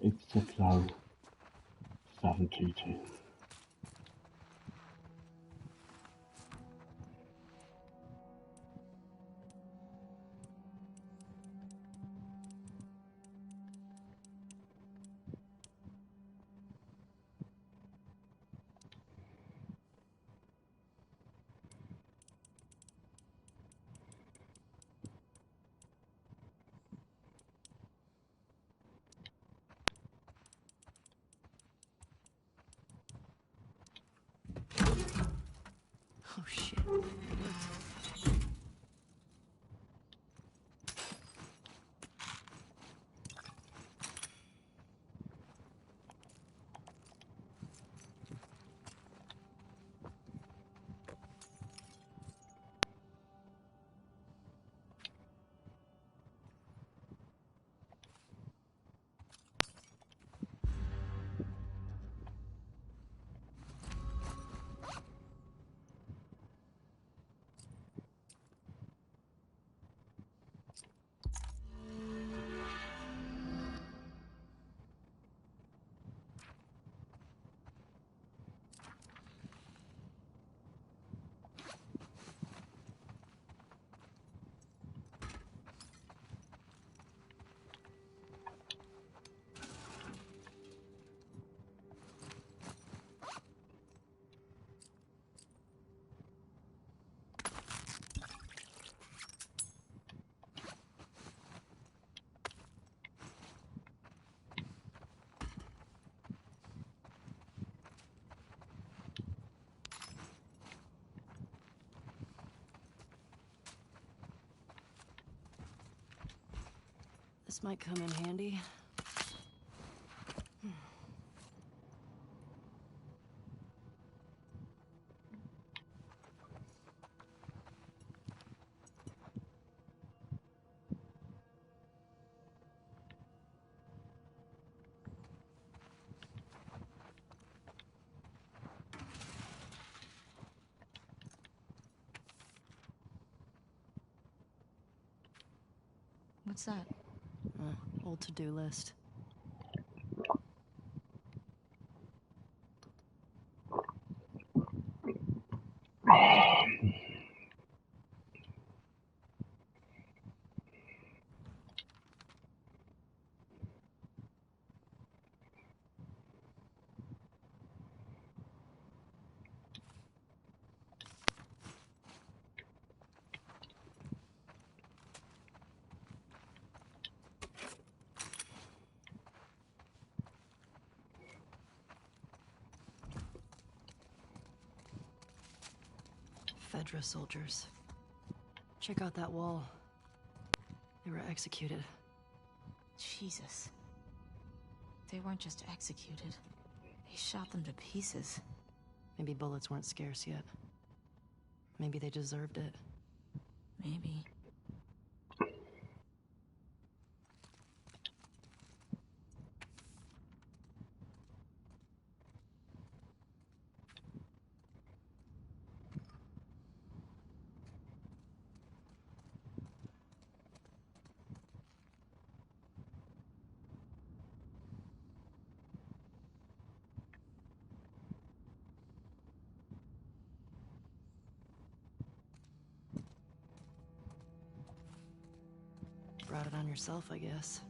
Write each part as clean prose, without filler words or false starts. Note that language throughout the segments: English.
It's the Flow 732. Oh shit. It worked. This might come in handy. What's that? Old to-do list. Fedra soldiers. Check out that wall. They were executed. Jesus. They weren't just executed. They shot them to pieces. Maybe bullets weren't scarce yet. Maybe they deserved it. Maybe. Brought it on yourself, I guess.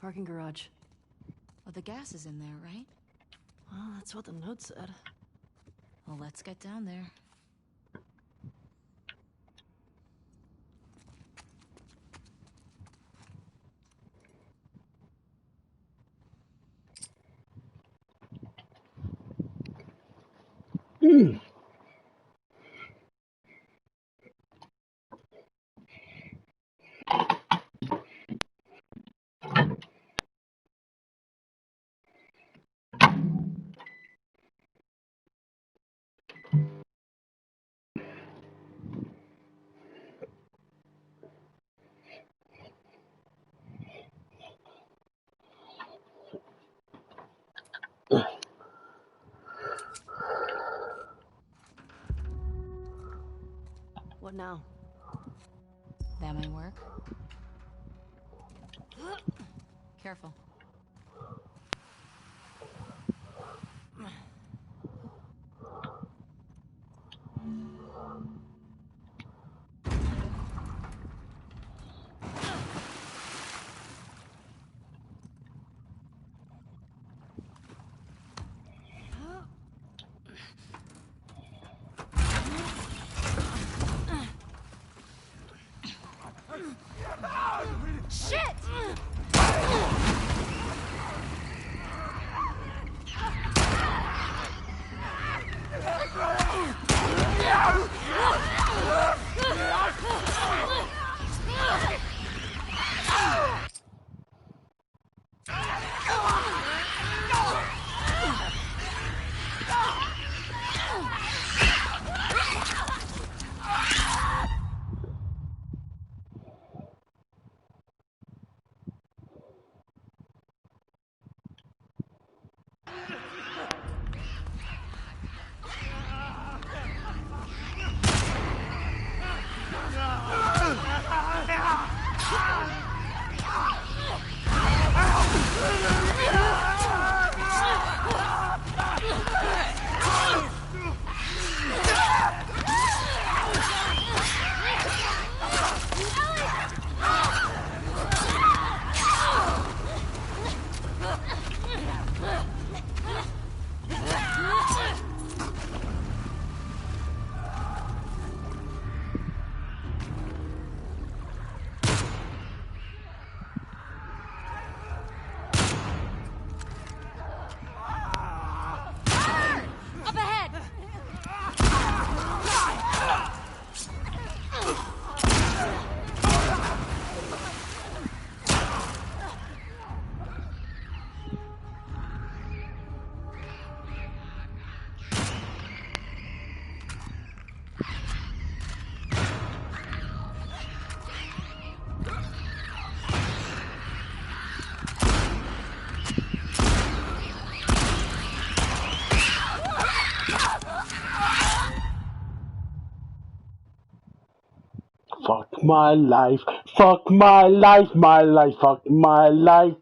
Parking garage. Well, the gas is in there, right? Well, that's what the note said. Well, let's get down there. What now? That might work. Careful. Shit! Up ahead! Fuck my life, fuck my life, fuck my life.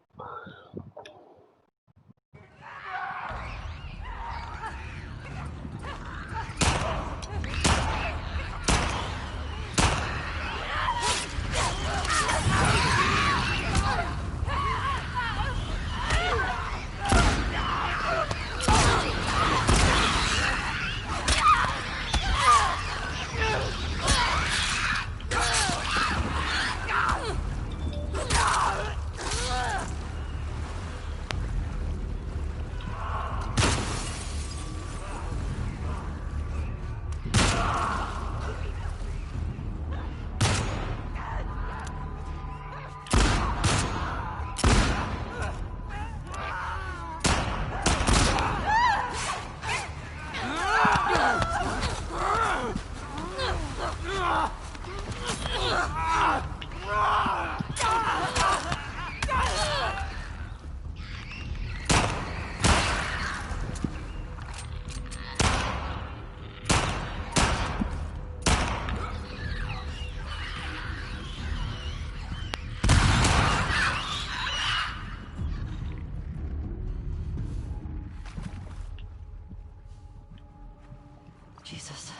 Jesus.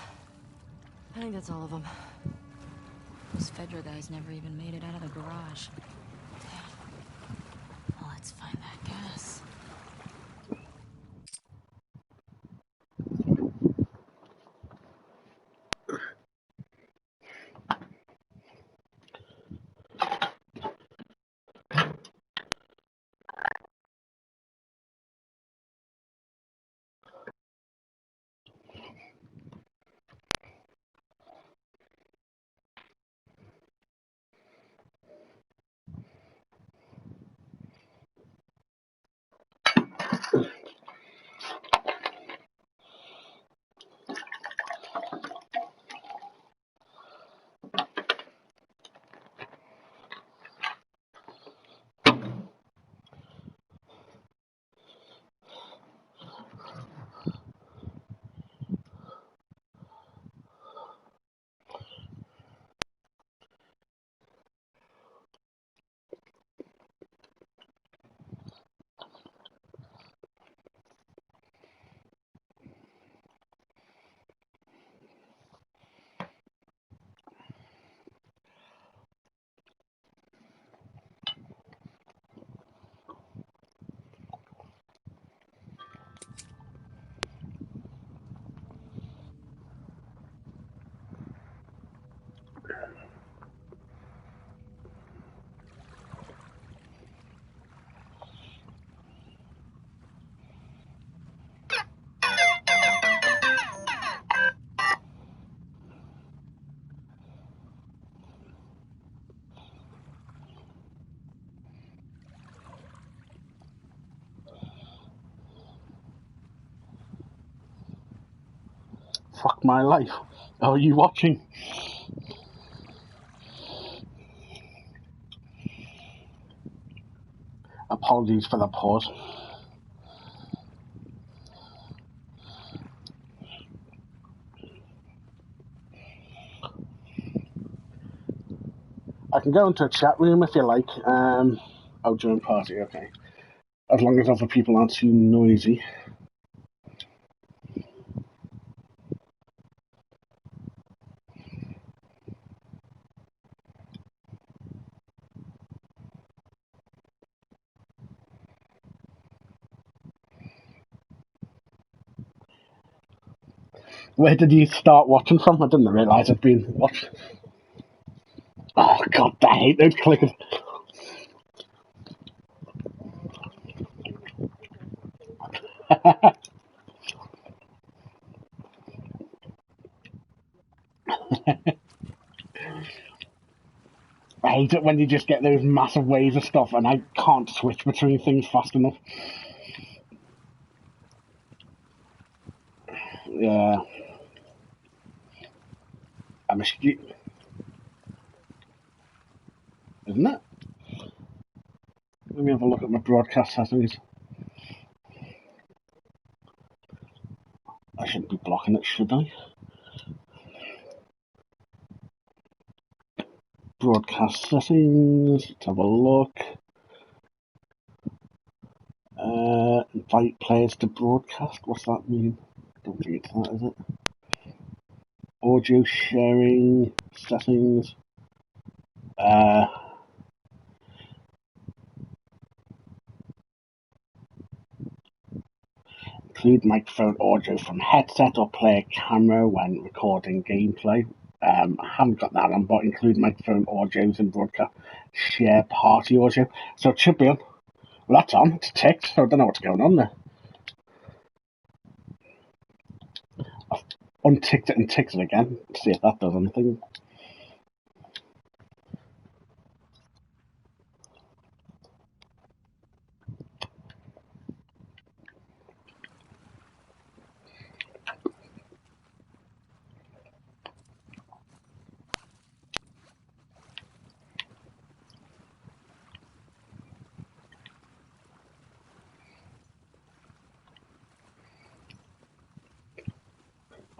I think that's all of them. Those Fedra guys never even made it out of the garage. Damn. Well, let's find that gas. Fuck my life. Are you watching? Apologies for the pause. I can go into a chat room if you like. Oh, join party, okay. As long as other people aren't too noisy. Where did you start watching from? I didn't realise I'd been watched. Oh, God, I hate those clickers. I hate it when you just get those massive waves of stuff and I can't switch between things fast enough. Yeah. I'm a student, isn't it? Let me have a look at my broadcast settings. I shouldn't be blocking it, should I? Broadcast settings. Let's have a look. Invite players to broadcast. What's that mean? Don't think it's that, is it? Audio sharing settings. Include microphone audio from headset or player camera when recording gameplay. I haven't got that on, but include microphone audios in broadcast. Share party audio. So it should be on. Well, that's on. It's ticked, so I don't know what's going on there. I've unticked it and ticked it again to see if that does anything.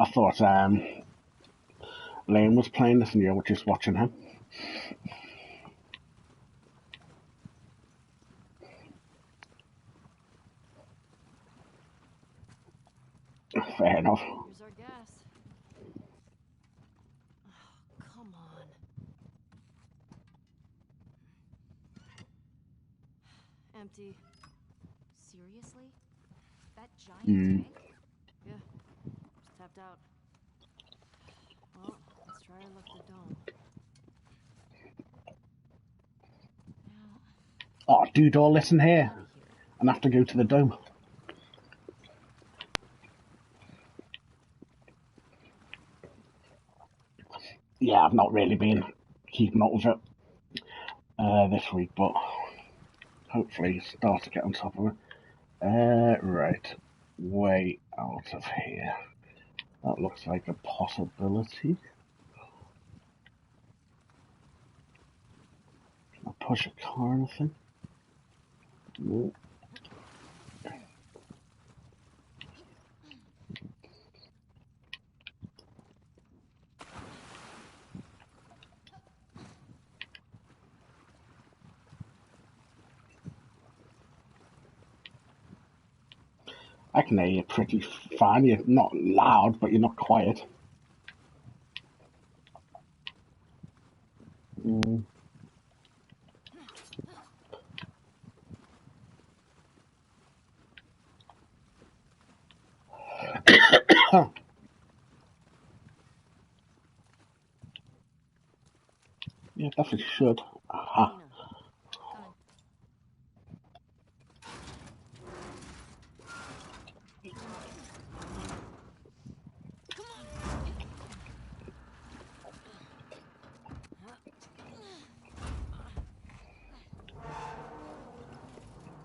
I thought Liam was playing this and you were just watching him. Fair enough. Here's our gas. Oh, come on. Empty. Seriously? That giant tank? Yeah. Just tapped out. Well, let's try to lift the dome. Oh, dude, all listen here. And have to go to the dome. Yeah, I've not really been keeping up with it this week, but hopefully start to get on top of it. Right, way out of here. That looks like a possibility. Can I push a car or anything? No. I can hear you pretty fine. You're not loud, but you're not quiet. Mm. Yeah, definitely should. Aha. Coming.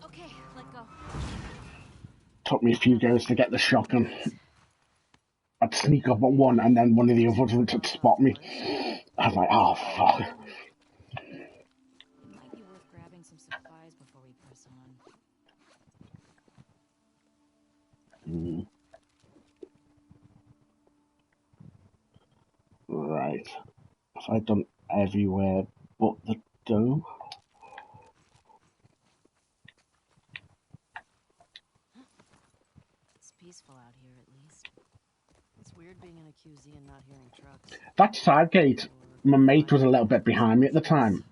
Okay, let go. Took me a few goes to get the shotgun. I'd sneak up on one, and then one of the others would spot me. I was like, oh, fuck. It might be worth grabbing some supplies before we press on. Right. Have I done everywhere but the dome? It's peaceful out here, at least. It's weird being in a QZ and not hearing trucks. That side gate, my mate was a little bit behind me at the time,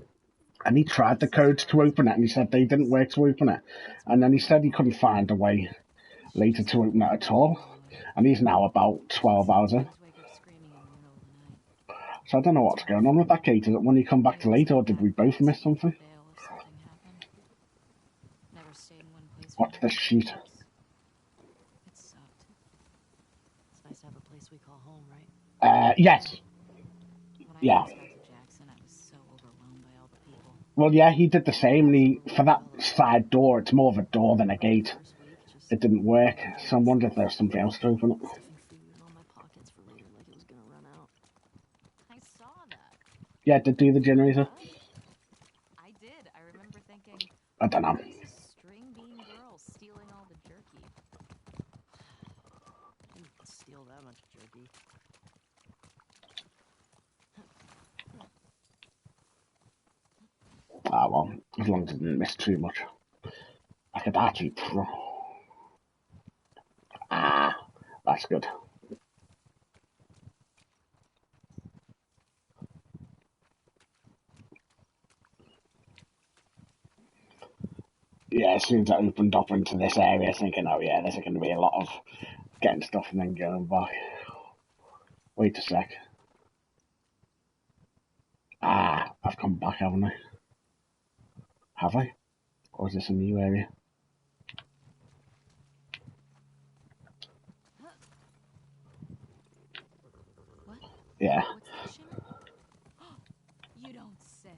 and he tried the codes to open it, and he said they didn't work to open it. And then he said he couldn't find a way later to open it at all. And he's now about 12 hours in. So I don't know what's going on with that gate. Is it when you come back to late, or did we both miss something? What's this sheet? It sucked. It's nice to have a place we call home, right? Yes. When I Yeah. first got to Jackson, I was so overwhelmed by all the people. Well, yeah, he did the same. And for that side door, it's more of a door than a gate. First week, just It didn't work, so I wonder if there's something else to open it. stuffing food in all my pockets for later, like it was gonna run out. I saw that. Yeah, did do the generator? I did. I remember thinking, I don't know. who's this string bean girl stealing all the jerky? Didn't steal that much jerky. Ah, well, as long as I didn't miss too much. I could actually Ah, that's good. Yeah, as soon as I opened up into this area, thinking, oh yeah, there's going to be a lot of getting stuff and then going back. Wait a sec. Ah, I've come back, haven't I? Have I? Or is this a new area? What? Yeah. What's that, Shimmer? You don't say.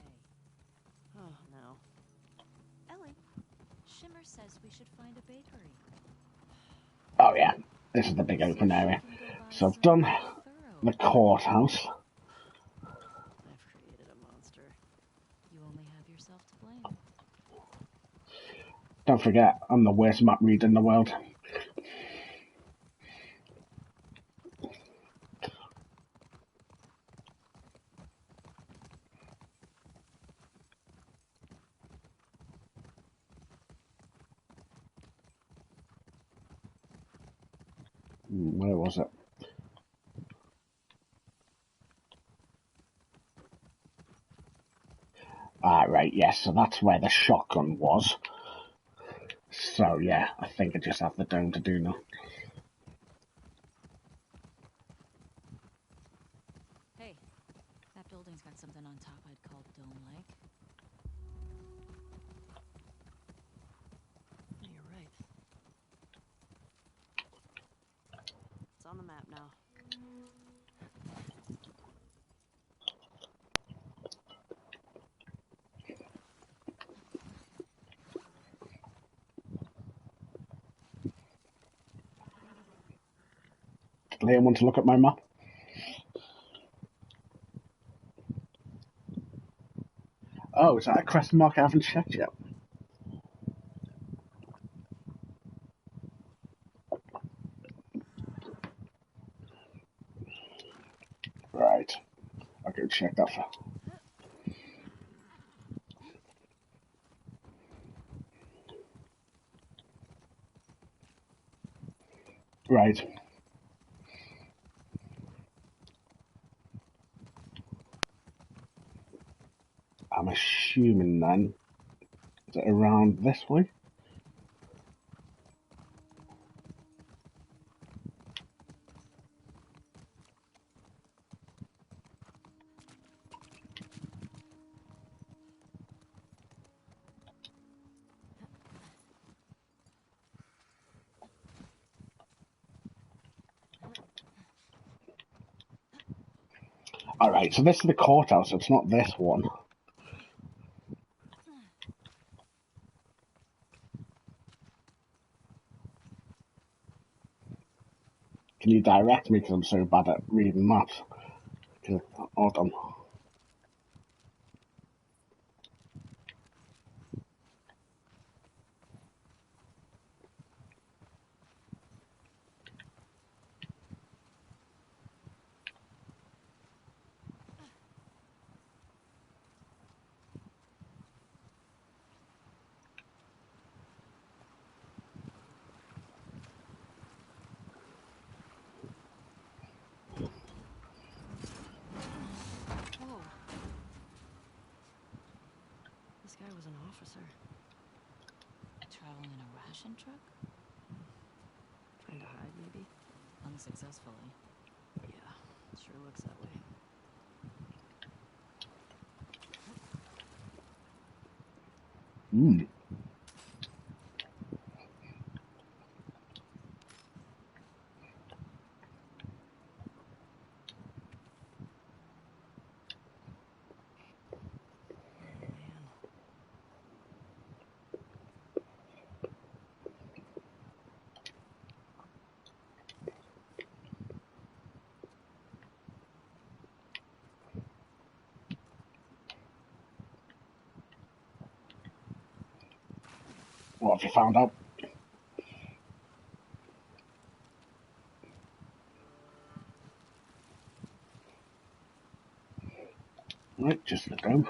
Oh, no. Ellie, Shimmer says we should find a bakery. Oh yeah, this is the big open area. So I've done the courthouse. I've created a monster. You only have yourself to blame. Don't forget, I'm the worst map reader in the world. Where was it? Ah, right, yes, so that's where the shotgun was. So, yeah, I think I just have the dome to do now. Hey, that building's got something on top I'd call Dome Lake. Yeah, you're right. It's on the map now. Did Liam want to look at my map? Oh, is that a question mark I haven't checked yet? Right. I'll go check that for. Right. I'm assuming then, is it around this way? Alright, so this is the courthouse, it's not this one. Can you direct me? Because I'm so bad at reading maps. Hold on. Whoa. This guy was an officer. Traveling in a ration truck? Trying to hide, maybe? Unsuccessfully. Yeah, it sure looks that way. Hmm. Man. What have you found out? Right, just the dome.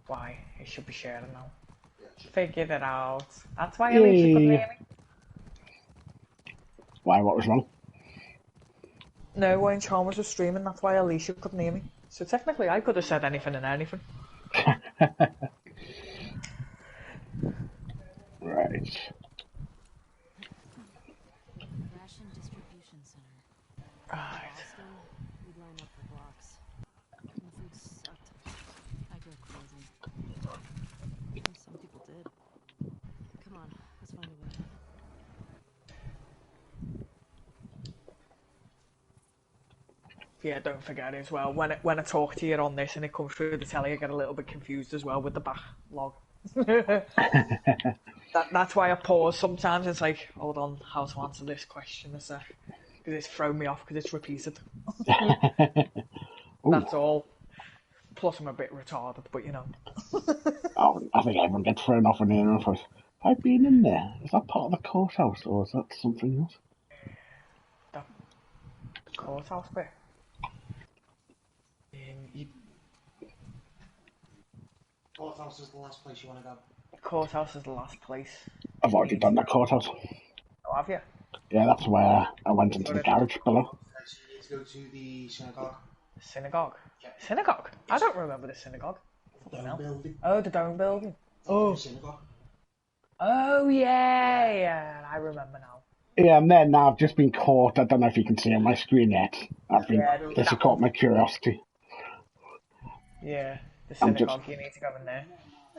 Why? It should be sharing now. Figured it out. That's why Yay. Alicia couldn't hear me. Why? What was wrong? No, when Chalmers was streaming, that's why Alicia couldn't hear me. So technically, I could have said anything and anything. Right. Ration distribution center. Right. Boston, we'd line up for blocks. And the food sucked. I'd go crazy. Well, some people did. Come on, let's find a way. Yeah, don't forget as well, when I talk to you on this and it comes through the telly, I get a little bit confused as well with the backlog. That's why I pause sometimes. It's like, hold on, how to answer this question a sec. Because it's thrown me off because it's repeated. That's all. Plus I'm a bit retarded, but you know. Oh, I think everyone gets thrown off in the air first. I've been in there. Is that part of the courthouse or is that something else? The courthouse bit. You, Courthouse is the last place you want to go. courthouse is the last place. I've already done that courthouse. Oh, have you? Yeah, that's where I went into the garage below. Okay, so you need to go to the synagogue. Synagogue. Yeah. Synagogue? I don't remember the synagogue. The dome building. Oh, the dome building. Oh. Synagogue. Oh, yeah, I remember now. Yeah, and then now I've just been caught. I don't know if you can see on my screen yet. This has caught my curiosity. Yeah, the synagogue, you need to go in there.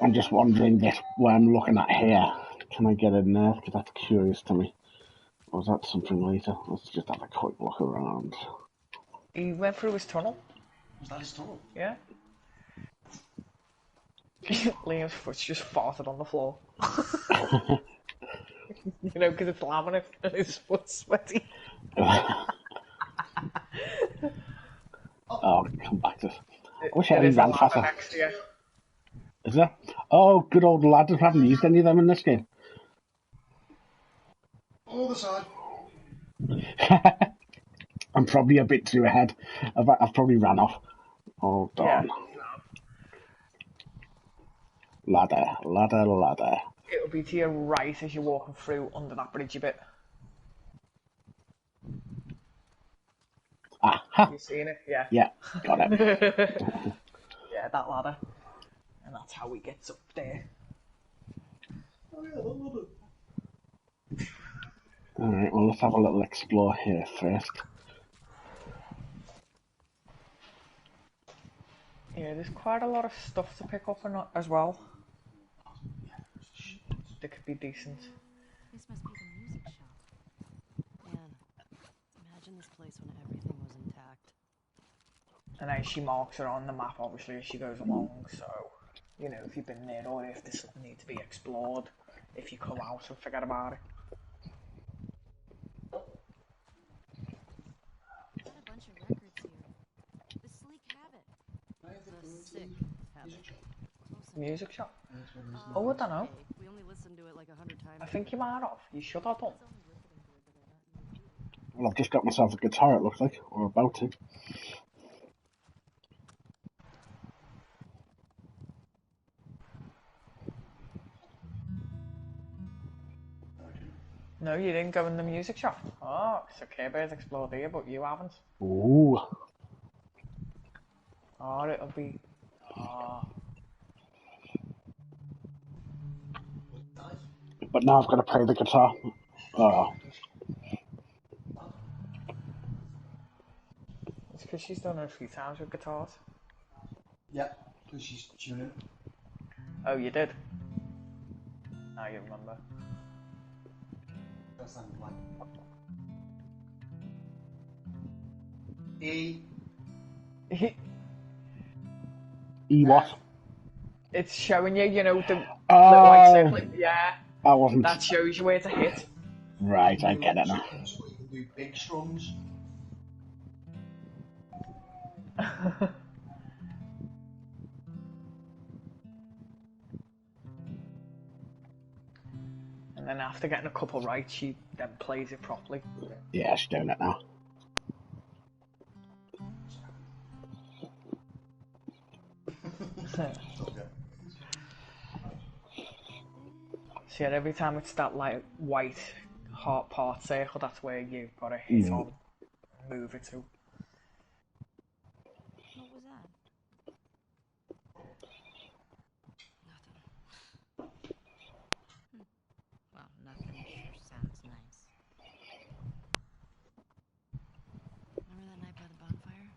I'm just wondering this, where I'm looking at here. Can I get in there? Because that's curious to me. Or is that something later? Let's just have a quick look around. He went through his tunnel. Was that his tunnel? Yeah. Liam's foot's just farted on the floor. You know, because it's laminate and his foot's sweaty. Oh, come back to this. I wish I There's a ran ladder faster. next to you. Is there? Oh, good old ladders. I haven't used any of them in this game. Other side. I'm probably a bit too ahead. I've probably ran off. Hold on. Yeah. Ladder. It'll be to your right as you're walking through under that bridgey bit. Aha. You seen it? Yeah. Yeah, got it. Yeah, that ladder. And that's how he gets up there. Oh yeah, that ladder. Alright, well, let's have a little explore here first. Yeah, there's quite a lot of stuff to pick up as well. That could be decent. This must be the music shop. Man, imagine this place when everything was intact. And then she marks it on the map, obviously, as she goes along, so, you know, if you've been there or if there's something needs to be explored, if you come out and forget about it. Got a bunch of records here. The Sleek Habit. The Sick Habit. Music shop? Oh, I don't know. Okay, we only listened to it like 100 times. I think you might have. You should have done. Well, I've just got myself a guitar, it looks like, or about to. No, you didn't go in the music shop. Oh, so Care Bears explored here, but you haven't. Ooh. Oh, it'll be... Oh. But now I've got to play the guitar. Oh. It's because she's done it a few times with guitars. Yeah, because she's tuning. Oh, you did? Now you remember. That's not like E. E what? It's showing you, you know, the little Oh. white circle. Yeah, I wasn't... that shows you where to hit. Right, I get it now. So you can do big strums. And then after getting a couple right, she then plays it properly. Yeah, she's doing it now. So yeah, every time it's that like white heart part circle, that's where you've got to hit on, move it to. What was that? Nothing. Well, nothing sure sounds nice. Remember that night by the bonfire?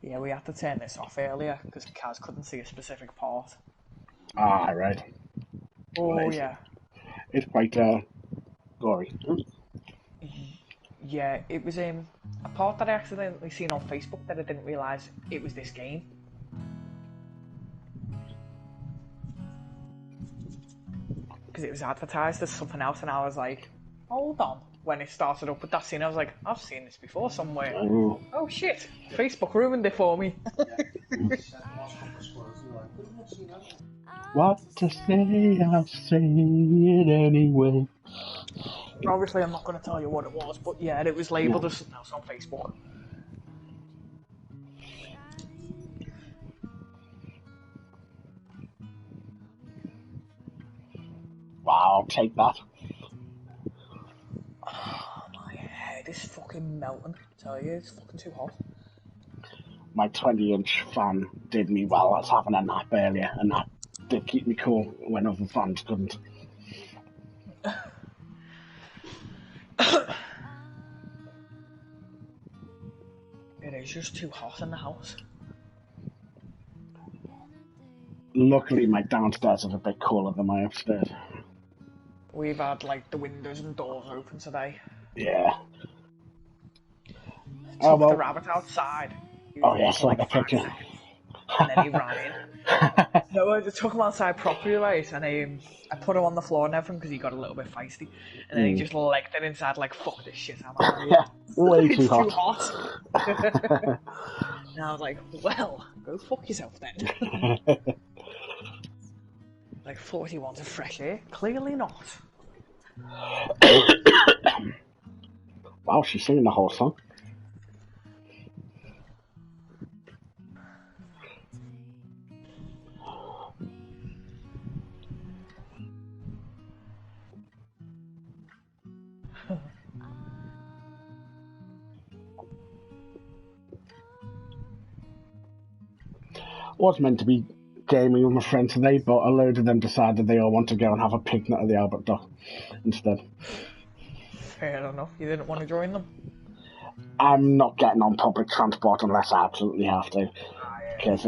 Yeah, we had to turn this off earlier because Kaz couldn't see a specific part. Ah, right. Oh Nice. yeah. It's quite, gory. Yeah, it was a part that I accidentally seen on Facebook that I didn't realise it was this game. Because it was advertised as something else and I was like, hold on. When it started up with that scene, I was like, I've seen this before somewhere. Oh. Oh shit, Facebook ruined it for me. What to say, I'll say it anyway. Obviously, I'm not going to tell you what it was, but yeah, it was labelled as something else on Facebook. Wow, I'll take that. Oh, my head is fucking melting. I tell you, it's fucking too hot. My 20-inch fan did me well. I was having a nap earlier, and that did keep me cool when other fans couldn't. It is just too hot in the house. Luckily, my downstairs is a bit cooler than my upstairs. We've had like the windows and doors open today. Yeah. Took the rabbit outside. Oh yeah, I saw the picture. And then he ran in. No, I took him outside properly, right? And I put him on the floor and everything because he got a little bit feisty. And then he just legged it inside like, fuck this shit, I'm out of here. Yeah, way It's too too hot. hot. And I was like, well, go fuck yourself then. Like 41 of fresh air? Clearly not. Wow, she's singing the whole song. Was meant to be gaming with my friend today, but a load of them decided they all want to go and have a picnic at the Albert Dock instead. Fair enough. You didn't want to join them? I'm not getting on public transport unless I absolutely have to, because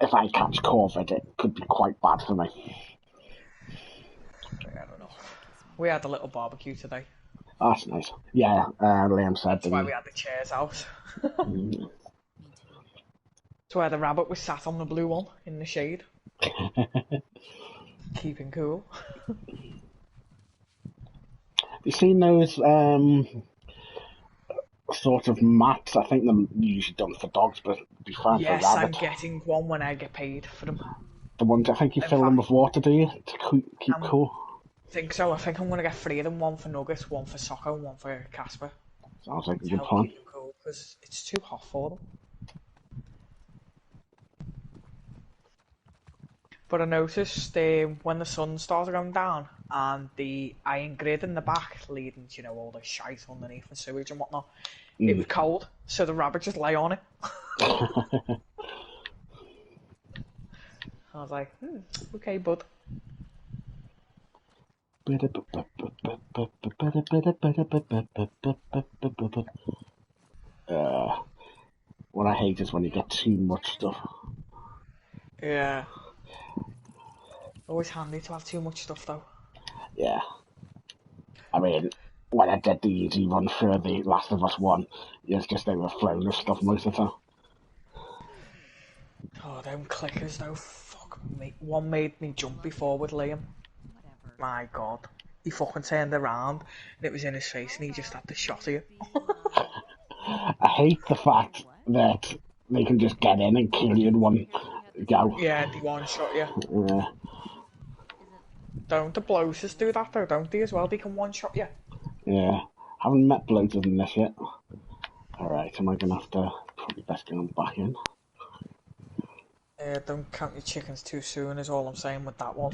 if I catch COVID, it could be quite bad for me. Fair We had a little barbecue today. Oh, that's nice. Yeah, Liam said That's why we had the chairs out. That's why the rabbit was sat on the blue one in the shade. Keeping cool. You seen those sort of mats? I think they're usually done for dogs, but be fine Yes, for I'm rabbits. getting one when I get paid for them. The ones I think you In fill them fact- with water, do you, to keep cool? I think so. I think I'm gonna get 3 of them. One for Nuggets, one for Socko, and one for Casper. Sounds like a To good help plan. keep them cool, because it's too hot for them. But I noticed when the sun started going down and the iron grid in the back leading to, all the shite underneath and sewage and whatnot, it was cold, so the rabbit just lay on it. I was like, okay, bud. What I hate is when you get too much stuff. Yeah. Always handy to have too much stuff, though. Yeah. I mean, when I did the easy run through the Last of Us 1, it's just overflowing with stuff most of the time. Oh, them clickers, though. Fuck me. One made me jump before with Liam. My God. He fucking turned around and it was in his face and he just had the shot of you. I hate the fact that they can just get in and kill you in one go. Yeah, they one-shot you. Yeah. Don't the bloaters do that, though, don't they, as well? They can one-shot you. Yeah. Haven't met bloaters in this yet. Alright, am I going to have to probably best get on back in? Don't count your chickens too soon is all I'm saying with that one.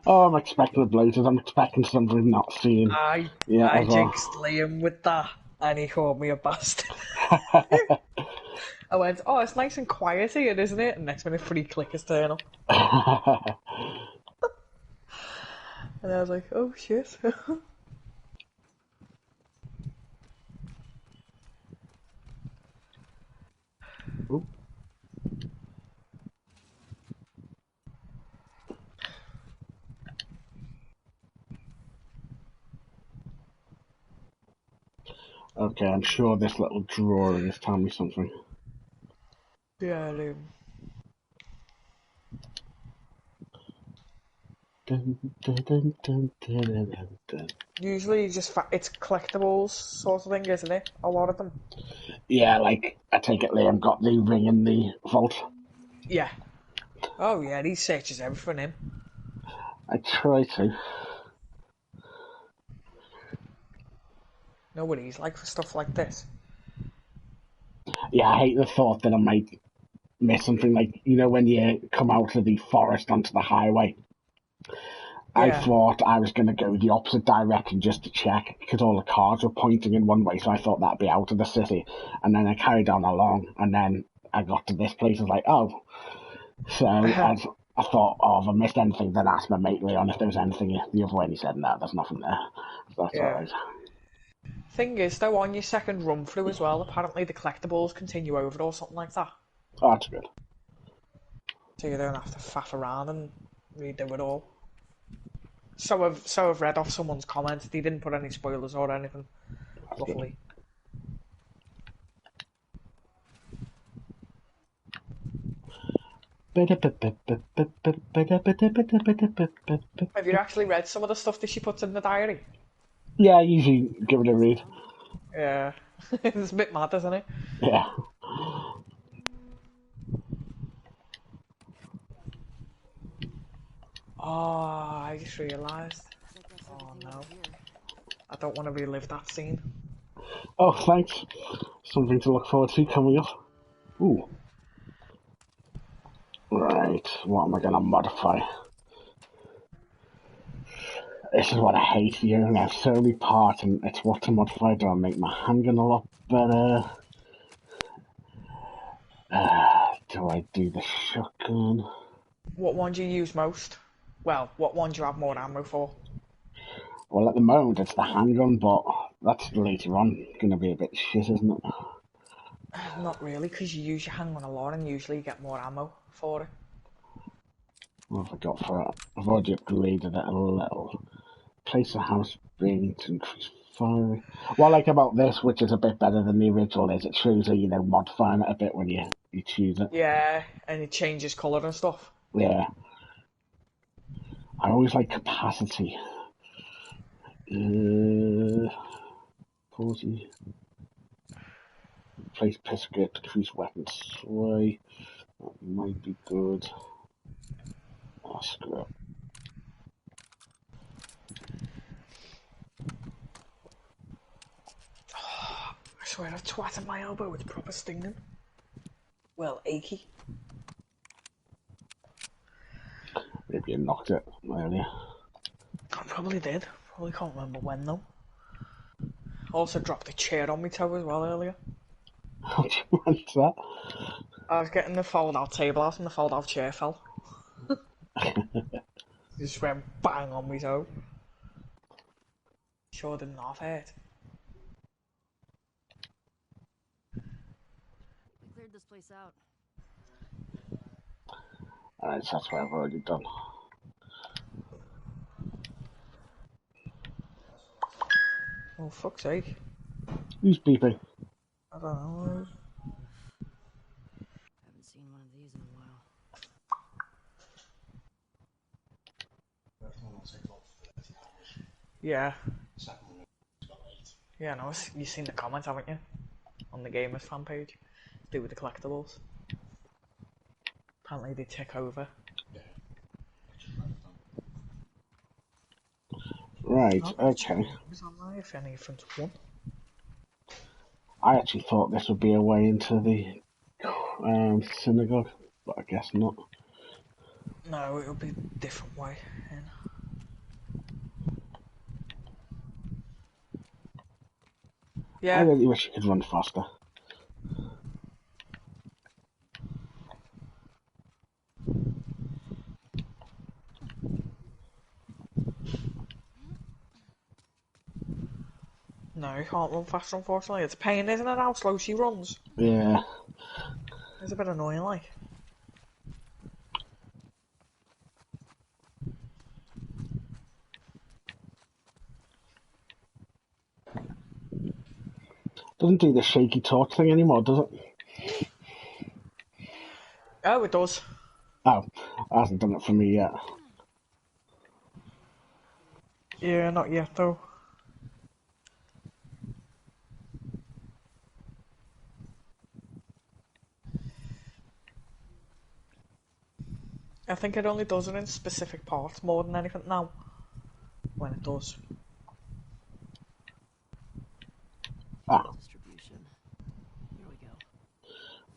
Oh, I'm expecting the bloaters. I'm expecting something we've not seen. I well. jinxed Liam with that and he called me a bastard. I went, oh, it's nice and quiet here, isn't it? And next minute, 3 clickers turn up. And I was like, oh shit. Ooh. Okay, I'm sure this little drawing is telling me something. Yeah, Liam. Dun, dun, dun, dun, dun, dun, dun. Usually just it's collectibles sort of thing, isn't it? A lot of them. Yeah, like, I take it Liam got the ring in the vault. Yeah. Oh yeah, he searches everything in. I try to. Know what he's like for stuff like this. Yeah, I hate the thought that I might miss something, like, when you come out of the forest onto the highway. I Yeah. thought I was going to go the opposite direction just to check, because all the cars were pointing in one way, so I thought that'd be out of the city. And then I carried on along, and then I got to this place, I was like, oh. So I thought, oh, if I missed anything, then ask my mate Leon if there was anything the other way, and he said, no, there's nothing there. So that's Yeah. alright. Thing is, though, on your second run through as well, apparently the collectibles continue over or something like that. Oh, that's good. So you don't have to faff around and redo it all. So I've read off someone's comments. They didn't put any spoilers or anything. Lovely. Have you actually read some of the stuff that she puts in the diary? Yeah, I usually give it a read. Yeah. It's a bit mad, isn't it? Yeah. Oh, I just realised. Oh no. I don't want to relive that scene. Oh, thanks. Something to look forward to coming up. Ooh. Right, what am I going to modify? This is what I hate here, and I have so many parts, and it's what to modify. Do I make my handgun a lot better? Do I do the shotgun? What one do you use most? Well, what one do you have more ammo for? Well, at the moment it's the handgun, but that's later on going to be a bit shit, isn't it? Not really, because you use your handgun a lot and usually you get more ammo for it. What have I got for it? I've already upgraded it a little. Place a house ring to increase fire. What I like about this, which is a bit better than the original, is it shows you, modifying it a bit when you choose it. Yeah, and it changes colour and stuff. Yeah. I always like capacity. 40. Place pisket, decrease weapon sway. That might be good. Oh, screw it. I swear I've twatted my elbow, it's proper stinging. Well, achy. Maybe you knocked it earlier. I probably did. Probably can't remember when though. Also dropped a chair on my toe as well earlier. How do you want that? I was getting the fold-out table out and the fold-out chair fell. Just went bang on my toe. Sure didn't half hurt. We cleared this place out. Alright, so that's what I've already done. Oh, fuck's sake. Who's beeping? I don't know. Haven't seen one of these in a while. Yeah. Second one got 8. Yeah, no, you've seen the comment, haven't you? On the Gamers fan page. To do with the collectibles. Apparently they tick over. Yeah. Right, Oh, okay. it's on there if any front one. I actually thought this would be a way into the synagogue, but I guess not. No, it'll be a different way. Yeah. I really wish you could run faster. No, you can't run faster, unfortunately. It's a pain, isn't it, how slow she runs? Yeah. It's a bit annoying, like. Doesn't do the shaky torch thing anymore, does it? Oh, it does. Oh, it hasn't done it for me yet. Yeah, not yet, though. I think it only does it in specific parts more than anything now. When it does. Ah. Distribution. Here we go.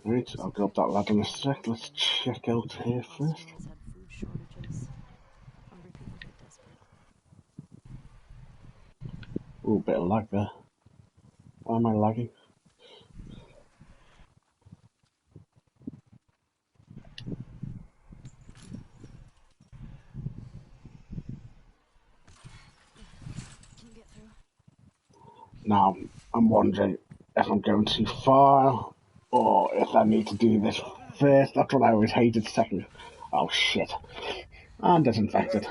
Right, I'll go up that ladder in a sec. Let's check out here first. Most worlds had food shortages. Hungry people get desperate. Ooh, bit of lag there. Why am I lagging? Can you get through? Now, I'm wondering if I'm going too far, or if I need to do this first. That's what I always hated second. Oh shit. I'm disinfected.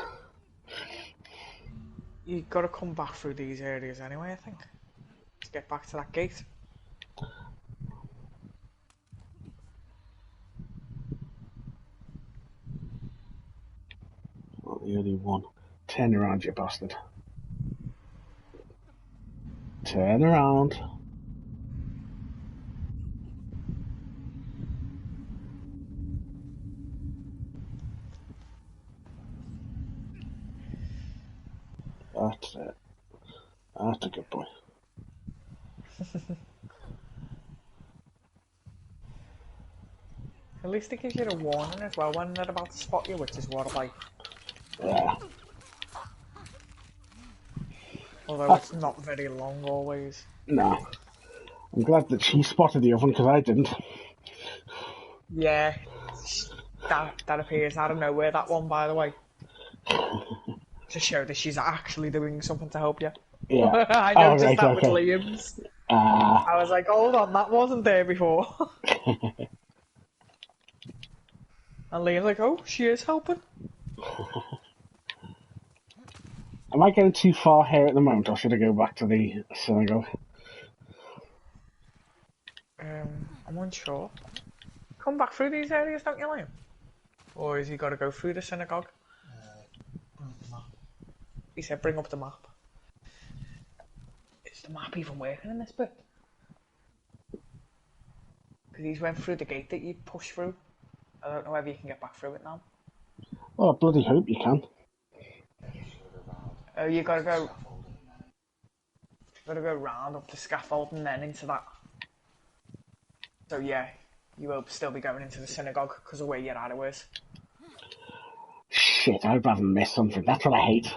You gotta come back through these areas anyway, I think. To get back to that gate. Not the only one. Turn around, you bastard. Turn around. That's it. That's a good boy. At least it gives you a warning as well when they're about to spot you, which is what I like. Yeah. Although it's not very long always. No. I'm glad that she spotted the oven because I didn't. Yeah. That appears out of nowhere, that one, by the way. To show that she's actually doing something to help you. Yeah. I noticed right, that okay. with Liam's. I was like, hold on, that wasn't there before. And Liam's like, oh, she is helping. Am I going too far here at the moment, or should I go back to the synagogue? I'm unsure. Come back through these areas, don't you, Liam? Or has he got to go through the synagogue? Bring up the map. He said bring up the map. Is the map even working in this bit? Because he's went through the gate that you push through. I don't know whether you can get back through it now. Well, I bloody hope you can. Oh, you gotta go round up the scaffold and then into that. So yeah, you will still be going into the synagogue because of where your arrow is. Shit, I hope I haven't missed something. That's what I hate.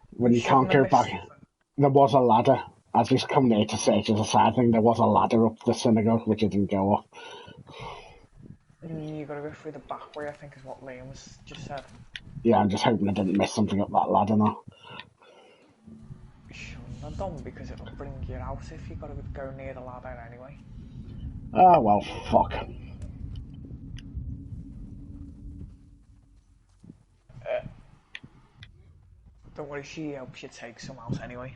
When you can't Shouldn't go have back. missed There was a ladder. I just come there to say it as a side thing. There was a ladder up the synagogue, which I didn't go up. You gotta go through the back way, I think is what Liam was just said. Yeah, I'm just hoping I didn't miss something up that ladder now. Shouldn't have done because it'll bring you out if you gotta go near the ladder anyway. Ah, well, fuck. Don't worry, she helps you take some out anyway.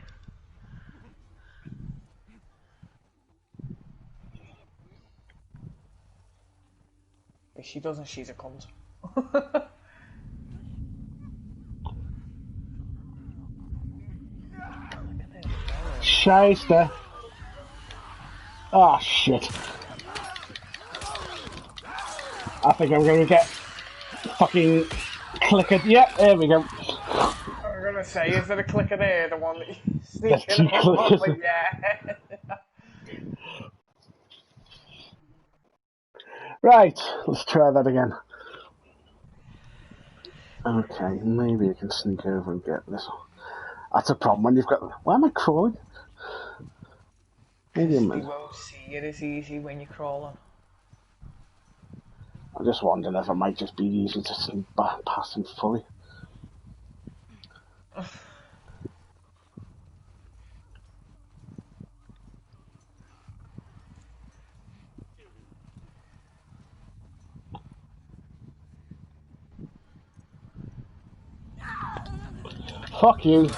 If she doesn't, she's a cunt. Shyster. Ah, shit. I think I'm going to get fucking clickered. Yep, there we go. I'm gonna say, is there a clicker there? The one that you There's sneak two in on? clickers. But yeah. Right, let's try that again. Okay, maybe I can sneak over and get this. That's a problem when you've got... Why am I crawling? Maybe a They minute. won't see it as easy when you're crawling. I'm just wondering if it might just be easy to sneak back past him fully. Fuck you.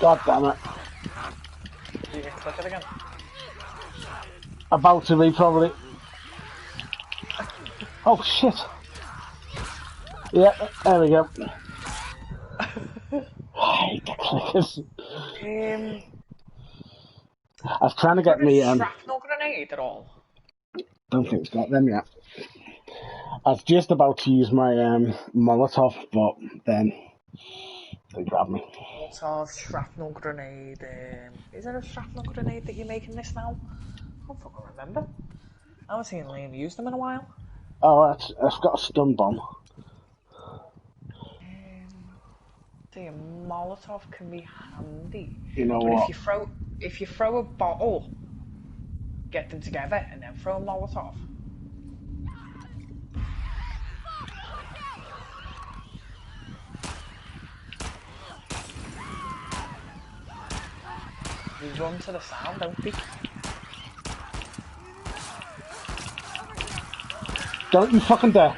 God damn it. You can click it again. About to be, probably. Oh, shit. Yeah, there we go. I hate the clickers. I was trying to get me... shrapnel grenade at all? Don't think it's got them yet. I was just about to use my Molotov, but then they grabbed me. Molotov, shrapnel grenade. Is there a shrapnel grenade that you're making this now? I don't fucking remember. I haven't seen Liam use them in a while. Oh, I've got a stun bomb. See, a Molotov can be handy. You know but what? if you throw a bottle, get them together and then throw a Molotov. You run to the sound, don't you? Don't you fucking dare.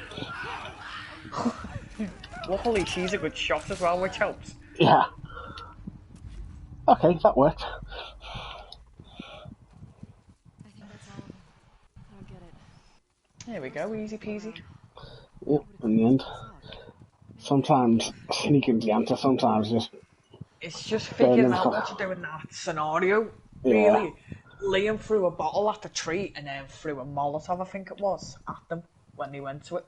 Luckily, she's a good shot as well, which helps. Yeah. Okay, that worked. I think that's all of them. I don't get it. There we go, easy peasy. Yep, in the end. Sometimes sneaking's the answer, sometimes just... It's just figuring Burning out stuff. what to do in that scenario, Yeah. really. Liam threw a bottle at the tree and then threw a Molotov, I think it was, at them when they went to it.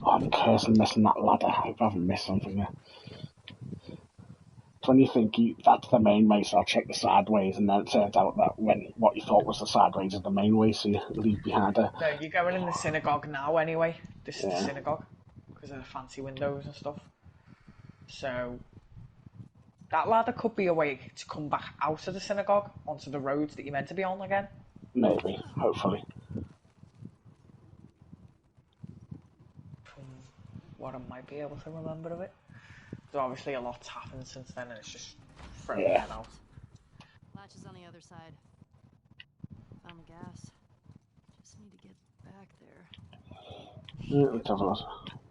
Oh, I'm cursing missing that ladder. I hope I haven't missed something there. It's when you think that's the main way, so I'll check the sideways, and then it turns out that what you thought was the sideways is the main way, so you leave behind a... No, you're going in the synagogue now anyway. This is Yeah. the synagogue, because of the fancy windows and stuff. So, that ladder could be a way to come back out of the synagogue onto the roads that you're meant to be on again. Maybe, hopefully. what I might be able to remember of it. There's obviously a lot's happened since then, and it's just throwing Yeah. it out. Latch is on the other side. Found the gas. Just need to get back there. Let's have a look.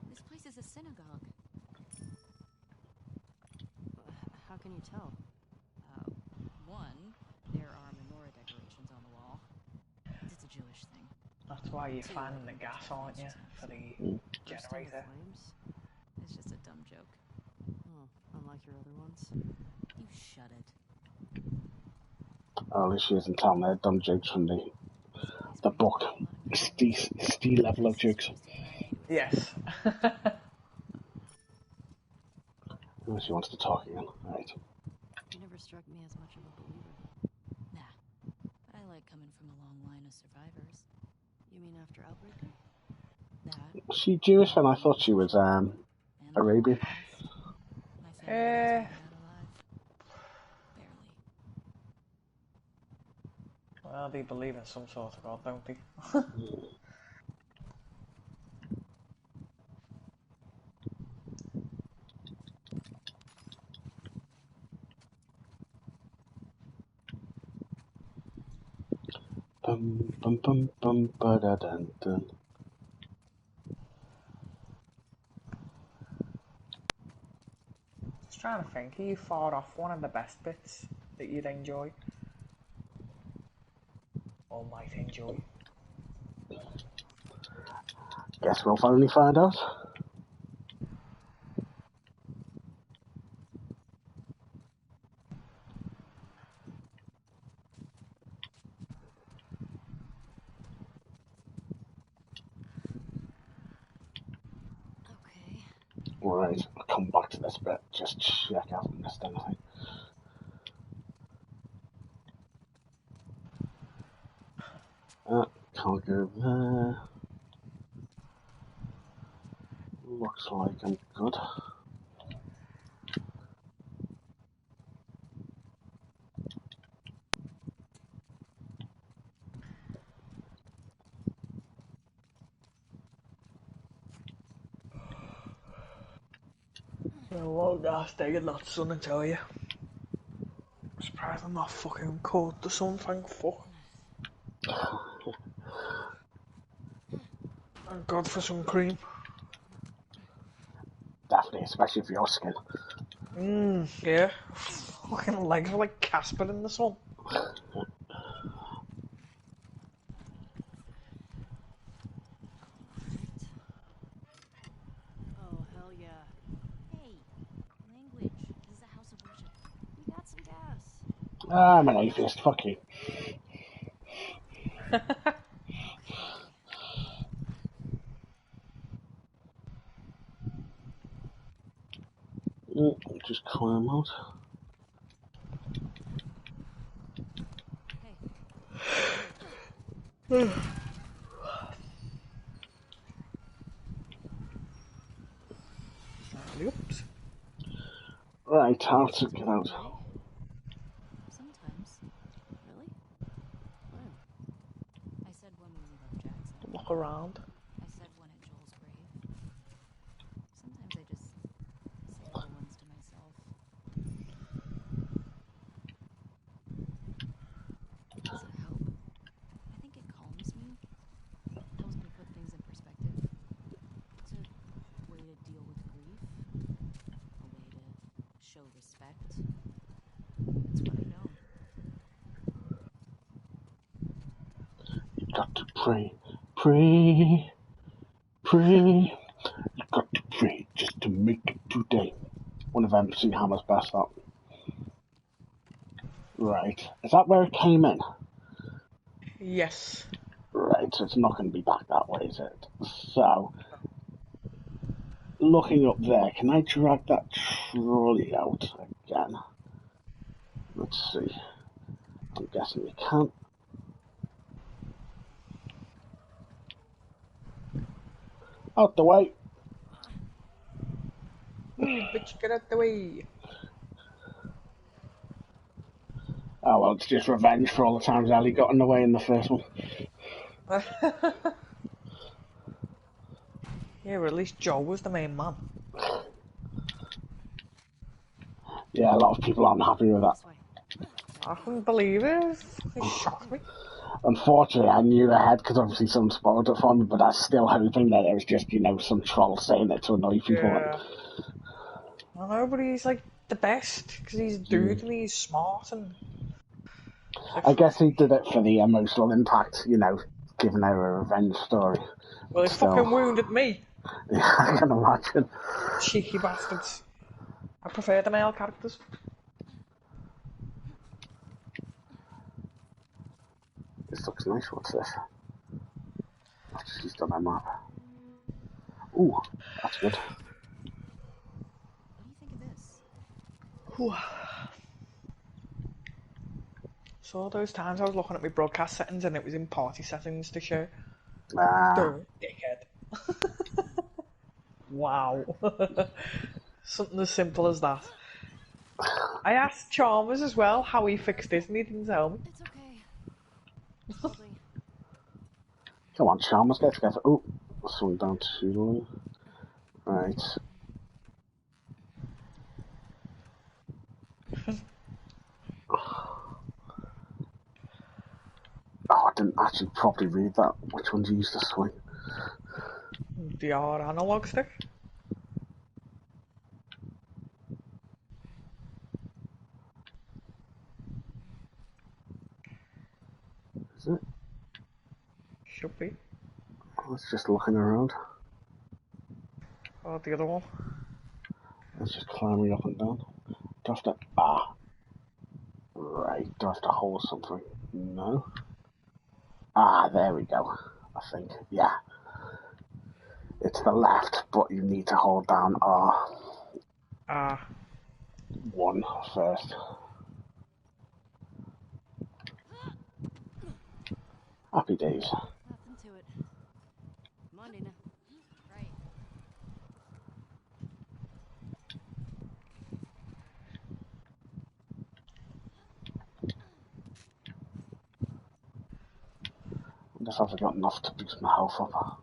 This place is a synagogue. How can you tell? One, there are menorah decorations on the wall. It's a Jewish thing. That's why you're finding the gas, aren't you, for the generator? Flames? It's just a dumb joke. Oh, unlike your other ones. You shut it. Oh, at least she isn't telling their dumb jokes from the book. Steve level of jokes. Yes. Oh, she wants to talk again. Right. You never struck me as much of a believer. Nah, but I like coming from a long line of survivors. You mean after Outbreaker? That. Was she Jewish? And I thought she was Arabian. My family was alive. Barely. Well, they believe in some sort of God, don't they? Bum bum bum bum ba da dun dun. Just trying to think, are you far off one of the best bits that you'd enjoy? Or might enjoy? Guess we'll finally find out. Okay. Right, I'll come back to this bit. Just check I haven't missed anything. Can't go there. Looks like I'm good. Well, what gas taking that sun, I tell you. I'm surprised I'm not fucking caught the sun, thank fuck. Thank God for some cream. Definitely, especially for your skin. Yeah. Fucking legs are like Casper in the sun. Oh, hell yeah. Hey, language. This is a house of worship. We got some gas. I'm an atheist, fuck you. Just climb out. Hey. Oops. Right, how to get out. Sometimes. Really? When? I said when we left Jackson. Look around. I said one at Joel's grave. Sometimes I just say little ones to myself. Does it help? I think it calms me. Helps me put things in perspective. It's a way to deal with grief. A way to show respect. It's what I know. You got to pray, pray, pray. You got to pray just to make it today. One of MC Hammer's best up. Right, is that where it came in? Yes. Right, so it's not going to be back that way, is it? So, looking up there, can I drag that trolley out again? Let's see. I'm guessing you can't. Out the way. Bitch, get out the way. Oh well, it's just revenge for all the times Ellie got in the way in the first one. Yeah, or at least Joe was the main man. Yeah, a lot of people aren't happy with that. This way. I couldn't believe it. It shocked me. Unfortunately, I knew ahead because obviously someone spoiled it for me, but I was still hoping that it was just, some troll saying it to annoy people. Yeah. I know, but he's like the best because he's a dude and he's smart and. Like, I guess he did it for the emotional impact, giving her a revenge story. well, he fucking wounded me. Yeah, I can imagine. Cheeky bastards. I prefer the male characters. This looks nice. What's this? After she's done her map. Ooh, that's good. What do you think of this? Whew. So all those times I was looking at my broadcast settings and it was in party settings to show. Dickhead. Wow. Something as simple as that. I asked Chalmers as well how he fixed this and he didn't tell me. It's okay. Probably. Come on, Chalmers, get together. Ooh, swing down too low. Right. Oh, I didn't actually properly read that. Which one's used to swing? The R analog stick. Is it? Should be. It's just looking around. Oh, the other one. It's just climbing up and down. Do I have to... Right, do I have to hold something? No. There we go. I think. Yeah. It's the left, but you need to hold down R1 first. Happy days. Nothing to it. Come on, Dana. Right. I guess I've got enough to boost my health up.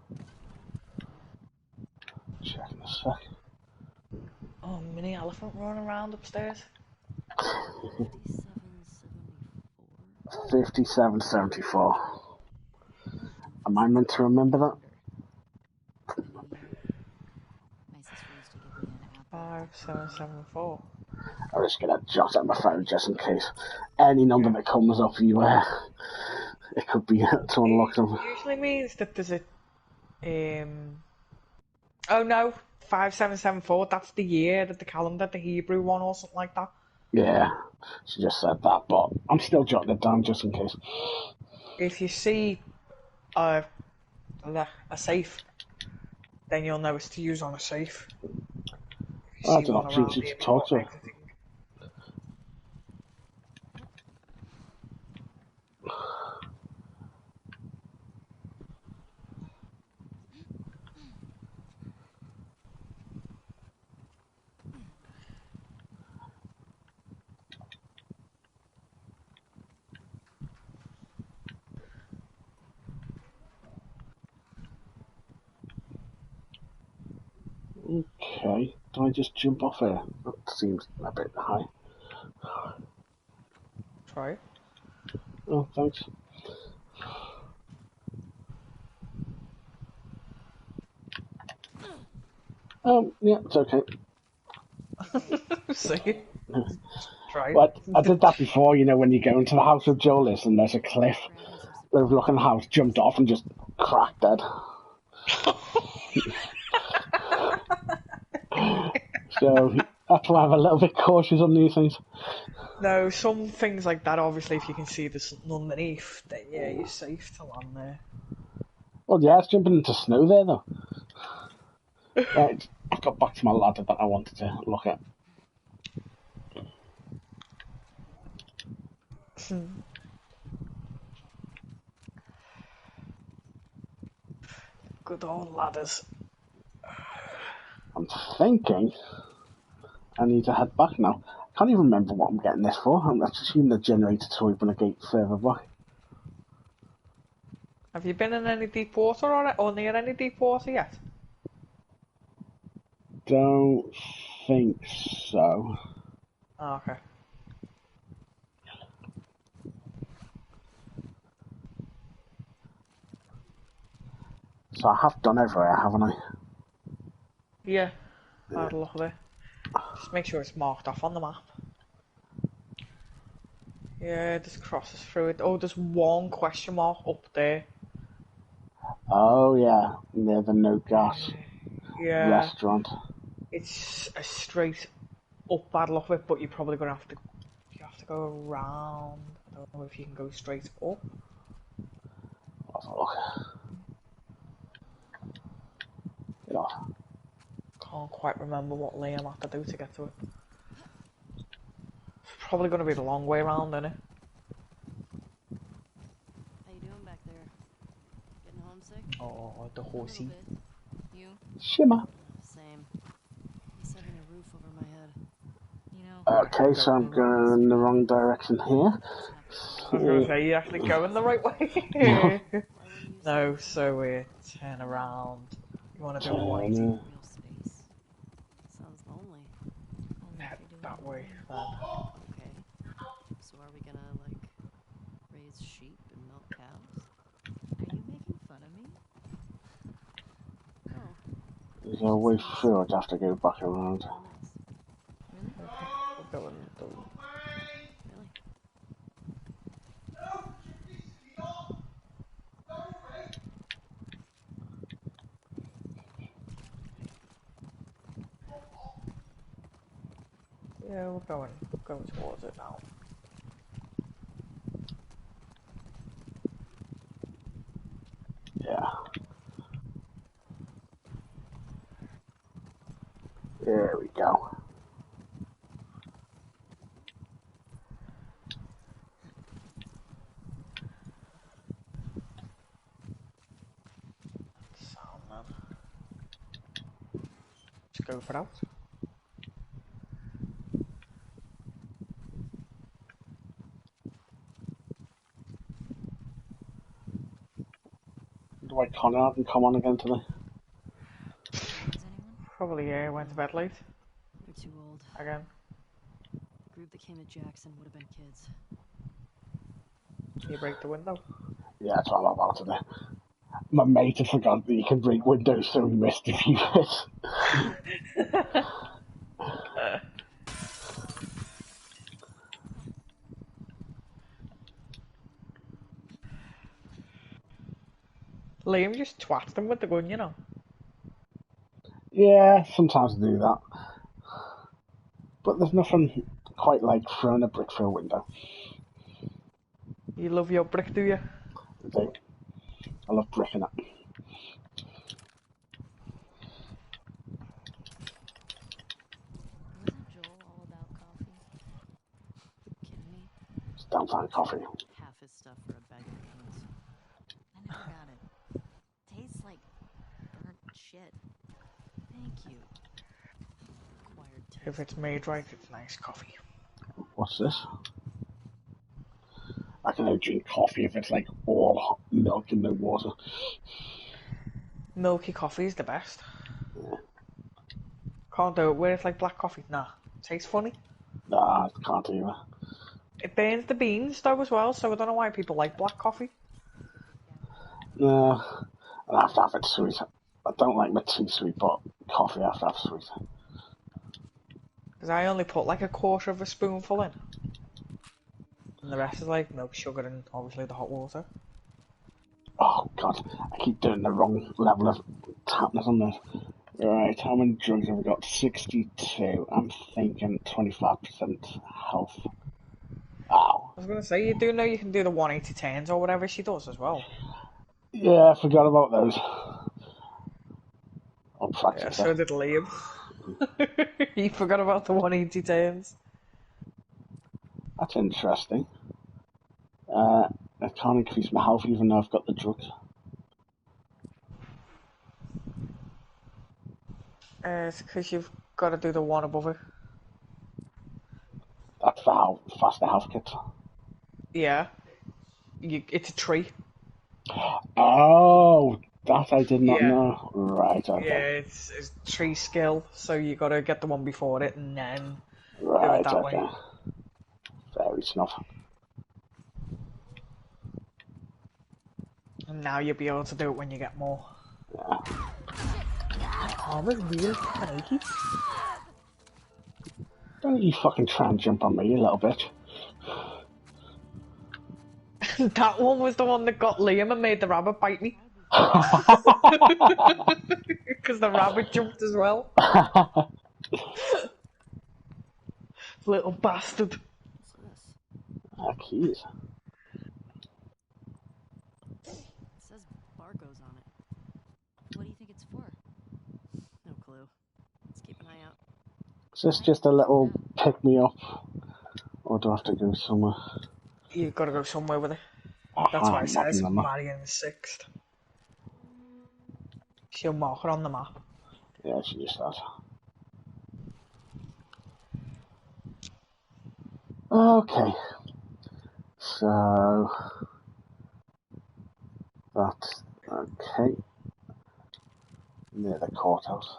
Check in a sec. Oh, mini elephant running around upstairs. 5774. Am I meant to remember that? My sister used to give me an apple. 5774. I'm just gonna jot out my phone just in case. Any number that comes up, it could be to unlock them. It usually means that there's a oh no, 5774. That's the year that the calendar, the Hebrew one or something like that. Yeah, she just said that, but I'm still jotting it down just in case. If you see a safe, then you'll know it's to use on a safe. That's an opportunity to talk to her. Okay, do I just jump off here? That seems a bit high. Try it. Oh, thanks. Yeah, it's okay. See? Try it. Well, I did that before, when you go into the house of Jolis and there's a cliff. The overlooking house, jumped off and just cracked dead. So that's why I'm a little bit cautious on these things. No, some things like that, obviously, if you can see there's something underneath, then yeah, you're safe to land there. Well, yeah, it's jumping into snow there, though. Right, I've got back to my ladder that I wanted to look at. Good old ladders. I'm thinking I need to head back now. I can't even remember what I'm getting this for. I'm assuming the generator to open a gate further back. Have you been in any deep water or near any deep water yet? don't think so. Oh, okay. So I have done everywhere, haven't I? Yeah, I had a look at it. Just make sure it's marked off on the map. Yeah, it just crosses through it. Oh, there's one question mark up there. Oh yeah, near the No Gas restaurant. It's a straight up bad look of it, but you're probably gonna have to. You have to go around. I don't know if you can go straight up. Let's have a look. Yeah. Can't quite remember what Liam had to do to get to it. It's probably gonna be the long way around, isn't it? How you doing back there? Getting homesick? Oh, the A little horsey. bit. You? Shimmer. Same. Miss having a roof over my head. You know. Okay, so I'm going in the wrong direction here. I was gonna say, you actually going the right way. No, so we turn around. You wanna do 180? Real space. Sounds lonely. Only Head if you're doing that it way, alone. then. Okay. So are we gonna, like, raise sheep and milk cows? Are you making fun of me? Oh. There's a way through, I'd have to go back around. Nice. Really? We're going to... Really? Yeah, we're going towards it now. Yeah. There we go. Sound, man. Just go for it out. Do I Connor and come on again today? Is anyone? Probably, yeah, went to bed late. They're too old. Again. The group that came to Jackson would have been kids. Can you break the window? Yeah, that's what I'm about today. My mate had forgot that you can break windows, so we missed a few bits. Liam just twats them with the gun, you know. Yeah, sometimes I do that. But there's nothing quite like throwing a brick through a window. You love your brick, do you? I do. I love bricking it. Wasn't Joel all about coffee? Kidding me? It's downtown coffee. Half his stuff for a bag of beans. I never got it. Tastes like burnt shit. Thank you. Acquired taste. If it's made right, it's nice coffee. What's this? I can only drink coffee if it's like all milk and no water. Milky coffee is the best. Yeah. Can't do it where it's like black coffee. Nah. Tastes funny. Nah, I can't either. It burns the beans though as well, so I don't know why people like black coffee. No, I have to have it sweet. I don't like my tea sweet, but coffee I have to have sweet. Because I only put like a quarter of a spoonful in. And the rest is like milk, sugar, and obviously the hot water. Oh god, I keep doing the wrong level of tapness on this. Right, how many drugs have we got? 62. I'm thinking 25% health. Ow. I was gonna say, you do know you can do the 180 turns or whatever she does as well. Yeah, I forgot about those. I'll Yeah, practice so it. did Liam. He forgot about the 180 turns. That's interesting. I can't increase my health even though I've got the drugs. It's because you've got to do the one above it. That's for how fast the health kits. Yeah. It's a tree. Oh, That I did not Yeah. know. Right, Yeah, okay. it's tree skill, so you gotta get the one before it and then do it Right, that way. okay. Fairy snuff. And now you'll be able to do it when you get more. Yeah. Armor's really fucking achy. Don't you fucking try and jump on me, you little bitch. That one was the one that got Liam and made the rabbit bite me. Because the rabbit jumped as well. Little bastard. What's this? Keys. It says Barco's on it. What do you think it's for? No clue. Let's keep an eye out. Is this just a little pick me up? Or do I have to go somewhere? You've got to go somewhere with it. That's why Aha, it not in says the map. Marion 6th. She'll mark it on the map. Yeah, she just has. Okay. So that's okay. Near the courthouse.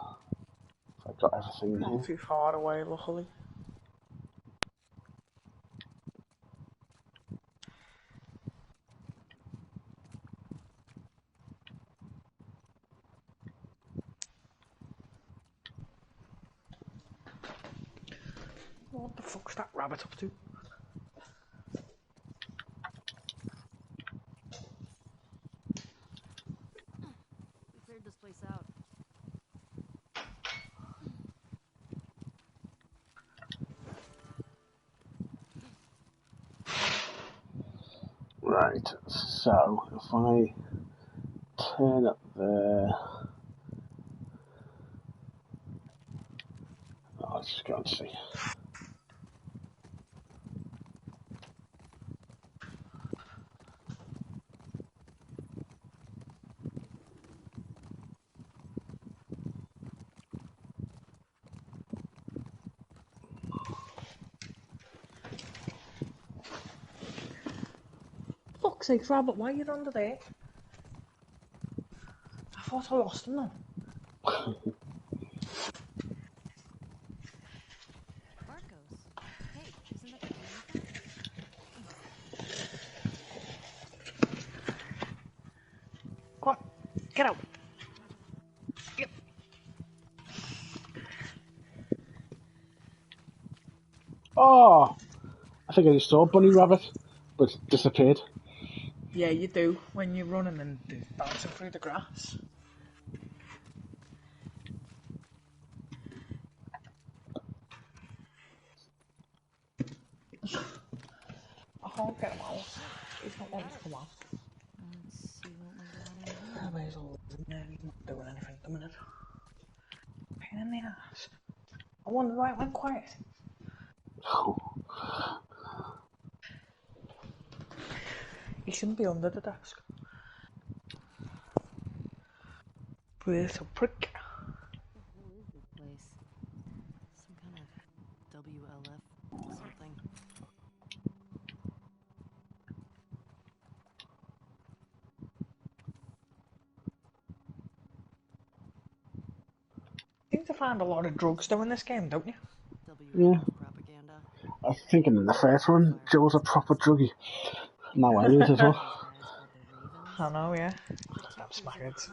I've got everything in Not here. too far away, luckily. What the fuck's that rabbit up to? We cleared this place out. Right, so if I turn up there. Oh, let's just go and see. Fuck's sake, rabbit, why are you under there? I thought I lost him then. Barco's. Hey, isn't that your uniform? Come on, get out. Yep. Oh! I think I just saw a bunny rabbit, but it disappeared. Yeah, you do when you're running and bouncing through the grass. I can't get him out. He's not wanting to come out. Let's see what we got in here. I may as well leave him there. He's not doing anything at the minute. Pain in the ass. I wonder why it went quiet. He shouldn't be under the desk. Little prick. What the hell is this place? Some kind of WLF something. You seem to find a lot of drugs though in this game, don't you? Yeah. WLF propaganda. I was thinking in the first one, Joe's a proper druggie. Now I is as well. Those guys called the Ravens. I know, yeah. Detectives Damn of the smackheads.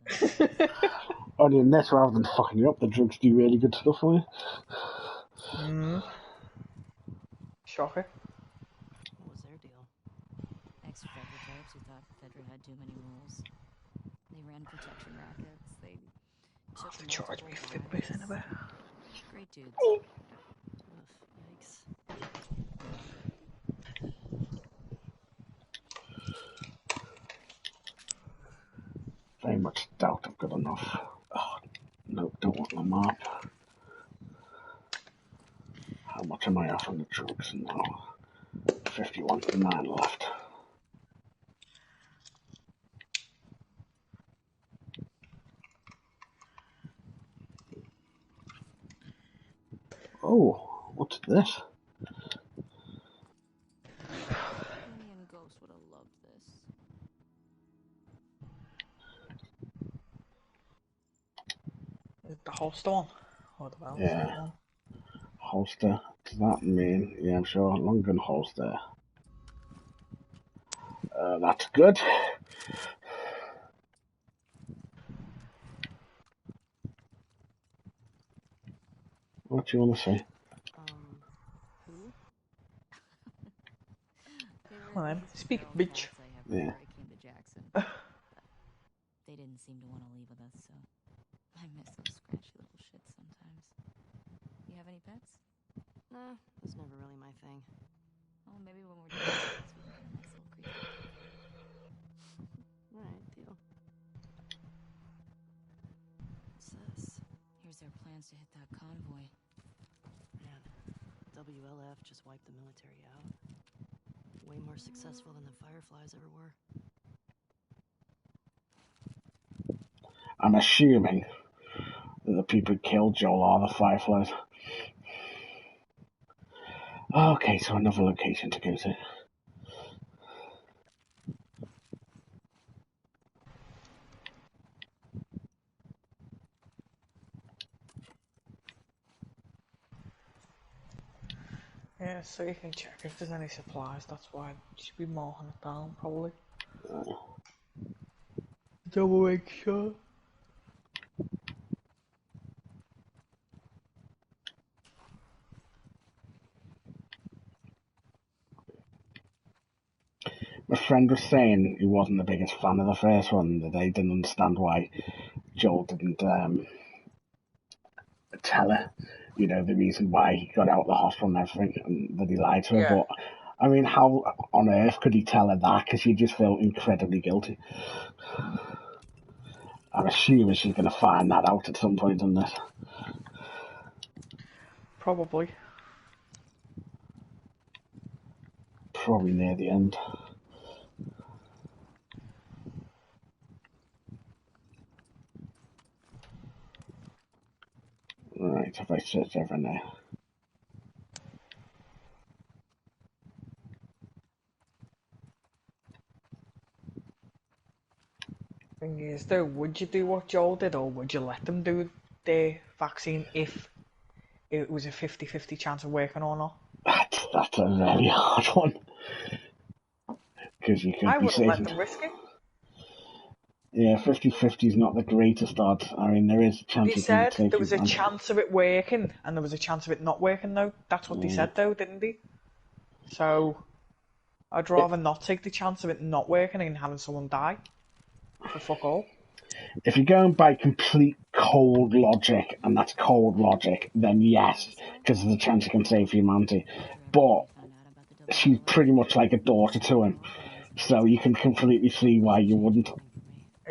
Constitution, they call them. Only in this, rather than fucking you up, the drugs do really good stuff for you. Shocker. What was their deal? Ex-Fedra types who thought Fedra had too many rules. They ran protection rackets. They took They charged me multiple Fitbit in a lives. bit. Great dudes. Ugh, yikes. Very much doubt I've got enough. Oh, no, don't want the map. How much am I off on the drugs now? 51.9 left. Oh, what's this? Amy and Ghost would have loved this. holster one? Or the belt Yeah. one? Holster. Does that mean? Yeah, I'm sure. Long gun holster. That's good. What do you want to say? Who? They were Come on then, these speak, feral bitch. cats I have Yeah. before I came to Jackson. They didn't seem to want to leave with us, so I miss those scratchy little shits sometimes. You have any pets? Nah, was never really my thing. Oh, maybe when we're done with this, we can get a nice little creature to take care of. Alright, deal. What's this? Here's their plans to hit that convoy. Man, WLF just wiped the military out. Way more successful than the Fireflies ever were. I'm assuming that the people who killed Joel are the Fireflies. Okay, so another location to go to. Yeah, so you can check if there's any supplies, that's why you should be marking it down, probably. Double make sure. My friend was saying he wasn't the biggest fan of the first one, that they didn't understand why Joel didn't tell her, you know, the reason why he got out of the hospital and everything, and that he lied to her. Yeah. But, I mean, how on earth could he tell her that? Because she just felt incredibly guilty. I'm assuming she's going to find that out at some point in this. Probably. Probably near the end. Right, have I searched everything there? Thing is though, would you do what Joel did, or would you let them do the vaccine if it was a 50-50 chance of working or not? That's a very hard one. Because you could I be wouldn't let saving. them risk it. Yeah, 50-50 is not the greatest odds. I mean, there is a chance They you can said take there was a advantage. chance of it working, and there was a chance of it not working though. That's what they said though, didn't they? So, I'd rather not take the chance of it not working and having someone die. For fuck all. If you're going by complete cold logic, and that's cold logic, then yes, because there's a chance you can save humanity. But she's pretty much like a daughter to him, so you can completely see why you wouldn't.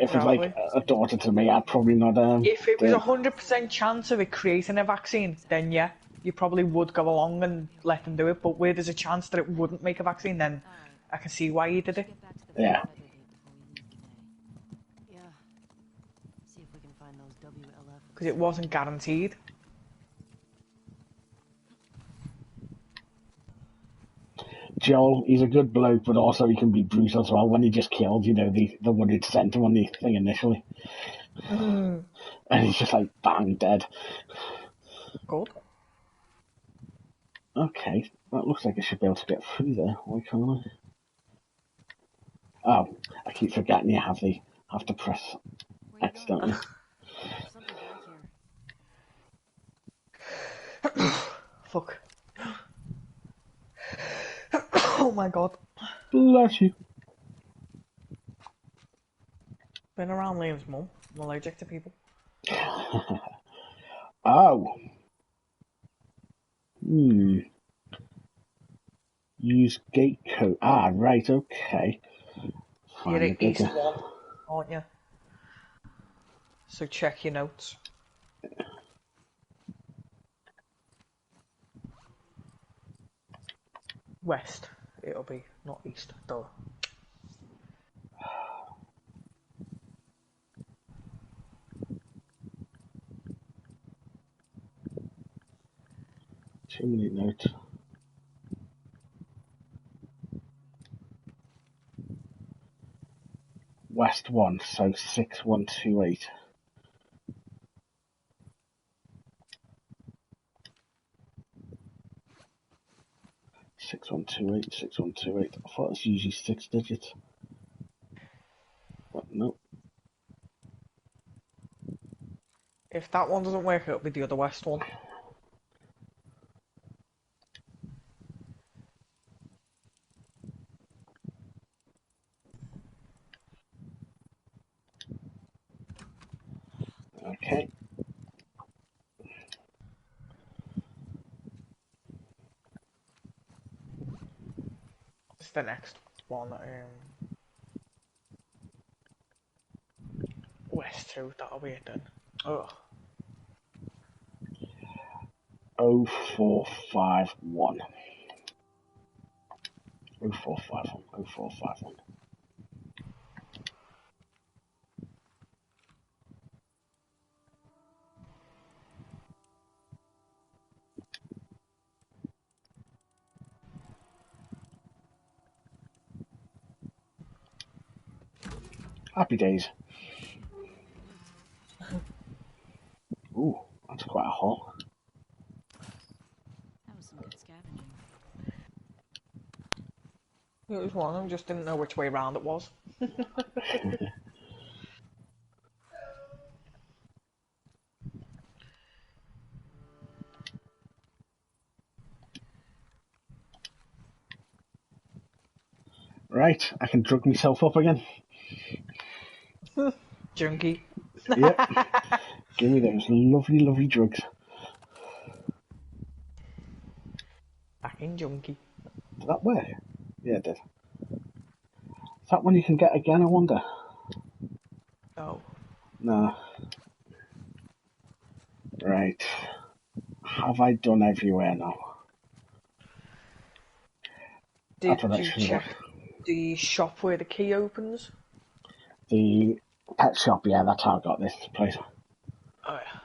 If it's like a daughter to me, I'd probably not. If it do was it. 100% chance of it creating a vaccine, then yeah, you probably would go along and let them do it. But where there's a chance that it wouldn't make a vaccine, then I can see why you did it. Yeah. Yeah. See if we can find those WLF. Because it wasn't guaranteed. Joel, he's a good bloke, but also he can be brutal as well. When he just killed, you know, the one who'd sent him on the thing initially. And he's just like, bang, dead. Good. Okay, that looks like I should be able to get through there. Why can't I? Oh, I keep forgetting you have to press X, don't you? Something back here. Fuck. Oh my god. Bless you. Been around Liam's mum. I'm allergic to people. Oh. Use gate code. Ah, right, okay. You're Find at the East bigger. 1, aren't you? So check your notes. West, it'll be, not east, duh. Too many notes. West 1, so 6128. 6128, 6128. I thought it's usually 6 digits. But no. If that one doesn't work, it'll be the other west one. Okay. It's the next one. West 2, that'll be it then. Ugh. 0451. 0451. 0451. Happy days. Ooh, that's quite a haul. That was some good scavenging. It was one of them, just didn't know which way round it was. Right, I can drug myself up again. Junkie. Yep. Give me those lovely, lovely drugs. Fucking junkie. Did that work? Yeah, it did. Is that one you can get again, I wonder? Oh. No. Right. Have I done everywhere now? Did That's what I you should check have. the shop where the key opens? The pet shop, yeah, that's how I got this place. Oh yeah.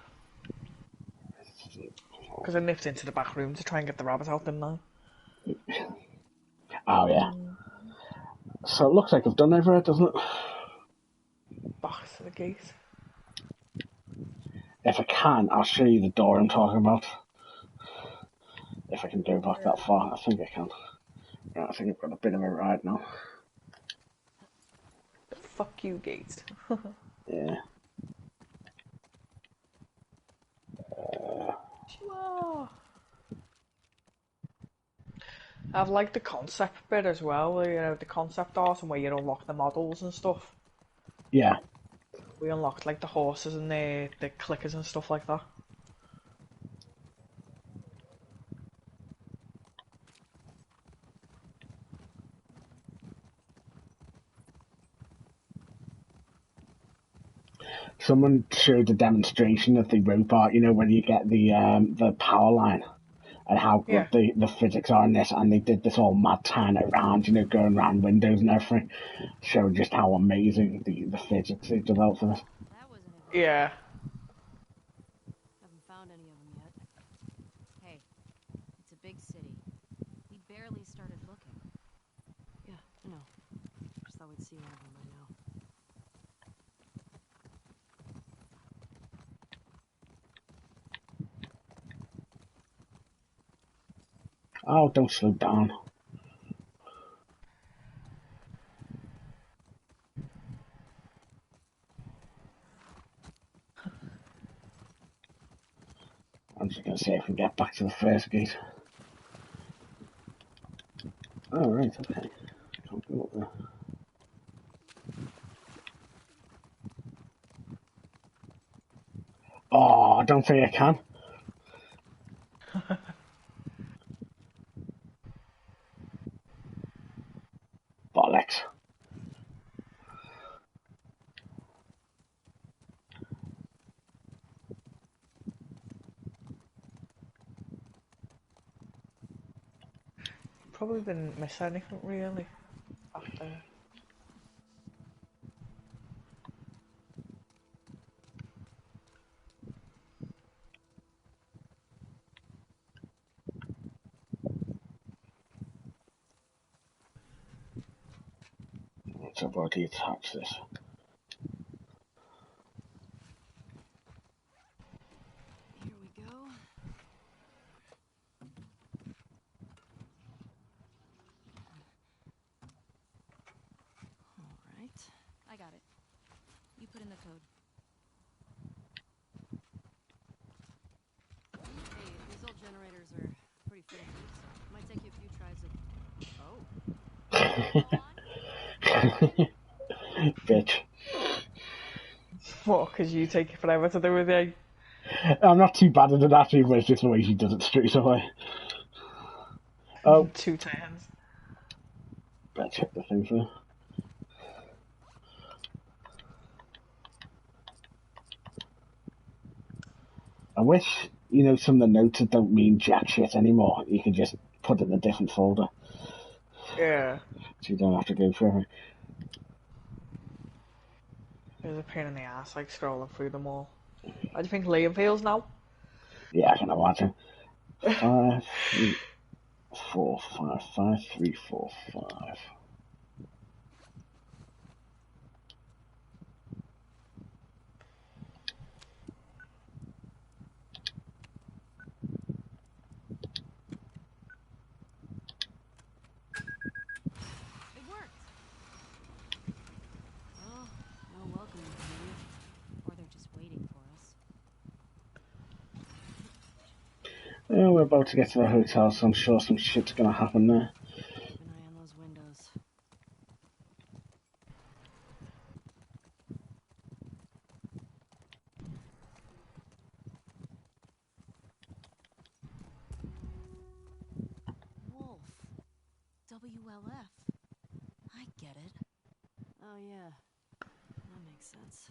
Because I nipped into the back room to try and get the rabbit out, didn't I? Oh, yeah. So it looks like I've done everywhere, doesn't it? Back to the gate. If I can, I'll show you the door I'm talking about. If I can go back that far, I think I can. Right, I think I've got a bit of a ride now. The fuck you, gate. Yeah. Sure. I've liked the concept bit as well, where, you know, the concept art and where you unlock the models and stuff. Yeah. We unlocked like the horses and the clickers and stuff like that. Someone showed a demonstration of the rope art, you know, when you get the power line and how good Yeah. the physics are in this, and they did this all mad turn around, you know, going around windows and everything, showing just how amazing the physics they developed for this. That wasn't it. Yeah. Haven't found any of them yet. Hey, it's a big city. We barely started looking. Yeah, I know. Just thought we'd see one of them by now. Oh, don't slow down. I'm just going to see if we can get back to the first gate. Oh, right, okay. Can't go up there. Oh, don't say I can. Bollocks. Probably didn't miss anything really back there. So I've already attached this. Here we go. the code. Hey, these old generators are pretty finicky, so it might take you a few tries of... Oh. Bitch. What? Because you take forever to do with it? I'm not too bad at it actually, but it's just the way she does it straight away. Oh, 2 turns. better check the thing for. I wish, some of the notes that don't mean jack shit anymore, you can just put it in a different folder. Yeah. So you don't have to go through it. It's a pain in the ass, like scrolling through them all. How do you think Liam feels now? Yeah, I can imagine. 5, 3, 4, 5, 5, 3, 4, 5. It worked! Well, no welcome here. Or they're just waiting for us. Yeah, we're about to get to the hotel, so I'm sure some shit's gonna happen there. Keep an eye on those windows. Wolf. WLF. I get it. Oh yeah, that makes sense.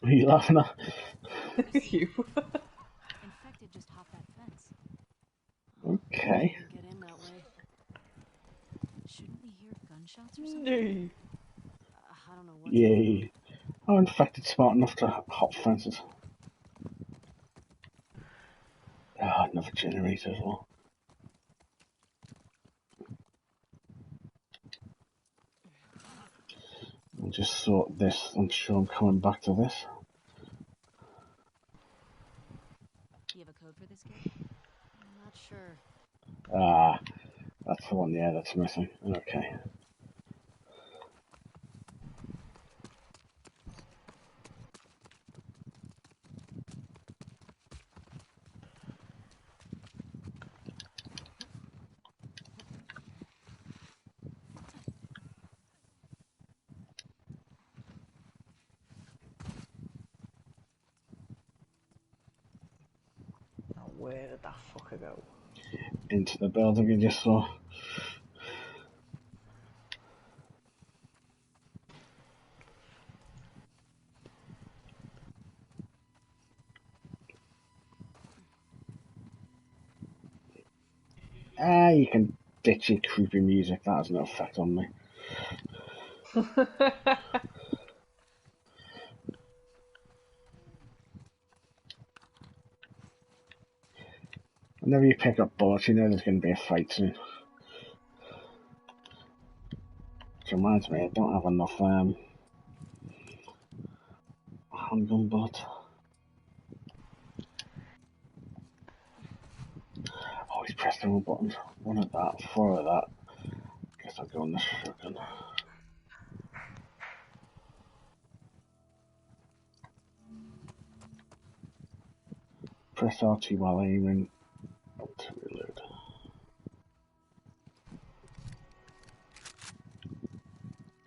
Are you laughing at? You. Infected just hopped that fence. Okay. Can't get in that way. Shouldn't we hear gunshots or something? Yay. I don't know what's Yay. Oh, infected smart enough to hop fences. Ah, another generator as well. I'll just sort this. I'm sure I'm coming back to this. You have a code for this kid? I'm not sure. Ah, that's the one, yeah, that's missing. Okay. Now, where did that fucker go? Into the building you just saw. Ah, you can ditch your creepy music. That has no effect on me. Whenever you pick up bullets, you know there's going to be a fight soon. Which reminds me, I don't have enough handgun bullets. Oh, he's pressed the wrong buttons. One of that, 4 of that. Guess I'll go on the shotgun. Press R2 while aiming. To reload.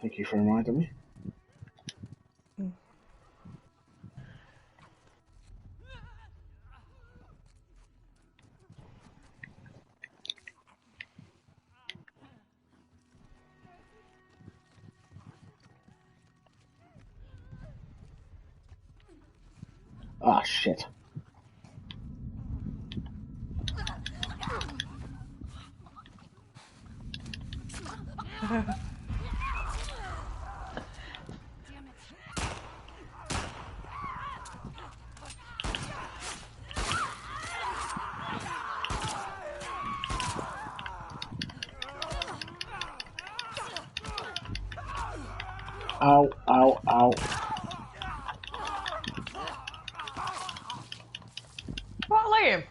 Thank you for reminding me. Ah, shit. Ow, ow, ow. What, Liam?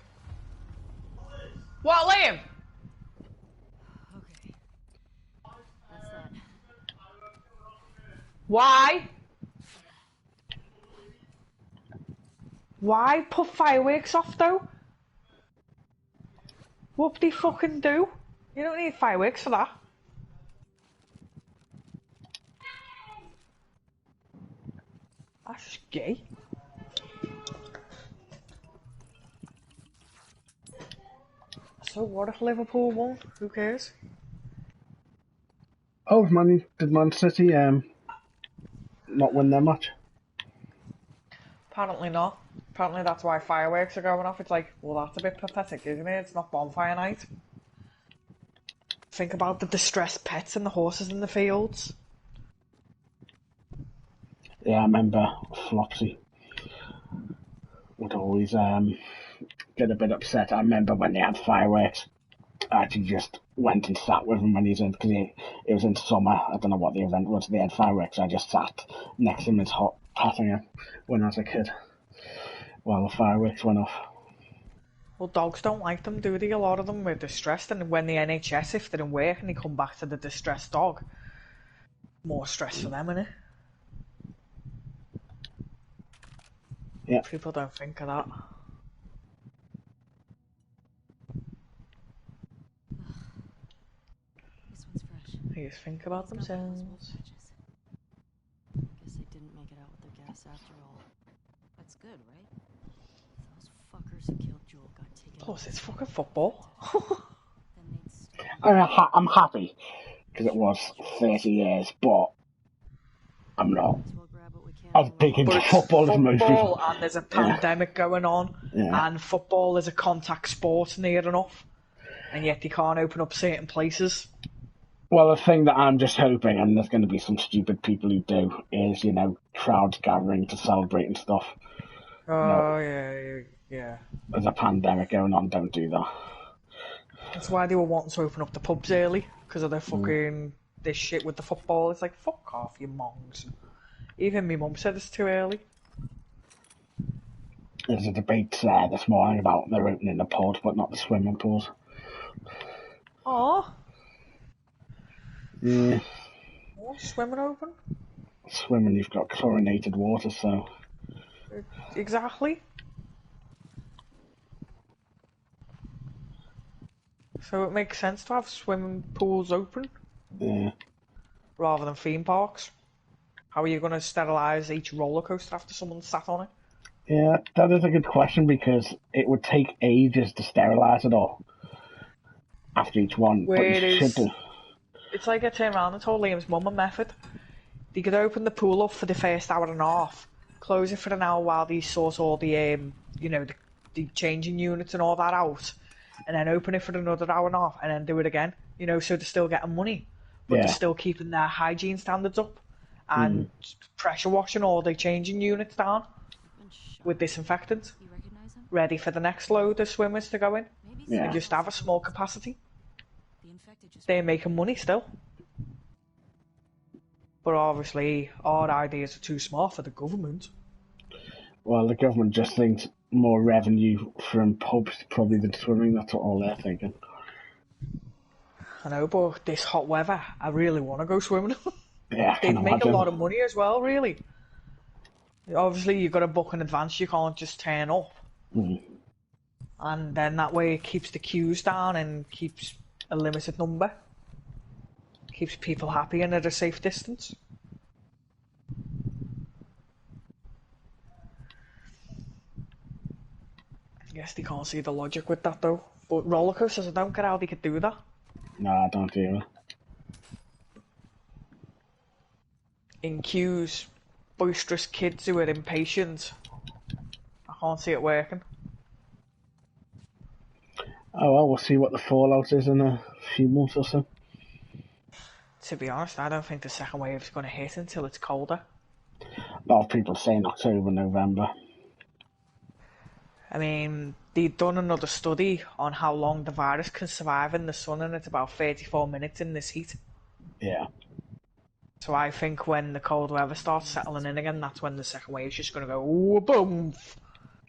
What, Liam? Okay. That's that. Why? Why put fireworks off though? What do they fucking do? You don't need fireworks for that. That's just gay. So what if Liverpool won? Who cares? Oh, did Man City not win their match? Apparently not. Apparently that's why fireworks are going off. It's like, well, that's a bit pathetic, isn't it? It's not bonfire night. Think about the distressed pets and the horses in the fields. Yeah, I remember Flopsy would always get a bit upset. I remember when they had fireworks, I actually just went and sat with him when he was in, because it was in summer. I don't know what the event was. They had fireworks. I just sat next to him and patting him when I was a kid while the fireworks went off. Well, dogs don't like them, do they? A lot of them are distressed, and when the NHS, if they're in work and they come back to the distressed dog, more stress for them, innit? Yeah. People don't think of that. This one's fresh. They just think about It's got all those themselves. wolf patches. Guess they didn't make it out with their gas after all. That's good, right? Those fuckers who killed Joel got taken. Plus, it's fucking football. Then they'd start. I'm happy because it was 30 years, but I'm not Might as well grab what we can. as big into But it's football as most football, people. and there's a pandemic going on, Yeah. and football is a contact sport near enough, and yet they can't open up certain places. Well, the thing that I'm just hoping, and there's going to be some stupid people who do, is, crowds gathering to celebrate and stuff. Oh, yeah. There's a pandemic going on, don't do that. That's why they were wanting to open up the pubs early, because of their fucking this shit with the football. It's like, fuck off, you mongs. Even my mum said it's too early. There's a debate this morning about they're opening the pools, but not the swimming pools. Aw, Yeah. what's swimming open? Swimming, you've got chlorinated water, so... Exactly. So it makes sense to have swimming pools open Yeah. rather than theme parks. How are you going to sterilise each roller coaster after someone sat on it? Yeah, that is a good question, because it would take ages to sterilise it all after each one. But you Whereas- should do. It's like I turned around and told Liam's mum a method. They could open the pool up for the first hour and a half, close it for an hour while they sort all the, the changing units and all that out, and then open it for another hour and a half, and then do it again. So they're still getting money, but Yeah. they're still keeping their hygiene standards up, and pressure washing all the changing units down Been shot. with disinfectant, You recognize him? ready for the next load of swimmers to go in, Maybe Yeah. and just have a small capacity. The infected just They're making money still. But obviously, our ideas are too small for the government. Well, the government just thinks more revenue from pubs probably than swimming. That's what all they're thinking. I know, but this hot weather, I really want to go swimming. Yeah, I They'd can make imagine. a lot of money as well, really. Obviously, you've got to book in advance, you can't just turn up. And then that way it keeps the queues down and keeps a limited number. Keeps people happy and at a safe distance. I guess they can't see the logic with that though. But roller coasters, I don't get how they could do that. No, I don't either. In queues, boisterous kids who are impatient. I can't see it working. Oh well, we'll see what the fallout is in a few months or so. To be honest, I don't think the second wave is going to hit until it's colder. A lot of people saying October, November. I mean, they've done another study on how long the virus can survive in the sun, and it's about 34 minutes in this heat. Yeah. So I think when the cold weather starts settling in again, that's when the second wave's just going to go, ooh, boom.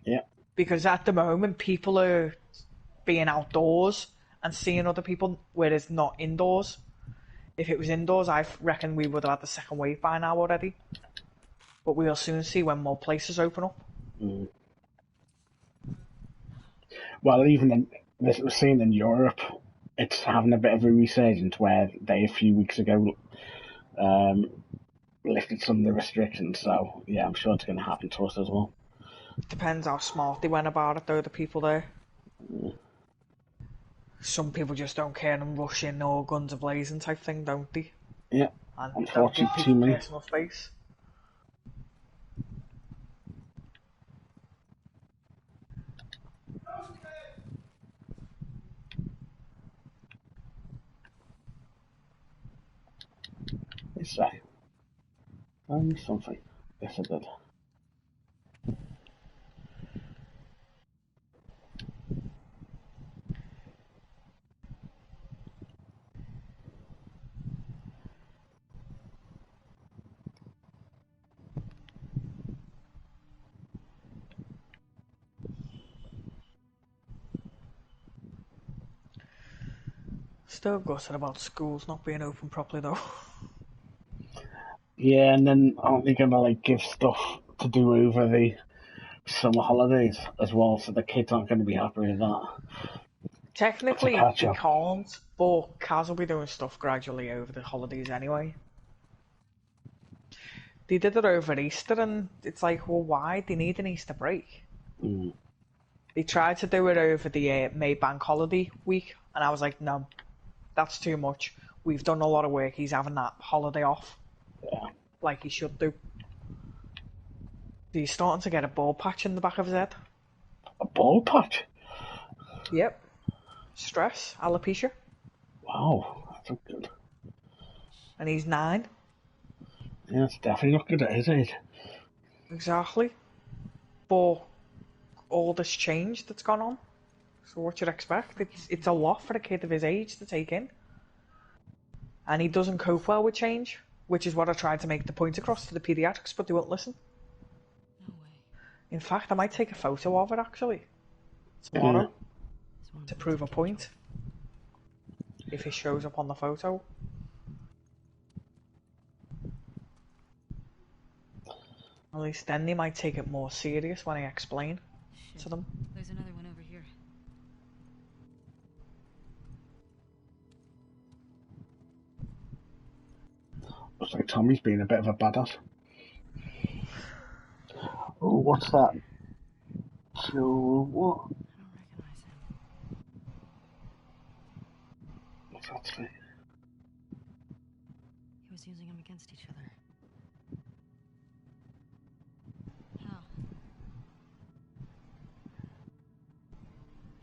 Yeah. Because at the moment, people are being outdoors and seeing other people, whereas not indoors. If it was indoors, I reckon we would have had the second wave by now already. But we'll soon see when more places open up. Mm. Well, even this was seen in Europe, it's having a bit of a resurgence where they a few weeks ago lifted some of the restrictions. So yeah, I'm sure it's going to happen to us as well. Depends how smart they went about it, though, the people there. Some people just don't care and rush in all guns a-blazing type thing, don't they? Yeah, And don't give unfortunately, too people many. personal space. It's something. Yes, I did. Still gutted about schools not being open properly, though. Yeah, and then aren't they going to like give stuff to do over the summer holidays as well? So the kids aren't going to be happy with that. Technically, catch they up. can't, but Kaz will be doing stuff gradually over the holidays anyway. They did it over Easter, and it's like, well, why? They need an Easter break. Mm. They tried to do it over the May Bank holiday week, and I was like, no, that's too much. We've done a lot of work. He's having that holiday off, Yeah. like he should do. He's starting to get a bald patch in the back of his head. A ball patch? Yep. Stress, alopecia. Wow, that's not good. And he's 9. Yeah, it's definitely not good at his age. Exactly. But all this change that's gone on. So what you'd expect? It's a lot for a kid of his age to take in. And he doesn't cope well with change, which is what I tried to make the point across to the paediatrics, but they won't listen. No way. In fact, I might take a photo of it, actually, tomorrow, It's one of to the prove a things I point. If it shows up on the photo. At least then they might take it more serious when I explain Shit. to them. There's another one over here. Looks like Tommy's being a bit of a badass. Oh, what's that? So, what? I don't recognize him. What's that say? He was using them against each other. How?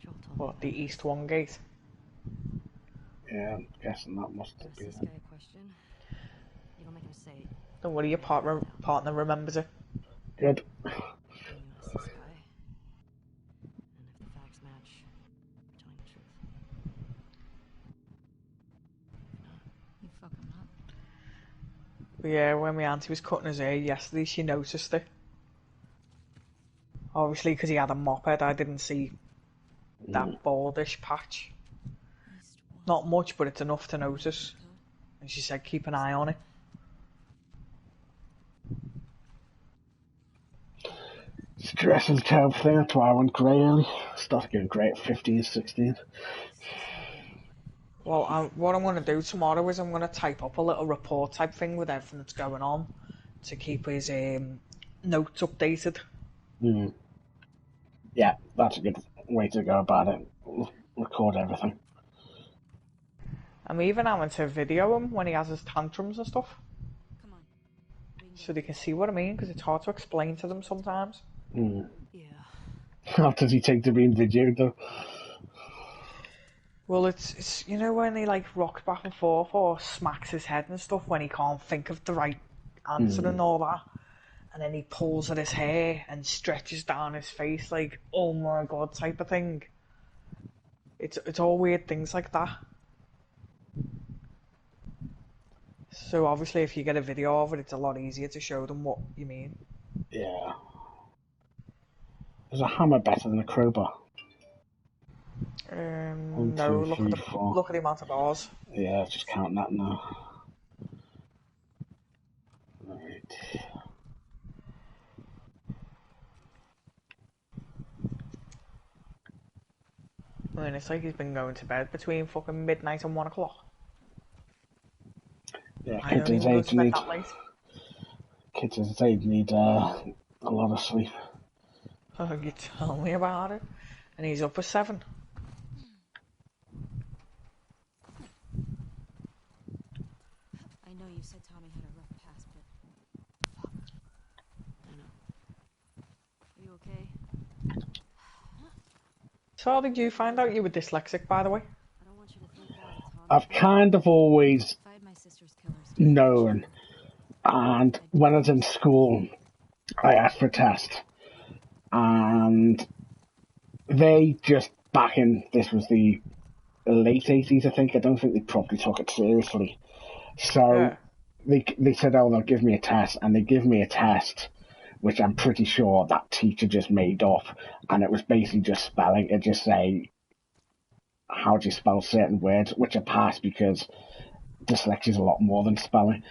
Joel told me What, the East 1 gate? Yeah, I'm guessing that must have ask been this it. guy a question. You don't make him say it. Don't worry, your partner remembers it. Good. And you ask this guy. And if the facts match, you're telling the truth. You fuck him up. But yeah, when my auntie was cutting his hair yesterday, she noticed it. Obviously, because he had a mop head, I didn't see that baldish patch. East one. Not much, but it's enough to notice. And she said, keep an eye on it. Stress is a terrible thing. That's why I went grey early. Started getting grey at 15, 16. Well, what I'm going to do tomorrow is I'm going to type up a little report type thing with everything that's going on to keep his notes updated. Mm. Yeah, that's a good way to go about it. Record everything. I'm even having to video him when he has his tantrums and stuff, Come on. We can so get they can see what I mean, because it's hard to explain to them sometimes. Mm. Yeah. How does he take to being videoed though? Well, it's you know when he like rocks back and forth or smacks his head and stuff when he can't think of the right answer and all that, and then he pulls at his hair and stretches down his face like oh my god type of thing. It's all weird things like that. So obviously if you get a video of it, it's a lot easier to show them what you mean. Yeah. Is a hammer better than a crowbar? One, No, two, three, four. look at the amount of bars. Yeah, just counting that now. Right. I mean, it's like he's been going to bed between fucking midnight and 1 o'clock. Yeah, I don't even go to bed that late. Kids his age need a lot of sleep. Oh, you tell me about it. And he's up at 7. I know you said Tommy had a rough past, but fuck. I know. Are you okay? So how did you find out you were dyslexic, by the way? I don't want you to think that Tommy. I've kind of always If I had my sister's killers, known, and when I was in school, I asked for a test, and they just back in, this was the late 80s, I think. I don't think they probably took it seriously. So they said, oh, they'll give me a test, and they give me a test, which I'm pretty sure that teacher just made up, and it was basically just spelling. It just say, how do you spell certain words, which I passed because dyslexia is a lot more than spelling.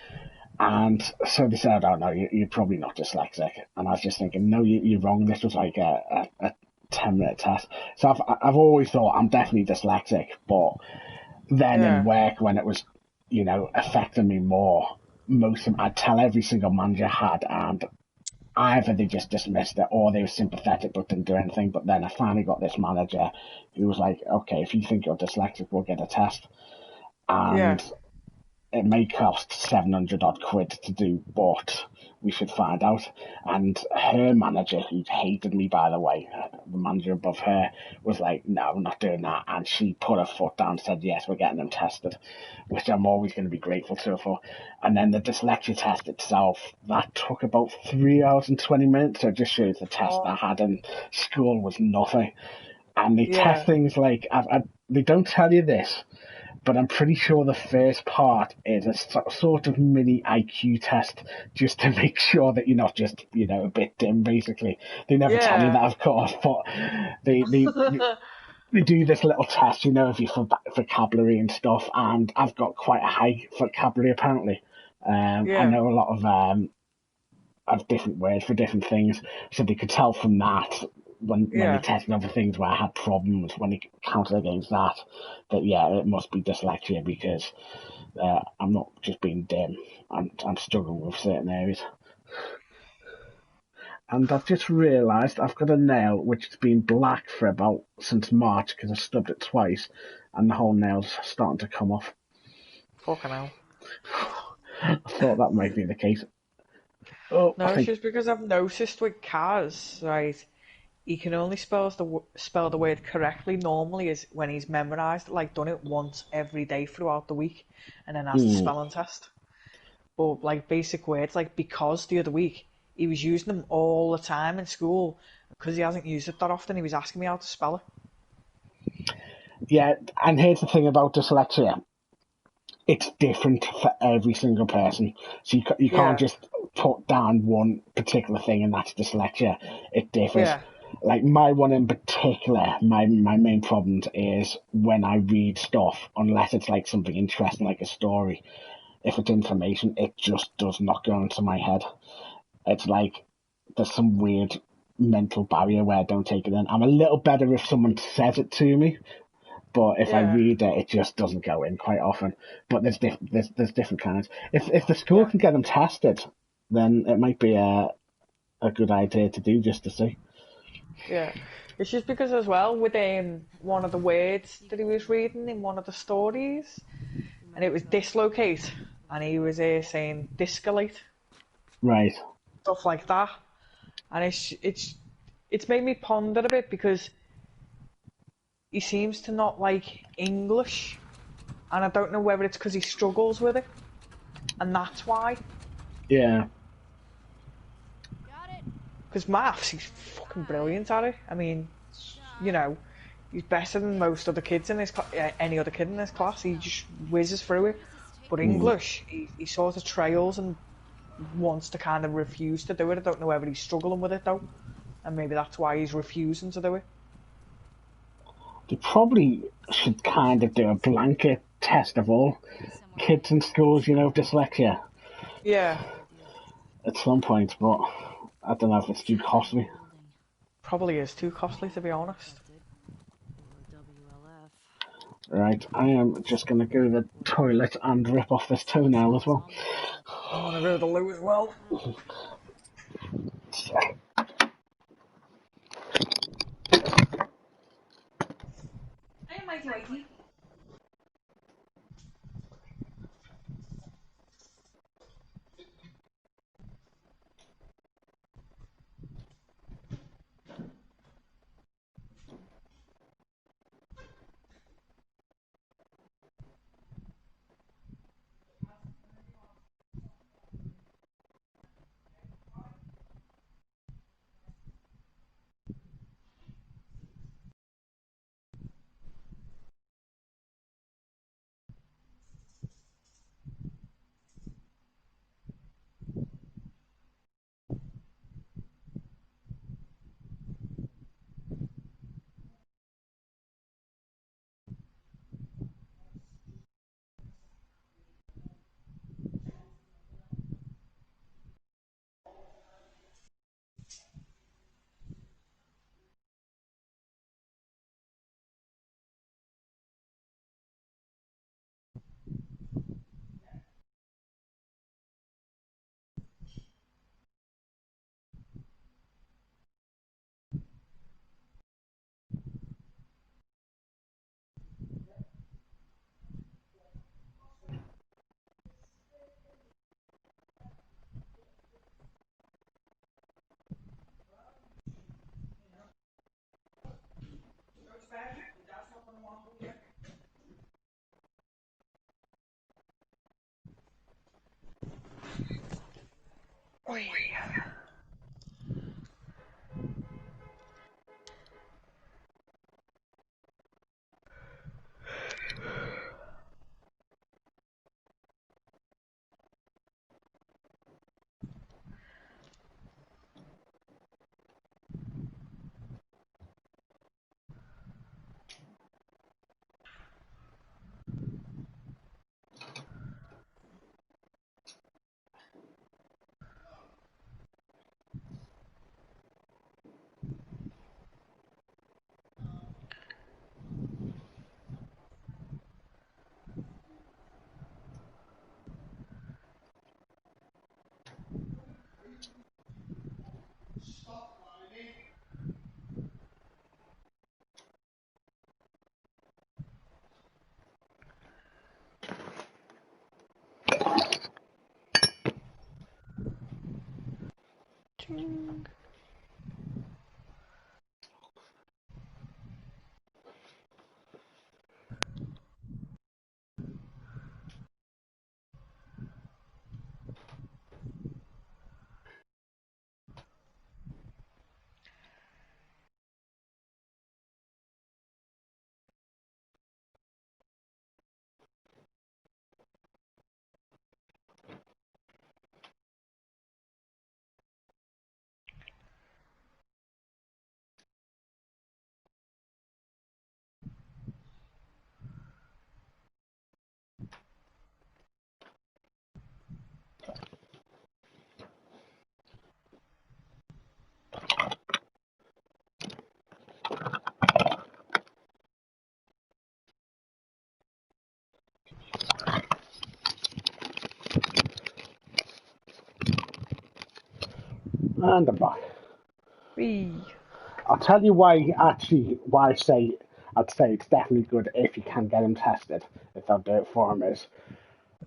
And so they said, oh no, you're probably not dyslexic. And I was just thinking, no, you're wrong. This was like a 10-minute test. So I've always thought I'm definitely dyslexic, but then in work, when it was, affecting me more, I'd tell every single manager I had, and either they just dismissed it or they were sympathetic but didn't do anything. But then I finally got this manager who was like, okay, if you think you're dyslexic, we'll get a test. And it may cost 700 odd quid to do, but we should find out. And her manager, who hated me, by the way, the manager above her, was like, no, I'm not doing that. And she put her foot down and said, yes, we're getting them tested, which I'm always going to be grateful to her for. And then the dyslexia test itself, that took about 3 hours and 20 minutes. So it just shows the test I had in school was nothing. And they test things like, they don't tell you this, but I'm pretty sure the first part is a sort of mini IQ test, just to make sure that you're not just, a bit dim, basically. They never tell you that, of course, but they do this little test, of your vocabulary and stuff, and I've got quite a high vocabulary, apparently. I know a lot of different words for different things, so they could tell from that, when they tested other things where I had problems, when they counted against that it must be dyslexia, because I'm not just being dim. I'm struggling with certain areas. And I've just realised I've got a nail which has been black since March, because I stubbed it twice, and the whole nail's starting to come off. Fucking hell. I thought that might be the case. Oh, no, it's just because I've noticed with Kaz, right, he can only spell the word correctly normally is when he's memorised, like done it once every day throughout the week, and then has the spelling test. But like basic words, like because the other week, he was using them all the time in school. Because he hasn't used it that often, he was asking me how to spell it. Yeah, and here's the thing about dyslexia. It's different for every single person. So you can't just put down one particular thing and that's dyslexia. It differs. Yeah. Like my one in particular, my main problem is when I read stuff, unless it's like something interesting, like a story, if it's information, it just does not go into my head. It's like there's some weird mental barrier where I don't take it in. I'm a little better if someone says it to me, but if I read it, it just doesn't go in quite often. But there's different kinds. If the school can get them tested, then it might be a good idea to do, just to see. Yeah, it's just because as well with one of the words that he was reading in one of the stories, and it was dislocate, and he was saying discolate, right, stuff like that, and it's made me ponder a bit because he seems to not like English, and I don't know whether it's because he struggles with it, and that's why. Yeah. Because maths, he's fucking brilliant at it. I mean, he's better than most other kids in any other kid in his class. He just whizzes through it. But English, he sort of trails and wants to kind of refuse to do it. I don't know whether he's struggling with it though, and maybe that's why he's refusing to do it. They probably should kind of do a blanket test of all kids in schools, you know, dyslexia Yeah, at some point, but I don't know if it's too costly. Building. probably is too costly to be honest. Expected. Or WLF. Right, I am just going to go to the toilet and rip off this toenail as well. I'm gonna go to the loo as well. Hey, Mikey, Mikey. Ching. And I'm back. Wee. I'll tell you why I'd say it's definitely good if you can get them tested, if they'll do it for them, is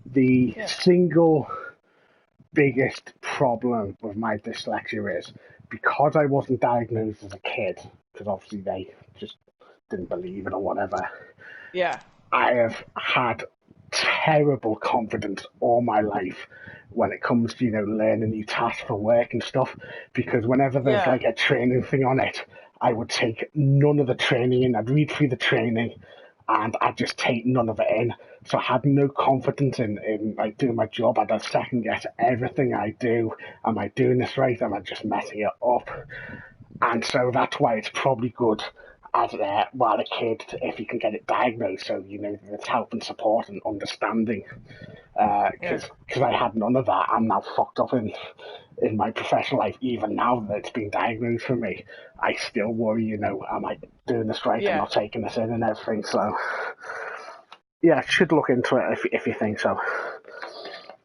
the single biggest problem with my dyslexia is because I wasn't diagnosed as a kid, because obviously they just didn't believe it or whatever. Yeah. I have had terrible confidence all my life when it comes to, you know, learning new tasks for work and stuff, because whenever there's Yeah. like a training thing on it, I would take none of the training in. I'd read through the training and I just take none of it in. So I had no confidence in like doing my job. I'd second guess everything I do. Am I doing this right? Am I just messing it up? And so that's why it's probably good as while a kid, if you can get it diagnosed, so you know there's help and support and understanding. Yeah. Because I had none of that. I'm now fucked up in my professional life. Even now that it's been diagnosed for me, I still worry. You know, am I doing this right? I'm Yeah. not taking this in and everything. So yeah, should look into it if you think so.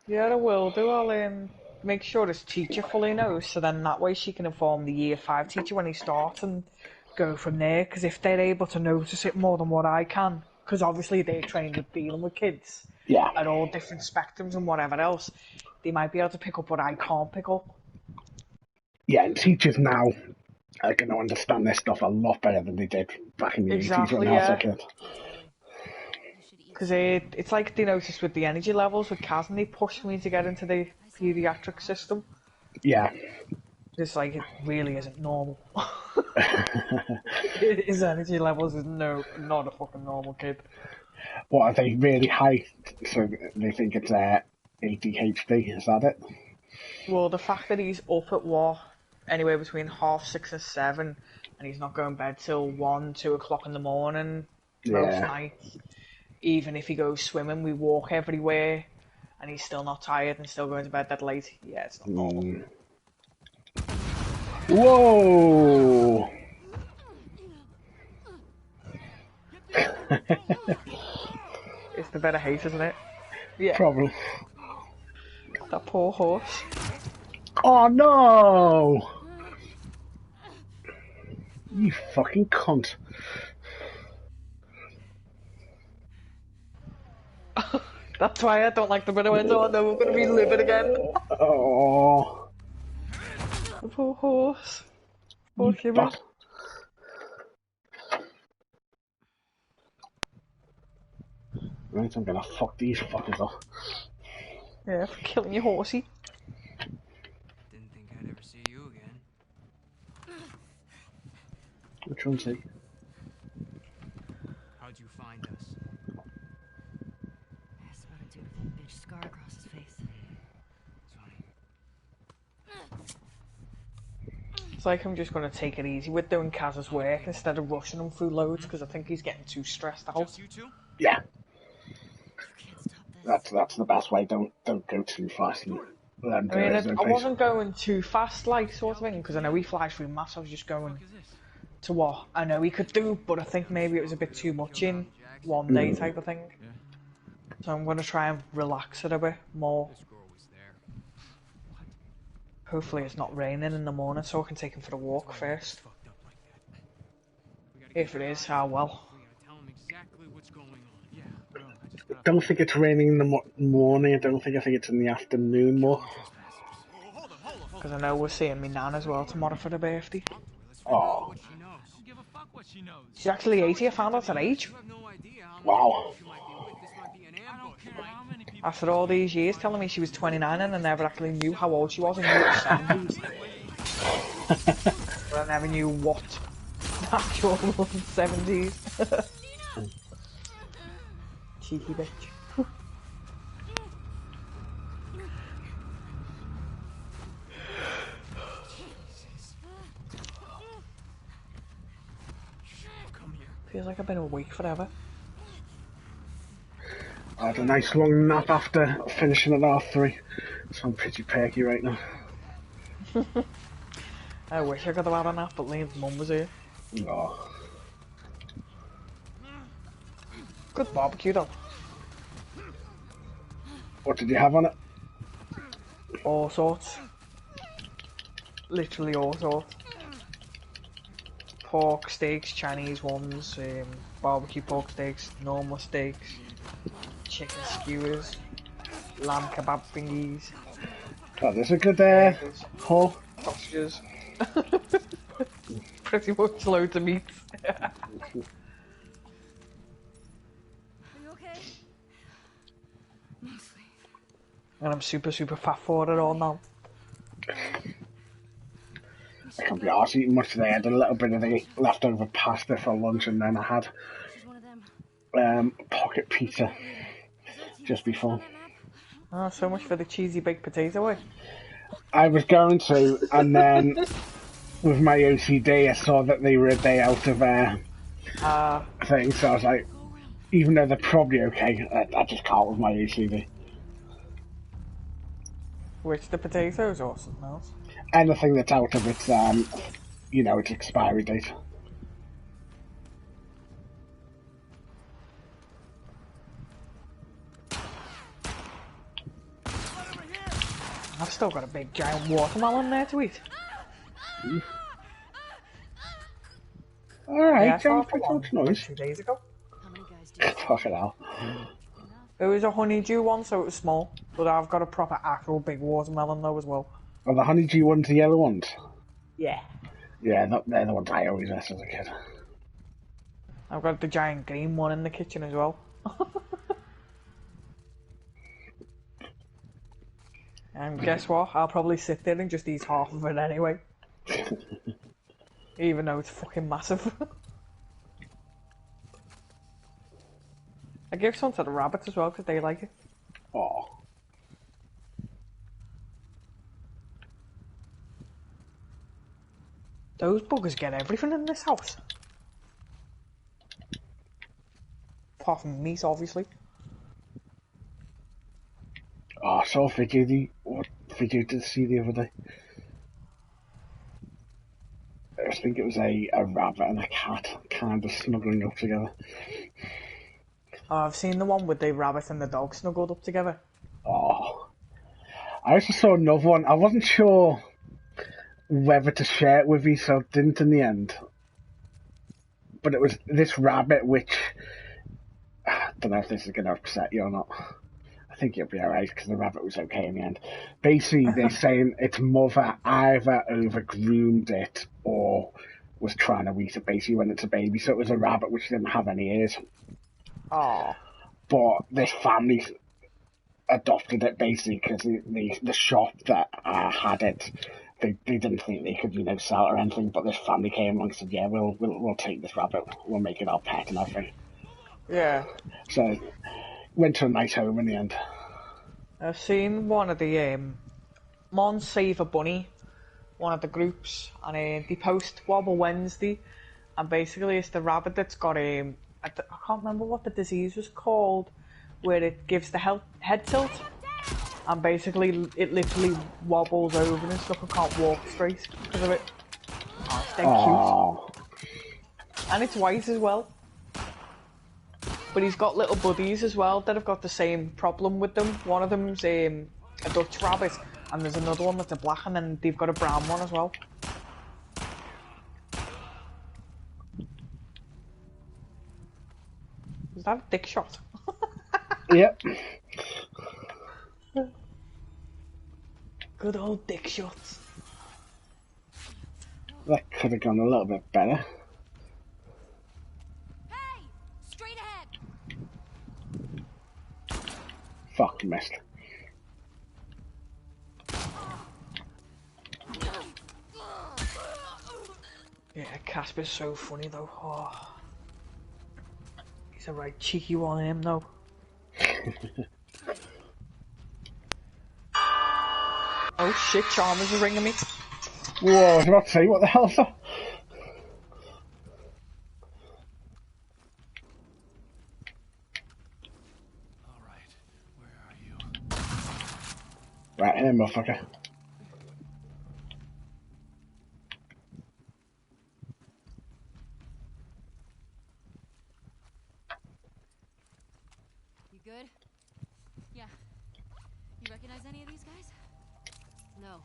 Yeah, I will do. I'll make sure his teacher fully knows, so then that way she can inform the Year 5 teacher when he starts and go from there. Because if they're able to notice it more than what I can, because obviously they're trained with dealing with kids Yeah, at all different spectrums and whatever else, they might be able to pick up what I can't pick up. yeah, and teachers now are going to understand this stuff a lot better than they did back in the 80s when Exactly, I was a yeah. kid. Because it's like they noticed with the energy levels with Kaz, and they pushed me to get into the pediatric system. Yeah. It's like, it really isn't normal. His energy levels is not a fucking normal kid. What are they really high? So they think it's ADHD, is that it? Well, the fact that he's up at what, anywhere between 6:30 and 7, and he's not going to bed till 1, 2 o'clock in the morning most Yeah. nights. Even if he goes swimming, we walk everywhere, and he's still not tired and still going to bed that late. Yeah, it's not normal. Whoa! It's the better hate, isn't it? Yeah. Problem. That poor horse. Oh no! You fucking cunt. That's why I don't like the Minuendo. I know we're going to be livid again. Oh. The poor horse. Poor human. Right, I'm gonna fuck these fuckers up. Yeah, for killing your horsey. Didn't think I'd ever see you again. Which one's he? How'd you find us? Asked about a dude with that bitch scar across his face. It's like I'm just going to take it easy with doing Kaz's work instead of rushing him through loads, because I think he's getting too stressed out. Just you two? Yeah, You can't stop this. that's the best way. Don't go too fast and learn I mean, his own I pace. wasn't going too fast, like, sort of thing, because I know he flies through maps. I was just going to what I know he could do, but I think maybe it was a bit too much in one day type of thing. So I'm going to try and relax it a bit more. This girl was there. Hopefully it's not raining in the morning, so I can take him for a walk first. Fucked up like that. We gotta If it is, well. We gotta tell him exactly what's going on. Yeah, no, I just gotta... Don't think it's raining in the morning. I think it's in the afternoon more. Hold on. Because I know we're seeing me nan as well tomorrow for the birthday. Let's figure Oh. out what she knows. I don't give a fuck what she knows. She's actually 80, I found out at age. You have no idea how many Wow. people she might be with. This might be an ambush. I don't care how many people... After all these years telling me she was 29 and I never actually knew how old she was. I knew it was 70s. But I never knew what actual 70s. Cheeky bitch. Come here. Feels like I've been awake forever. I had a nice long nap after finishing at 3:30, so I'm pretty perky right now. I wish I could have had a nap, but Liam's mum was here. Oh. Good barbecue though. What did you have on it? All sorts. Literally all sorts. Pork steaks, Chinese ones, barbecue pork steaks, normal steaks, chicken skewers, lamb kebab thingies, Oh, there's a good haul. sausages. Pretty much loads of meat. Are you okay? Mostly. And I'm super fat for it all now. I can't be arsed eating much today. I had a little bit of the leftover pasta for lunch, and then I had She's one of them. pocket pizza just before. Oh, so much for the cheesy baked potato, eh? I was going to, and then with my OCD, I saw that they were a day out of thing, so I was like, even though they're probably okay, I just can't with my OCD. Which, the potatoes or something else? Anything that's out of its, its expiry date. I've still got a big giant watermelon there to eat. Alright, Yeah, I saw don't it for make one much like noise. 2 days ago. How many guys do you Fucking hell. It was a honeydew one, so it was small. But I've got a proper actual big watermelon though as well. Are the honeydew ones the yellow ones? Yeah. Yeah, they're the ones I always missed as a kid. I've got the giant green one in the kitchen as well. And guess what? I'll probably sit there and just eat half of it anyway. Even though it's fucking massive. I give some to the rabbits as well because they like it. Oh. Those buggers get everything in this house. Apart from meat, obviously. Oh, I saw a video, what video did I see the other day? I think it was a rabbit and a cat kind of snuggling up together. Oh, I've seen the one with the rabbit and the dog snuggled up together. Oh. I also saw another one. I wasn't sure whether to share it with you, so I didn't in the end. But it was this rabbit, which... I don't know if this is going to upset you or not. I think you'll be alright, because the rabbit was okay in the end. Basically, they're saying its mother either over-groomed it or was trying to eat it, basically, when it's a baby. So it was a rabbit which didn't have any ears. Oh. But this family adopted it, basically, because the shop that had it, they didn't think they could, sell it or anything. But this family came along and said, yeah, we'll take this rabbit, we'll make it our pet and everything. Yeah. So, went to a nice home in the end. I've seen one of the Mon Save a Bunny, one of the groups, and they post Wobble Wednesday, and basically it's the rabbit that's got I can't remember what the disease was called, where it gives the head tilt, and basically it literally wobbles over and stuff and can't walk straight because of it. Oh, it's dead cute. And it's white as well. But he's got little buddies as well that have got the same problem with them. One of them's a Dutch rabbit, and there's another one that's a black, and then they've got a brown one as well. Is that a dick shot? Yep. Good old dick shots. That could have gone a little bit better. Hey! Straight ahead! Fuck, missed. Yeah, Casper's so funny though. Oh. He's a right cheeky one, him though. Oh shit, Chalmers is ringing me. Whoa, I was about to say, what the hell's that? Alright, where are you? Right here, motherfucker. You good? Yeah. You recognize any of these guys? No.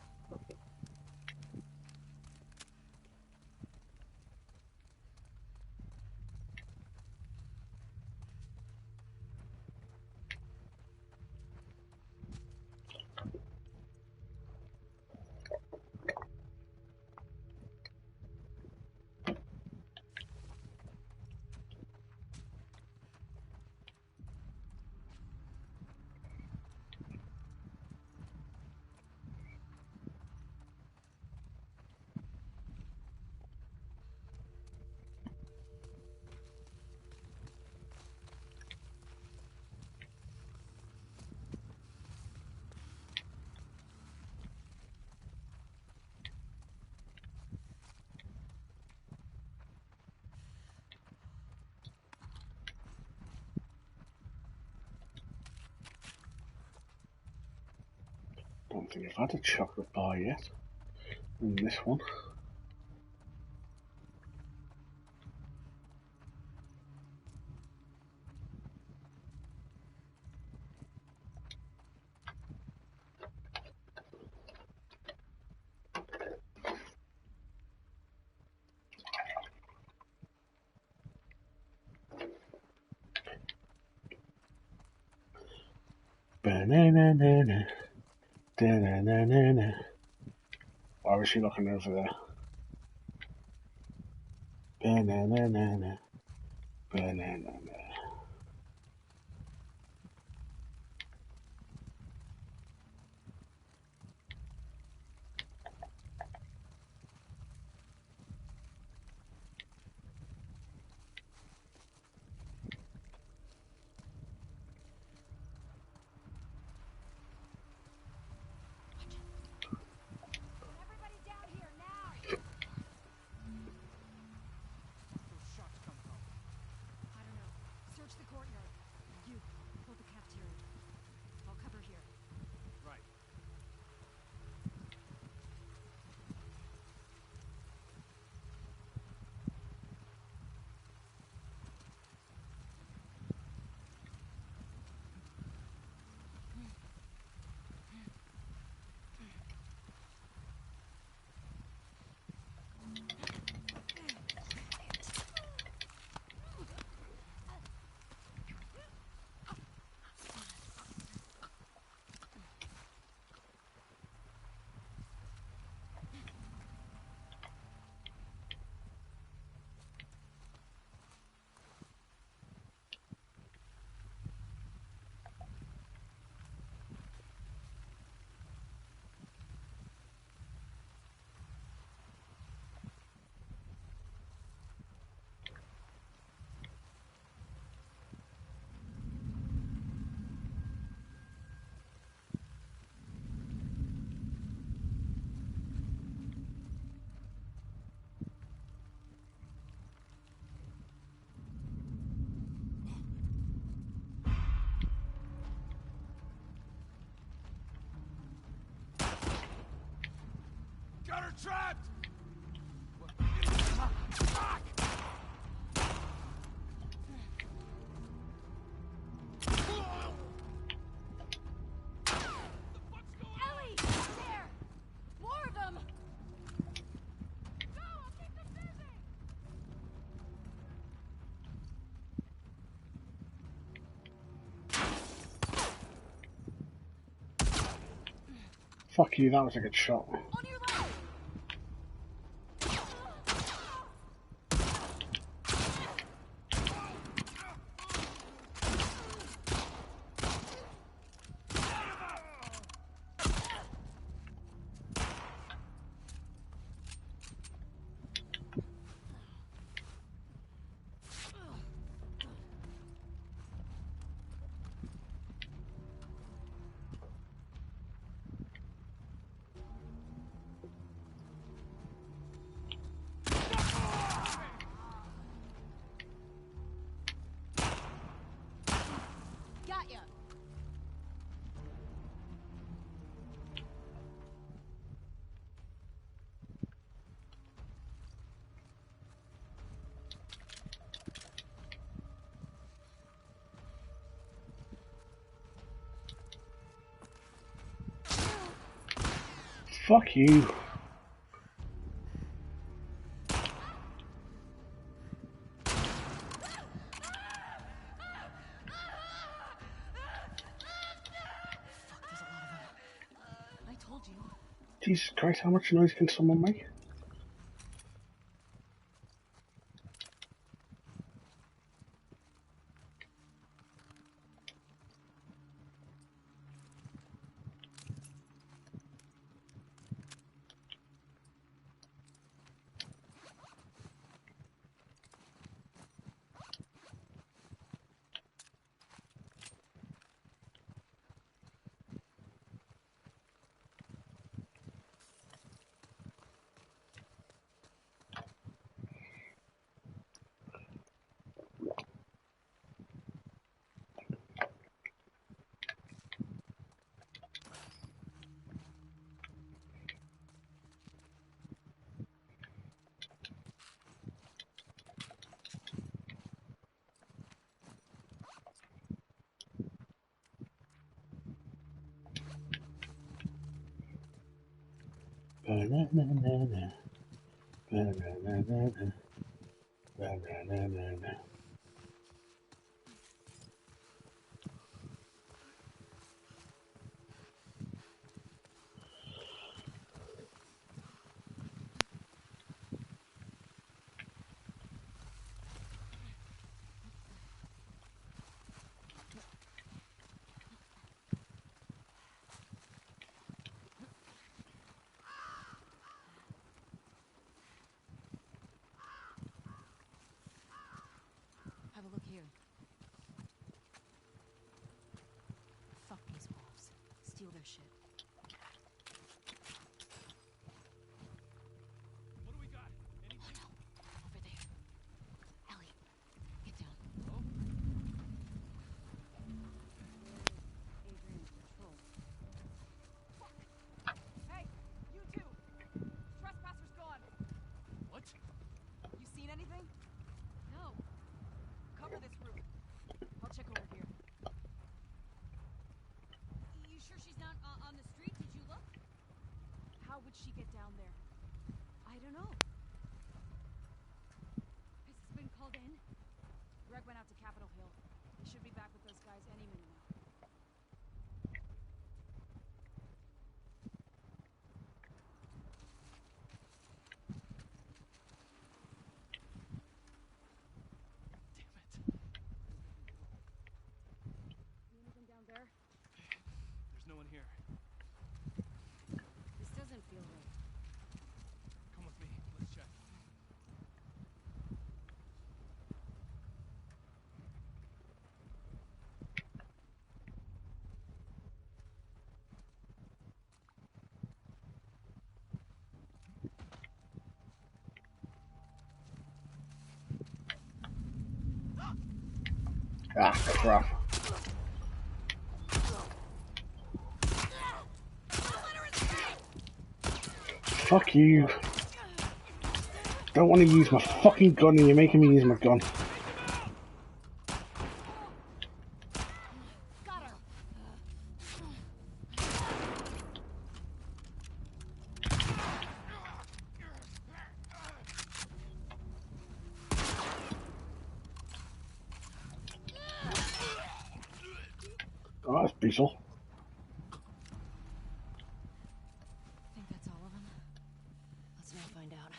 don't think I've had a chocolate bar yet. In this one. Banana, da-na-na-na-na. Why was she looking over there? Banana, banana. Everybody down here now! Those shots come from. I don't know. Search the courtyard. You, hold the cafeteria. I'll cover here. Right. Got her trapped! Fuck! Ellie! There! More of them! Go! I'll keep them busy! Fuck you, that was a good shot. On your left! Got ya! Fuck you. There's a lot of them. I told you. Jesus Christ, how much noise can someone make? Ba-na-na-na-na. Ba-na-na-na-na. Ba-na-na-na-na. Have a look here. Fuck these wolves. Steal their shit. What do we got? Anything? Oh no. Over there. Ellie, get down. Oh, Adrian's patrol. Hey, you two! Trespasser's gone. what? You seen anything? No. Cover this room. I'll check over here. You sure she's not on the street? Did you look? How would she get down there? I don't know. Has this been called in? Greg went out to Capitol Hill. He should be back with those guys any minute now. Damn it. See anything down there? There's no one here. This doesn't feel right. Come with me. Let's check. Ah, crap. Fuck you. Don't want to use my fucking gun and you're making me use my gun. Got her! Oh, that's Beetle. Think that's all of them? Let's now find out.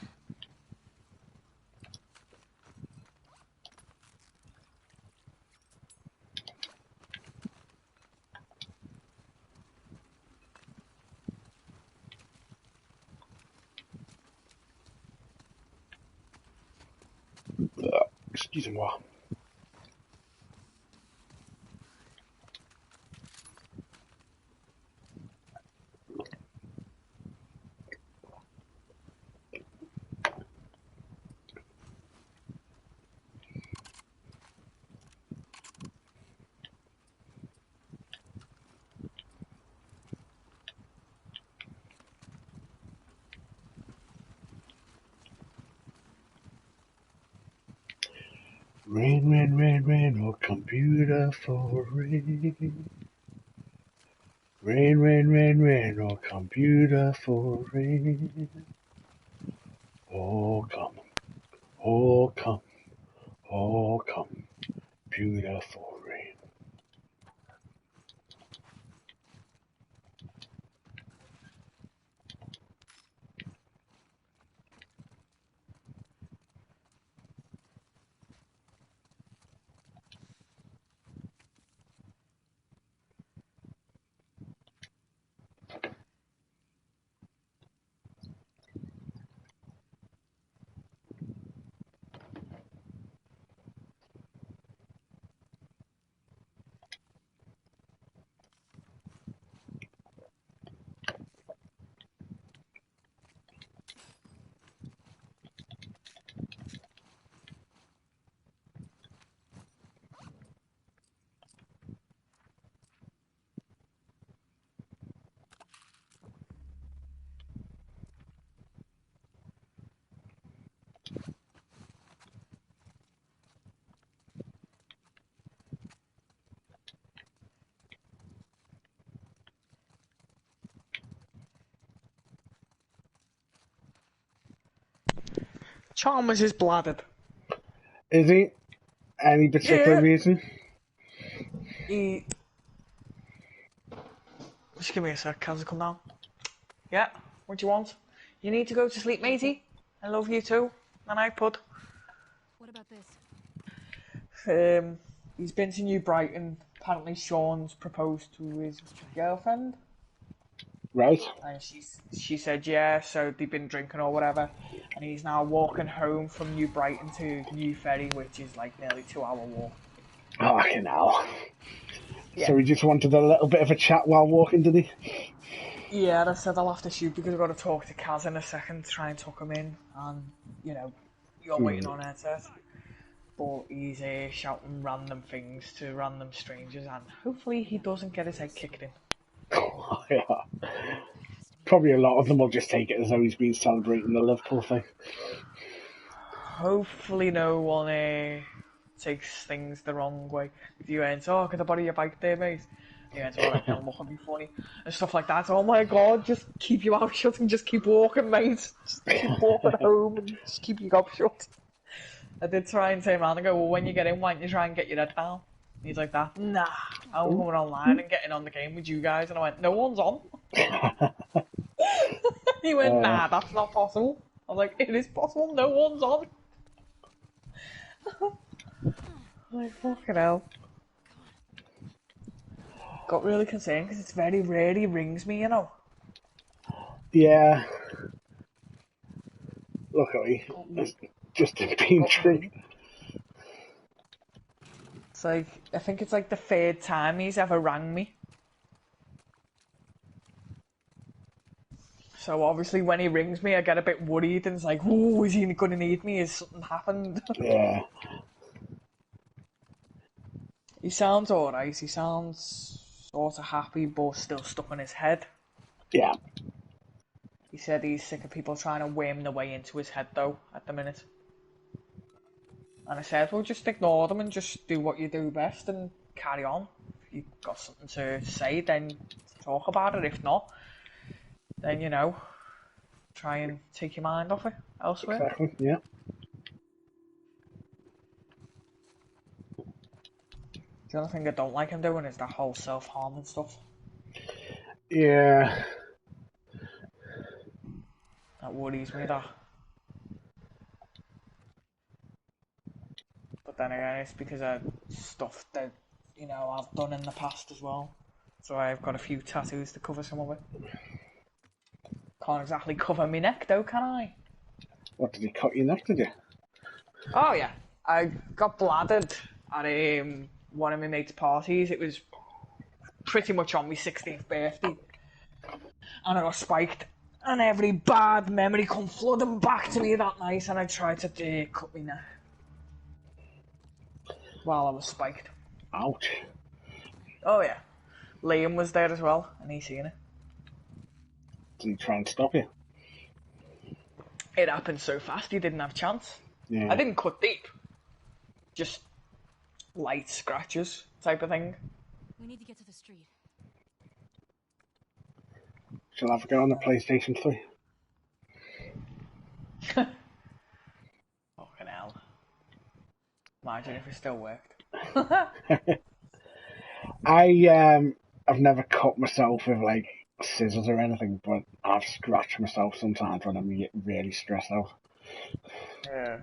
Excusez-moi. Rain, rain, rain, rain, oh computer for rain. Rain, rain, rain, rain, oh computer for rain. Oh come, oh come, oh come, beautiful rain. Chalmers is bladdered. Is he? Any particular Yeah. reason? He... Just give me a sec, Kaz, come down. Yeah, what do you want? You need to go to sleep, matey. I love you too. And I put. What about this? He's been to New Brighton. Apparently Sean's proposed to his girlfriend. Right. And she said yeah, so they've been drinking or whatever. And he's now walking home from New Brighton to New Ferry, which is like nearly 2-hour walk. Fucking hell. Yeah. So he just wanted a little bit of a chat while walking, did he? Yeah, I said I'll have to shoot because I've got to talk to Kaz in a second to try and tuck him in. And, you know, you're waiting on headset. But he's shouting random things to random strangers, and hopefully he doesn't get his head kicked in. Yeah. Probably a lot of them will just take it as though he's been celebrating the Liverpool thing. Hopefully no one takes things the wrong way. If you went, oh, can I borrow your bike there, mate? You went, oh, that'll look be funny. And stuff like that. Oh my god, just keep your mouth shut and just keep walking, mate. Just keep walking home and just keep your gob shut. I did try and turn around and go, well, when you get in, why don't you try and get your head down? And he's like that. Nah, I'm coming online and getting on the game with you guys. And I went, no one's on. He went, nah, that's not possible. I was like, it is possible, no one's on. Like, fucking hell. Got really concerned because it's very rare he rings me, you know. Yeah. Luckily, it's just been tricked. It's like, I think it's like the third time he's ever rang me. So obviously when he rings me, I get a bit worried and it's like, ooh, is he going to need me? Has something happened? Yeah. He sounds alright. He sounds sort of happy, but still stuck in his head. Yeah. He said he's sick of people trying to worm their way into his head, though, at the minute. And I said, well, just ignore them and just do what you do best and carry on. If you've got something to say, then talk about it. If not, then, you know, try and take your mind off it elsewhere. Exactly, yeah. The only thing I don't like him doing is that whole self-harming stuff. Yeah. That worries me, that. But then again, it's because of stuff that, you know, I've done in the past as well. So I've got a few tattoos to cover some of it. Can't exactly cover my neck though, can I? What, did he cut your neck, did you? Oh yeah, I got bladdered at one of my mates' parties. It was pretty much on my 16th birthday. And I got spiked. And every bad memory come flooding back to me that night, and I tried to cut my neck while I was spiked. Ouch. Oh yeah. Liam was there as well, and he seen it. Did he try and stop you? It happened so fast, he didn't have a chance. Yeah. I didn't cut deep. Just light scratches type of thing. We need to get to the street. Shall I have a go on the PlayStation 3? Fucking hell. Imagine if it still worked. I've never cut myself with like scissors or anything, but I've scratched myself sometimes when I'm really stressed out. Yeah.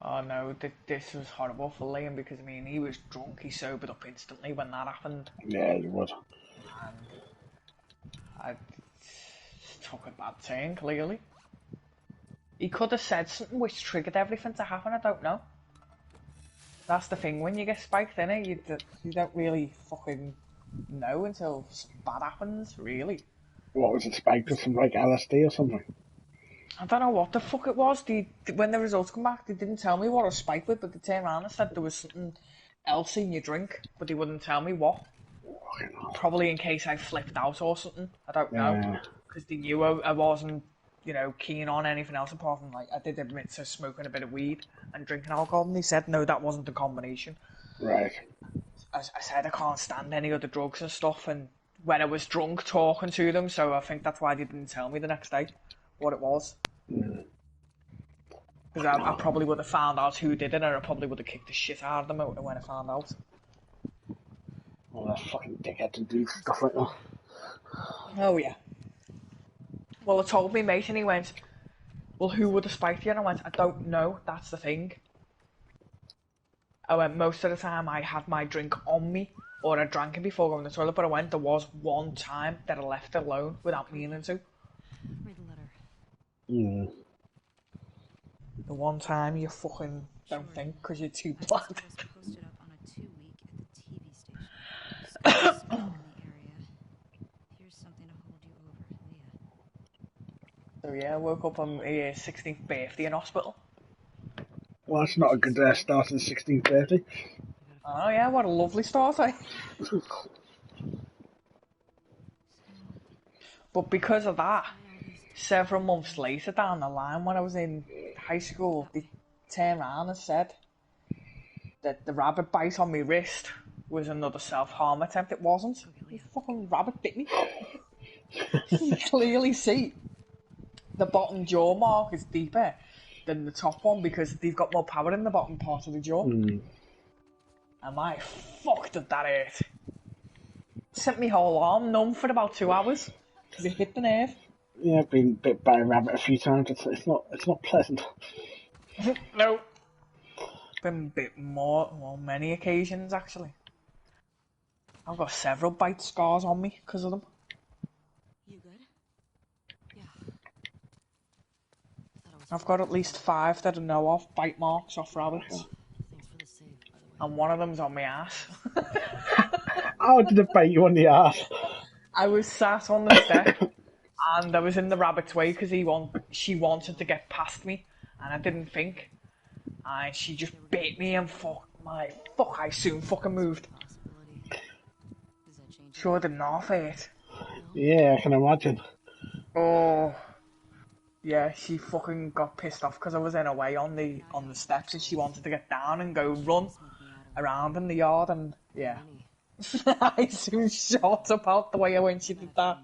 Oh no, this was horrible for Liam because I mean he was drunk, he sobered up instantly when that happened. Yeah, you would. And I took a bad turn, clearly. He could have said something which triggered everything to happen, I don't know. That's the thing, when you get spiked in it, you don't really fucking know until something bad happens, really. What was it, spiked with some like LSD or something? I don't know what the fuck it was. When the results come back, they didn't tell me what I was spiked with, but they turned around and said there was something else in your drink, but they wouldn't tell me what. Probably in case I flipped out or something. I don't know. Because they knew I wasn't, you know, keen on anything else apart from, like, I did admit to smoking a bit of weed and drinking alcohol, and they said, no, that wasn't the combination. Right. I said I can't stand any other drugs and stuff, and when I was drunk talking to them, so I think that's why they didn't tell me the next day what it was. Because I probably would have found out who did it, and I probably would have kicked the shit out of them when I found out. Well, that fucking dickhead to do stuff like that. Oh, yeah. Well, I told me mate, and he went, well, who would have spiked you? And I went, I don't know, that's the thing. I went, most of the time I had my drink on me, or I drank it before going to the toilet, but I went, there was one time that I left it alone without meaning to. Read the letter. Mm. The one time you fucking don't think because you're too I just bland. was posted up on a 2-week at the TV station. Schools in the area. Here's something to hold you over, Leah. So yeah, I woke up on my 16th birthday in hospital. Well, that's not a good start to the 16th birthday. Oh yeah, what a lovely start, eh? But because of that, several months later down the line, when I was in high school, they turned around and said that the rabbit bite on my wrist was another self-harm attempt. It wasn't. The fucking rabbit bit me. You can clearly see the bottom jaw mark is deeper than the top one because they've got more power in the bottom part of the jaw. Mm. And my fuck did that hurt. Sent me whole arm numb for about 2 hours because it hit the nerve. Yeah, I've been bit by a rabbit a few times. It's not pleasant. No. Been bit more, well, many occasions actually. I've got several bite scars on me because of them. You good? Yeah. I've got at least 5 that I know of, bite marks off rabbits. Thanks for the save, by the way. And one of them's on my ass. How did it bite you on the arse? I was sat on the step and I was in the rabbit's way because she wanted to get past me and I didn't think. And she just bit me and I soon fucking moved. Possibility. Does that change? Sure did not hurt. Yeah, I can imagine. Oh. Yeah, she fucking got pissed off because I was in her way on the steps and she wanted to get down and go run around in the yard and yeah. I soon shot about the way I went she did that.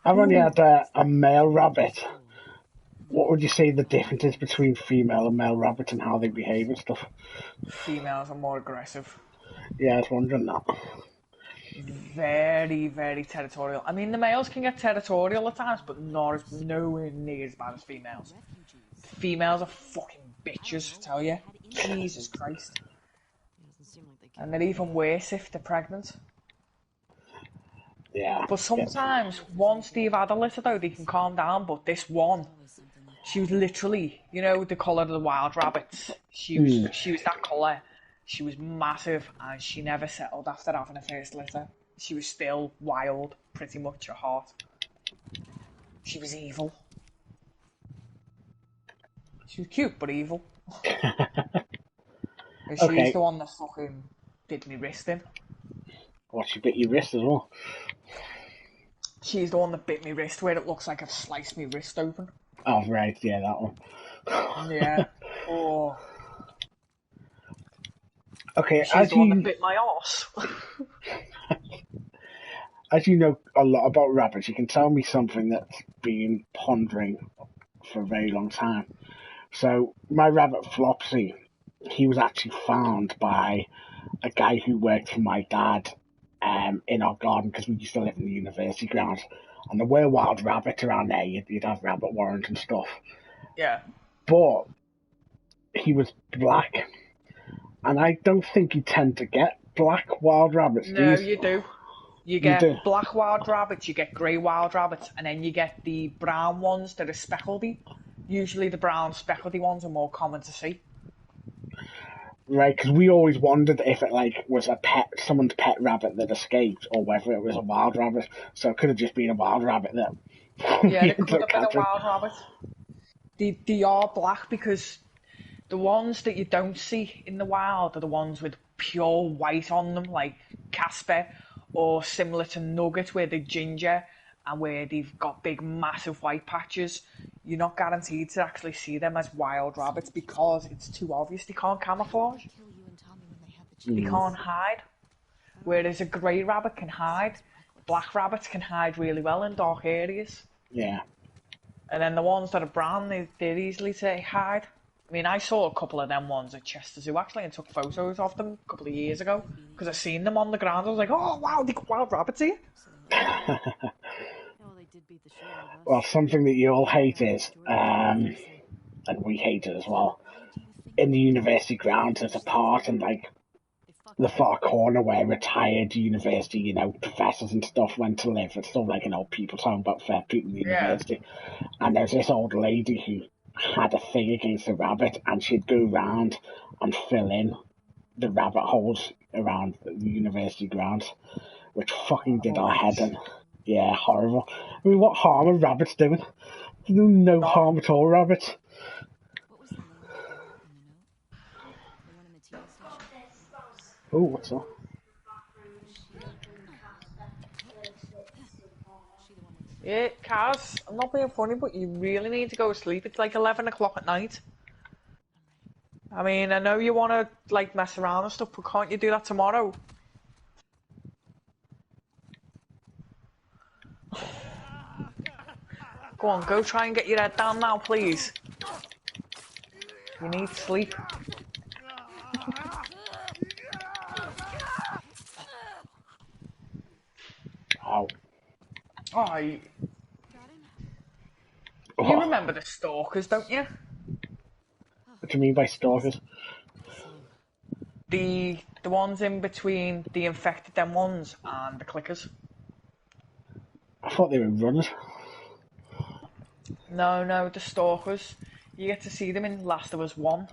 I've only had a male rabbit. What would you say the difference is between female and male rabbits and how they behave and stuff? Females are more aggressive. Yeah, I was wondering that. Very, very territorial. I mean, the males can get territorial at times, but nowhere near as bad as females. Females are fucking bitches, I tell you. Jesus Christ. It doesn't seem like they care. And they're even worse if they're pregnant. Yeah. But sometimes, once they've had a litter though, they can calm down, but this one, she was literally, you know, the colour of the wild rabbits. She was that colour. She was massive, and she never settled after having her first litter. She was still wild, pretty much at heart. She was evil. She was cute, but evil. And she's Okay. the one that fucking did me wrist in. What, she bit your wrist as well? She's the one that bit me wrist where it looks like I've sliced my wrist open. Oh, right, yeah, that one. Yeah. Oh. Okay, She's the one that bit my arse. as you know a lot about rabbits, you can tell me something that's been pondering for a very long time. So, my rabbit Flopsy, he was actually found by a guy who worked for my dad in our garden because we used to live in the university grounds. And there were wild rabbits around there. You'd have rabbit warrens and stuff. Yeah. But he was black. And I don't think you tend to get black wild rabbits. No, you do. You get do? black wild rabbits, you get grey wild rabbits, and then you get the brown ones that are speckledy. Usually the brown speckledy ones are more common to see. Right, because we always wondered if it was someone's pet rabbit that escaped, or whether it was a wild rabbit. So it could have just been a wild rabbit that. Yeah, it could have been a wild rabbit. They are black because the ones that you don't see in the wild are the ones with pure white on them, like Casper, or similar to Nugget, where they're ginger and where they've got big, massive white patches. You're not guaranteed to actually see them as wild rabbits because it's too obvious. They can't camouflage. They can't hide. Whereas a grey rabbit can hide. Black rabbits can hide really well in dark areas. Yeah. And then the ones that are brown, they're easily to hide. I mean, I saw a couple of them ones at Chester Zoo actually and took photos of them a couple of years ago because I seen them on the ground. I was like, oh wow, they got wild rabbits here. Oh, they did beat the shit out of us. Well, something that you all hate is, and we hate it as well, in the university grounds there's a part in like the far corner where retired university, professors and stuff went to live. It's still like an old people's home, about fair people in the university. And there's this old lady who had a thing against the rabbit, and she'd go round and fill in the rabbit holes around the university grounds, which fucking did our head in. Yeah, horrible. I mean, what harm are rabbits doing? No harm at all, rabbits. What was the name of the girl in the note? The one in the TV station? Oh, what's that? Yeah, Kaz, I'm not being funny, but you really need to go to sleep. It's like 11 o'clock at night. I mean, I know you want to like mess around and stuff, but can't you do that tomorrow? Go on, go try and get your head down now, please. You need sleep. Ow. Oh, you remember the stalkers, don't you? What do you mean by stalkers? The ones in between the infected them ones and the clickers. I thought they were runners. No, the stalkers. You get to see them in Last of Us 1.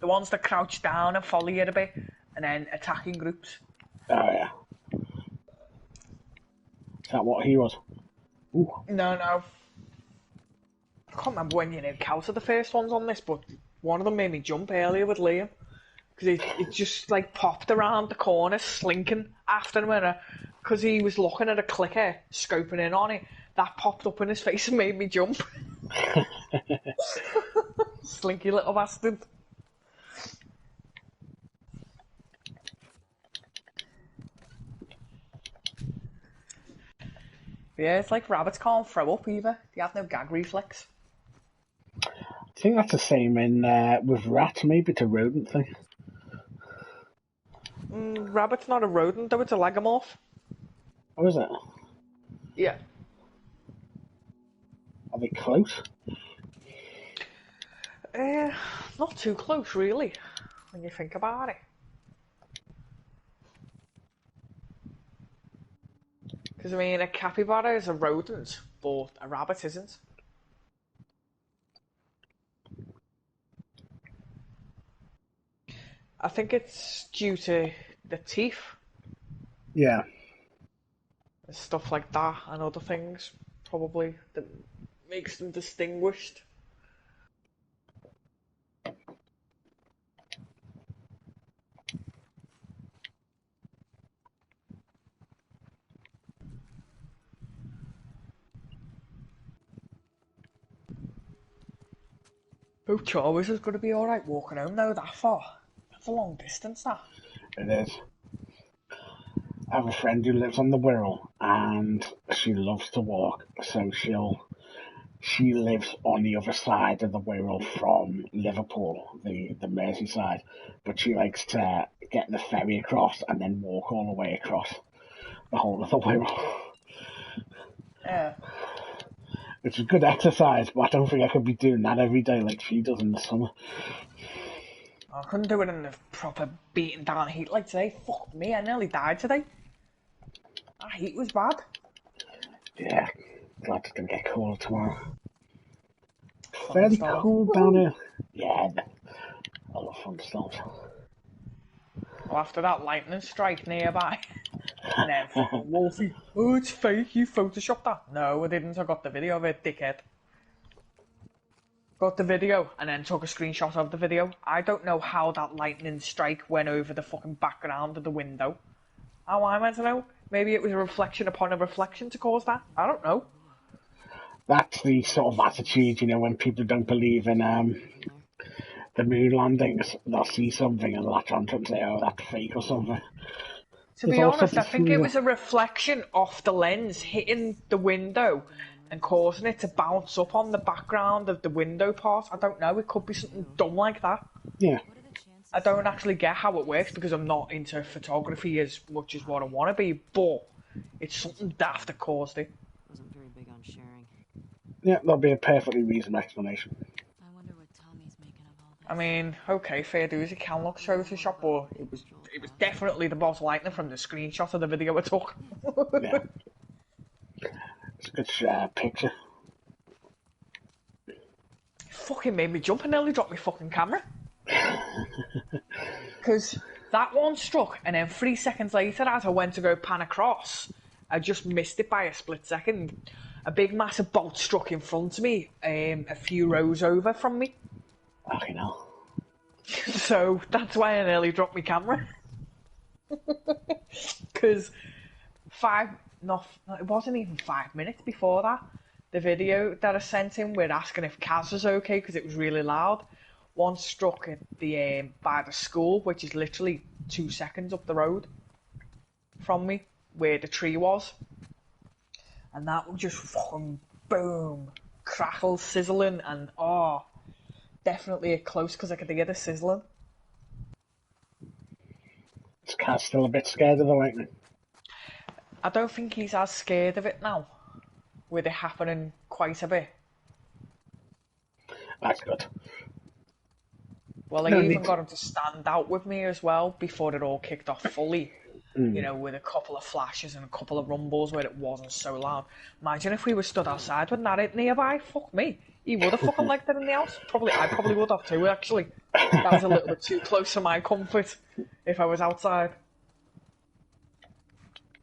The ones that crouch down and follow you a bit, and then attack in groups. Oh, yeah. Is that what he was? Ooh. No. I can't remember when you encountered the first ones on this, but one of them made me jump earlier with Liam. Because it just like popped around the corner, slinking after him, because he was looking at a clicker, scoping in on it. That popped up in his face and made me jump. Slinky little bastard. Yeah, it's like rabbits can't throw up either. They have no gag reflex. I think that's the same in with rats. Maybe it's a rodent thing. Rabbit's not a rodent, though. It's a lagomorph. Oh, is it? Yeah. Are they close? Not too close, really, when you think about it. Because, I mean, a capybara is a rodent, but a rabbit isn't. I think it's due to the teeth. Yeah. Stuff like that and other things, probably, that makes them distinguished. Oh, Chalmers is going to be alright walking home though, that far. That's a long distance, that. It is. I have a friend who lives on the Wirral, and she loves to walk, so she lives on the other side of the Wirral from Liverpool, the Merseyside, but she likes to get the ferry across and then walk all the way across the whole of the Wirral. Yeah. Which is good exercise, but I don't think I could be doing that every day like she does in the summer. I couldn't do it in the proper beating down heat like today. Fuck me, I nearly died today. That heat was bad. Yeah, glad it's going to get colder tomorrow. Fairly cool down here. Yeah, I love thunderstorms. Well, after that lightning strike nearby, and then Wolfie, oh, it's fake, you photoshopped that. No, I didn't, I got the video of it, dickhead. Got the video, and then took a screenshot of the video. I don't know how that lightning strike went over the fucking background of the window. How am I meant to know? Maybe it was a reflection upon a reflection to cause that? I don't know. That's the sort of attitude, when people don't believe in the moon landings, they'll see something and latch onto it and say, oh, that's fake or something. To be honest, I think it was a reflection off the lens hitting the window and causing it to bounce up on the background of the window part. I don't know, it could be something dumb like that. Yeah. I don't actually get how it works because I'm not into photography as much as what I want to be, but it's something daft that caused it. Wasn't very big on sharing. Yeah, that'll be a perfectly reasonable explanation. I wonder what Tommy's making of all this. I mean, okay, fair dues, it can look Photoshop, but it was definitely the boss lightning from the screenshot of the video I took. Yeah. It's a good picture. Fucking made me jump and nearly dropped my fucking camera. Because that one struck, and then 3 seconds later, as I went to go pan across, I just missed it by a split second. A big massive bolt struck in front of me, a few rows over from me. Fucking hell. So that's why I nearly dropped my camera. Because it wasn't even 5 minutes before that, the video that I sent him, we're asking if Kaz was okay because it was really loud. One struck at the by the school, which is literally 2 seconds up the road from me, where the tree was, and that was just fucking boom, crackle, sizzling, and definitely a close because I could hear the sizzling. Is Kaz still a bit scared of the lightning? I don't think he's as scared of it now, with it happening quite a bit. That's good. Well, I even got him to stand out with me as well before it all kicked off fully. You know, with a couple of flashes and a couple of rumbles where it wasn't so loud. Imagine if we were stood outside with Narrate nearby. Fuck me. He would have fucking liked it in the house. I probably would have too, actually. That was a little bit too close for my comfort if I was outside.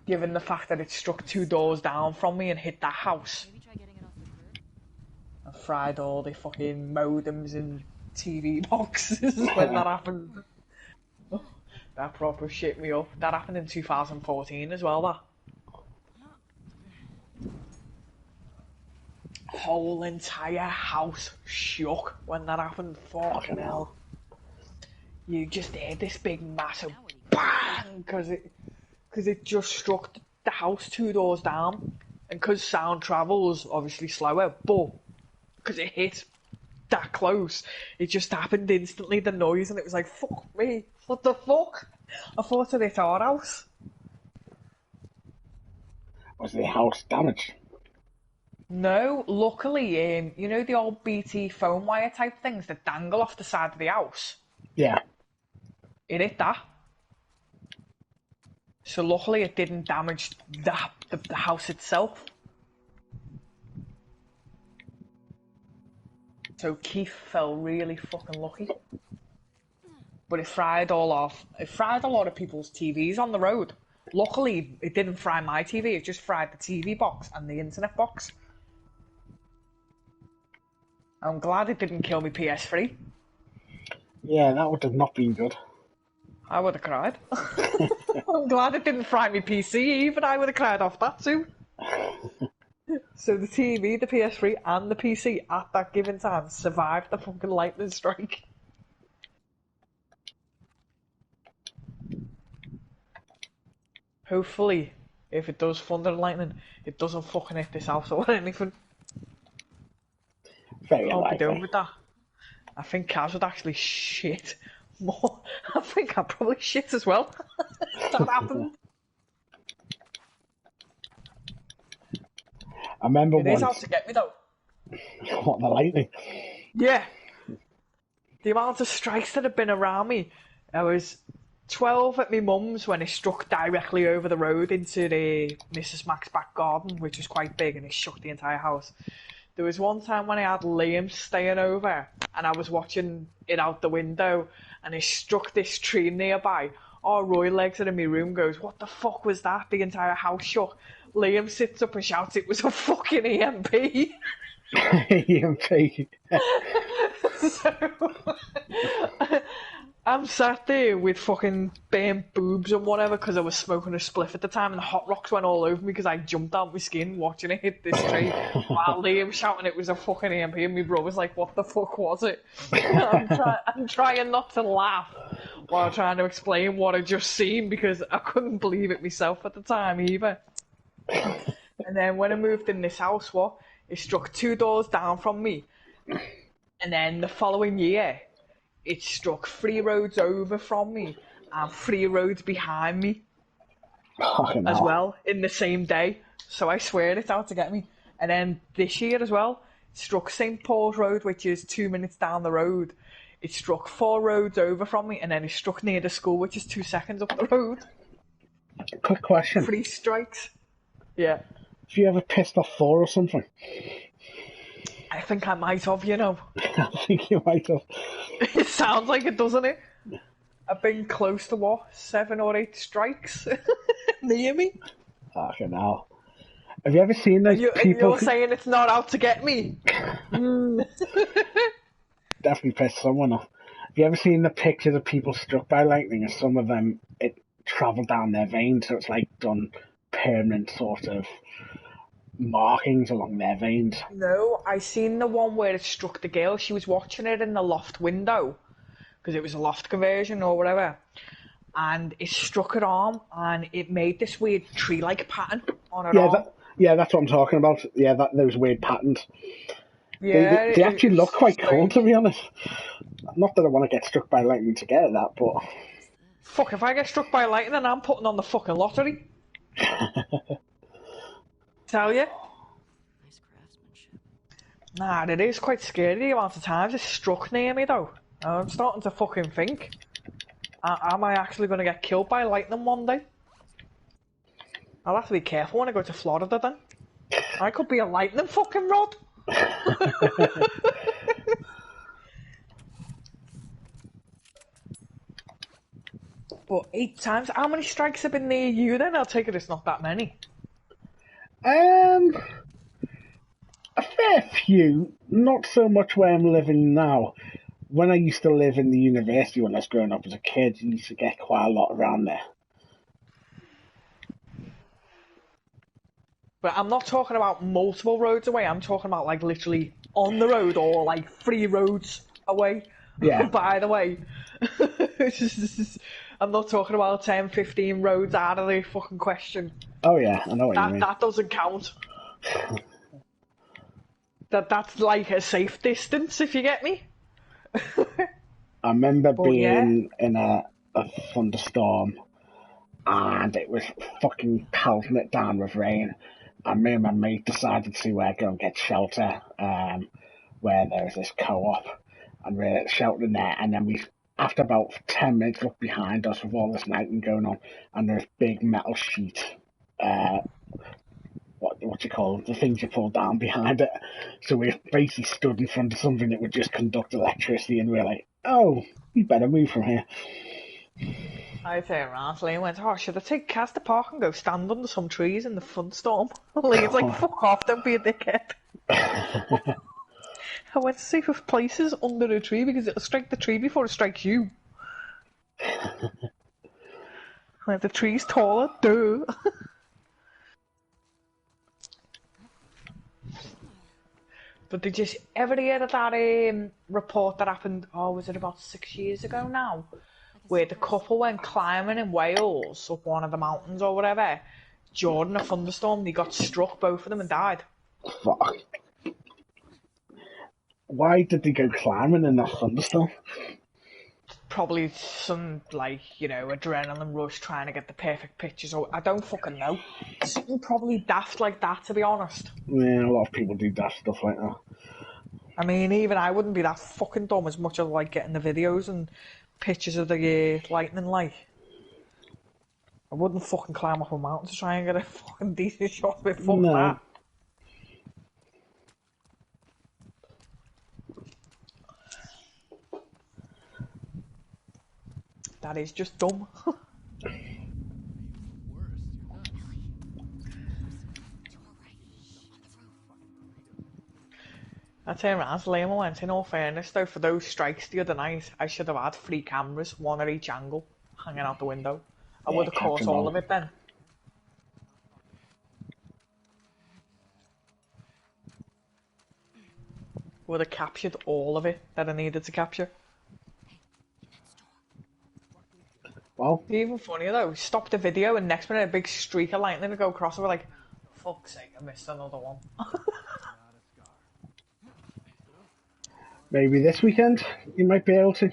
Given the fact that it struck 2 doors down from me and hit that house. Maybe try getting it off the curb. And fried all the fucking modems and TV boxes when that happened. That proper shit me up. That happened in 2014 as well, that. Whole entire house shook when that happened. Fucking hell. You just heard this big massive bang because it just struck the house 2 doors down, and because sound travels obviously slower, but because it hit that close, it just happened instantly, the noise, and it was like, fuck me, what the fuck? I thought it hit our house. Was the house damaged? No, luckily, you know the old BT phone wire type things that dangle off the side of the house? Yeah. It hit that. So luckily it didn't damage the house itself. So Keith felt really fucking lucky. But it fried a lot of people's TVs on the road. Luckily, it didn't fry my TV, it just fried the TV box and the internet box. I'm glad it didn't kill me PS3. Yeah, that would have not been good. I would have cried. I'm glad it didn't fry me PC even, I would have cried off that too. So the TV, the PS3 and the PC at that given time survived the fucking lightning strike. Hopefully, if it does thunder and lightning, it doesn't fucking hit this house or anything. Very I'll be unlikely. done with that. I think Kaz would actually shit more. I think I'd probably shit as well. That happened. I remember It is once. out to get me though. What, the lightning? Yeah. The amount of strikes that have been around me. I was 12 at my mum's when it struck directly over the road into the Mrs. Mac's back garden, which was quite big, and it shook the entire house. There was one time when I had Liam staying over, and I was watching it out the window, and it struck this tree nearby. Oh, Roy legs it in my room goes, what the fuck was that? The entire house shook. Liam sits up and shouts, it was a fucking EMP. EMP. So, I'm sat there with fucking burnt boobs and whatever because I was smoking a spliff at the time, and the hot rocks went all over me because I jumped out my skin watching it hit this tree while Liam shouting it was a fucking EMP, and my bro was like, what the fuck was it? I'm trying not to laugh while trying to explain what I'd just seen because I couldn't believe it myself at the time either. And then when I moved in this house, it struck 2 doors down from me. And then the following year, it struck 3 roads over from me and 3 roads behind me Fucking as hell. well in the same day. So I swear it's out to get me. And then this year as well, it struck St. Paul's Road, which is 2 minutes down the road. It struck 4 roads over from me, and then it struck near the school, which is 2 seconds up the road. Quick question. 3 strikes. Yeah. Have you ever pissed off Thor or something? I think I might have, you know. I think you might have. It sounds like it, doesn't it? I've been close to 7 or 8 strikes near me. Fucking hell. Have you ever seen those And people? you're saying it's not out to get me? Definitely pissed someone off. Have you ever seen the pictures of people struck by lightning, and some of them it travelled down their veins, so it's like done permanent sort of markings along their veins? No, I seen the one where it struck the girl. She was watching it in the loft window because it was a loft conversion or whatever, and it struck her arm and it made this weird tree-like pattern on her arm. That's what I'm talking about. Yeah, those weird patterns. Yeah, they actually look quite cool, to be honest. Not that I want to get struck by lightning to get that, but fuck, if I get struck by lightning, I'm putting on the fucking lottery. Tell you. Nice craftsmanship. Nah, it is quite scary the amount of times it's struck near me though. I'm starting to fucking think, am I actually going to get killed by lightning one day? I'll have to be careful when I go to Florida then. I could be a lightning fucking rod. But 8 times? How many strikes have been near you then? I'll take it it's not that many. a fair few. Not so much where I'm living now. When I used to live in the university when I was growing up as a kid, you used to get quite a lot around there. But I'm not talking about multiple roads away, I'm talking about like literally on the road or like 3 roads away. Yeah. By the way. I'm not talking about 10, 15 roads out of the fucking question. Oh yeah, I know what you mean. That doesn't count. That's like a safe distance, if you get me. I remember being yeah. in a thunderstorm and it was fucking pelting it down with rain. And me and my mate decided to go and get shelter where there was this co-op. And we're sheltering there. And then we, after about 10 minutes, looked behind us with all this lightning going on. And there's a big metal sheet. What do you call them? The things you pull down behind it. So we basically stood in front of something that would just conduct electricity. And we're like, oh, we better move from here. I turned around to Lee and went, oh, should I take Kaz to park and go stand under some trees in the thunderstorm? Lee's like, fuck off, don't be a dickhead. I went to safer places under a tree because it'll strike the tree before it strikes you. Like, the tree's taller, duh. But did you ever hear of that report that happened, was it about 6 years ago now? Where the couple went climbing in Wales up one of the mountains or whatever. During a thunderstorm, they got struck, both of them, and died. Fuck. Why did they go climbing in that thunderstorm? Probably some, adrenaline rush trying to get the perfect pictures. I don't fucking know. Something probably daft like that, to be honest. Yeah, a lot of people do daft stuff like that. I mean, even I wouldn't be that fucking dumb as much as like getting the videos and pictures of the lightning like. I wouldn't fucking climb up a mountain to try and get a fucking decent shot of it. Fuck that. That is just dumb. I turned around to Liam and went, in all fairness though, for those strikes the other night, I should have had 3 cameras, one at each angle, hanging out the window. I would have caught all of it then. Would have captured all of it that I needed to capture. Even funnier though, we stopped the video and next minute a big streak of lightning would go across and we're like, fuck's sake, I missed another one. Maybe this weekend you might be able to.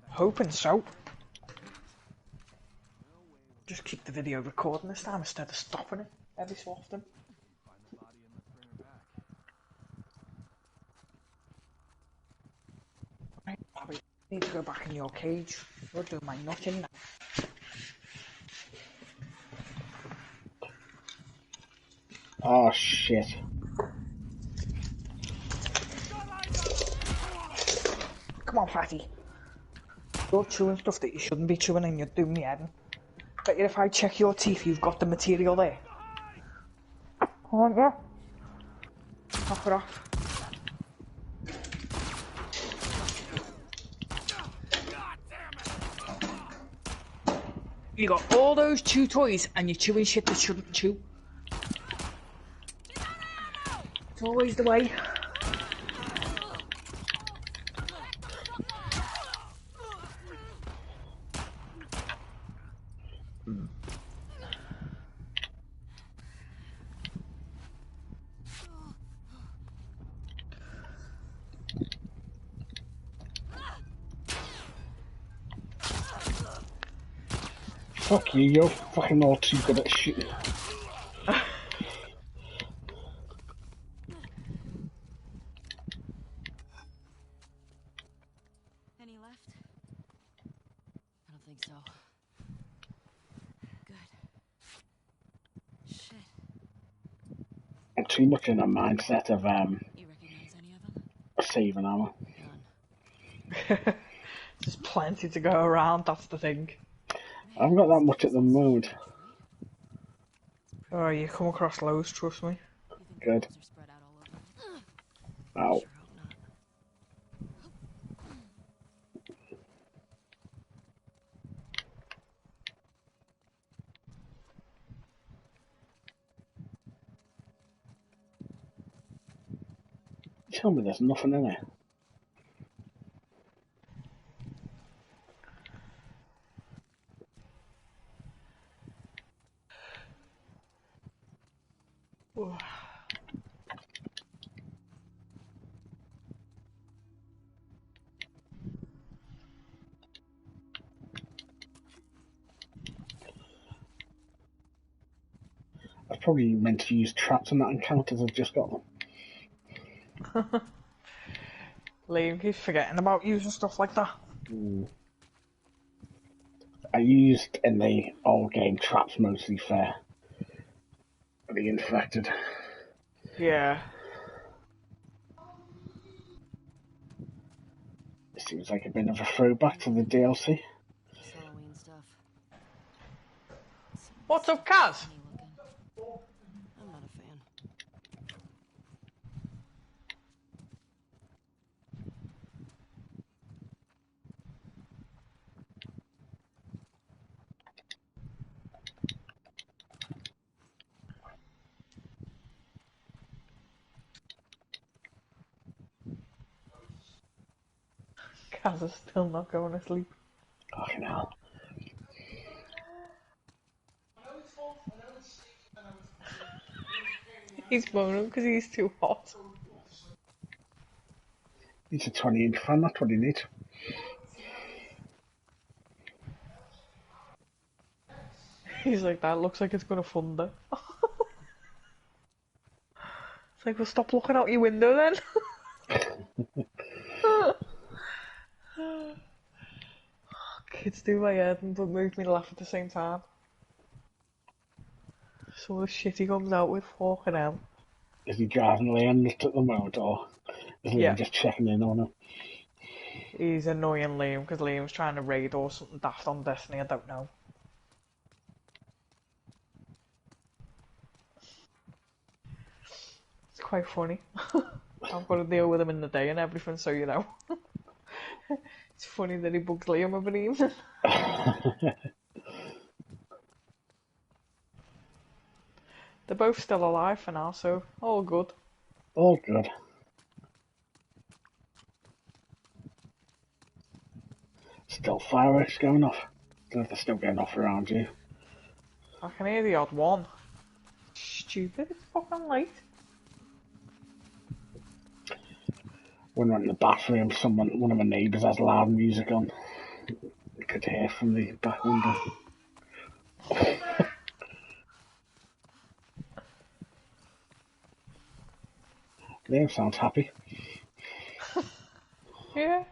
Hoping so. Just keep the video recording this time instead of stopping it every so often. Right, Bobby, I need to go back in your cage. You're doing my nutting now. Oh shit. Come on, fatty. You're chewing stuff that you shouldn't be chewing and you're doing me head in. Bet you if I check your teeth, you've got the material there. Aren't you? Knock it off. You got all those chew toys and you're chewing shit that shouldn't chew. It's always the way. Fuck you, you're fucking all too good at shooting. Any left? I don't think so. Good. Shit. I'm too much in a mindset of You recognize any of them? saving ammo. None. There's plenty to go around, that's the thing. I haven't got that much at the moment. Oh, you come across loads, trust me. Good. Are spread out all over. Ow. Sure hope not. Tell me there's nothing in it. I was probably meant to use traps on that encounters I've just got them. Liam keeps forgetting about using stuff like that. I used in the old game traps mostly for the infected. Yeah. It seems like a bit of a throwback to the DLC. Just Halloween stuff. What's up, Kaz? Funny looking. I'm not a fan. Kaz is still not going to sleep. Fucking hell. He's moaning because he's too hot. It's a 20-inch fan, that's what you need. He's like, that looks like it's going to thunder. It's like, well, stop looking out your window then. Kids do my head but move me to laugh at the same time. Some of the shit he comes out with, fucking hell. Is he driving Liam nuts at the moment, or is Liam Yeah. just checking in on him? He's annoying Liam because Liam's trying to raid or something daft on Destiny, I don't know. It's quite funny. I've got to deal with him in the day and everything, so you know. It's funny that he bugs Liam over the evening. They're both still alive for now, so all good. All good. Still fireworks going off. They're still getting off around you. I can hear the odd one. Stupid, it's fucking late. When we're in the bathroom, one of my neighbours has loud music on. You could hear from the back window. Liam sounds happy. Yeah.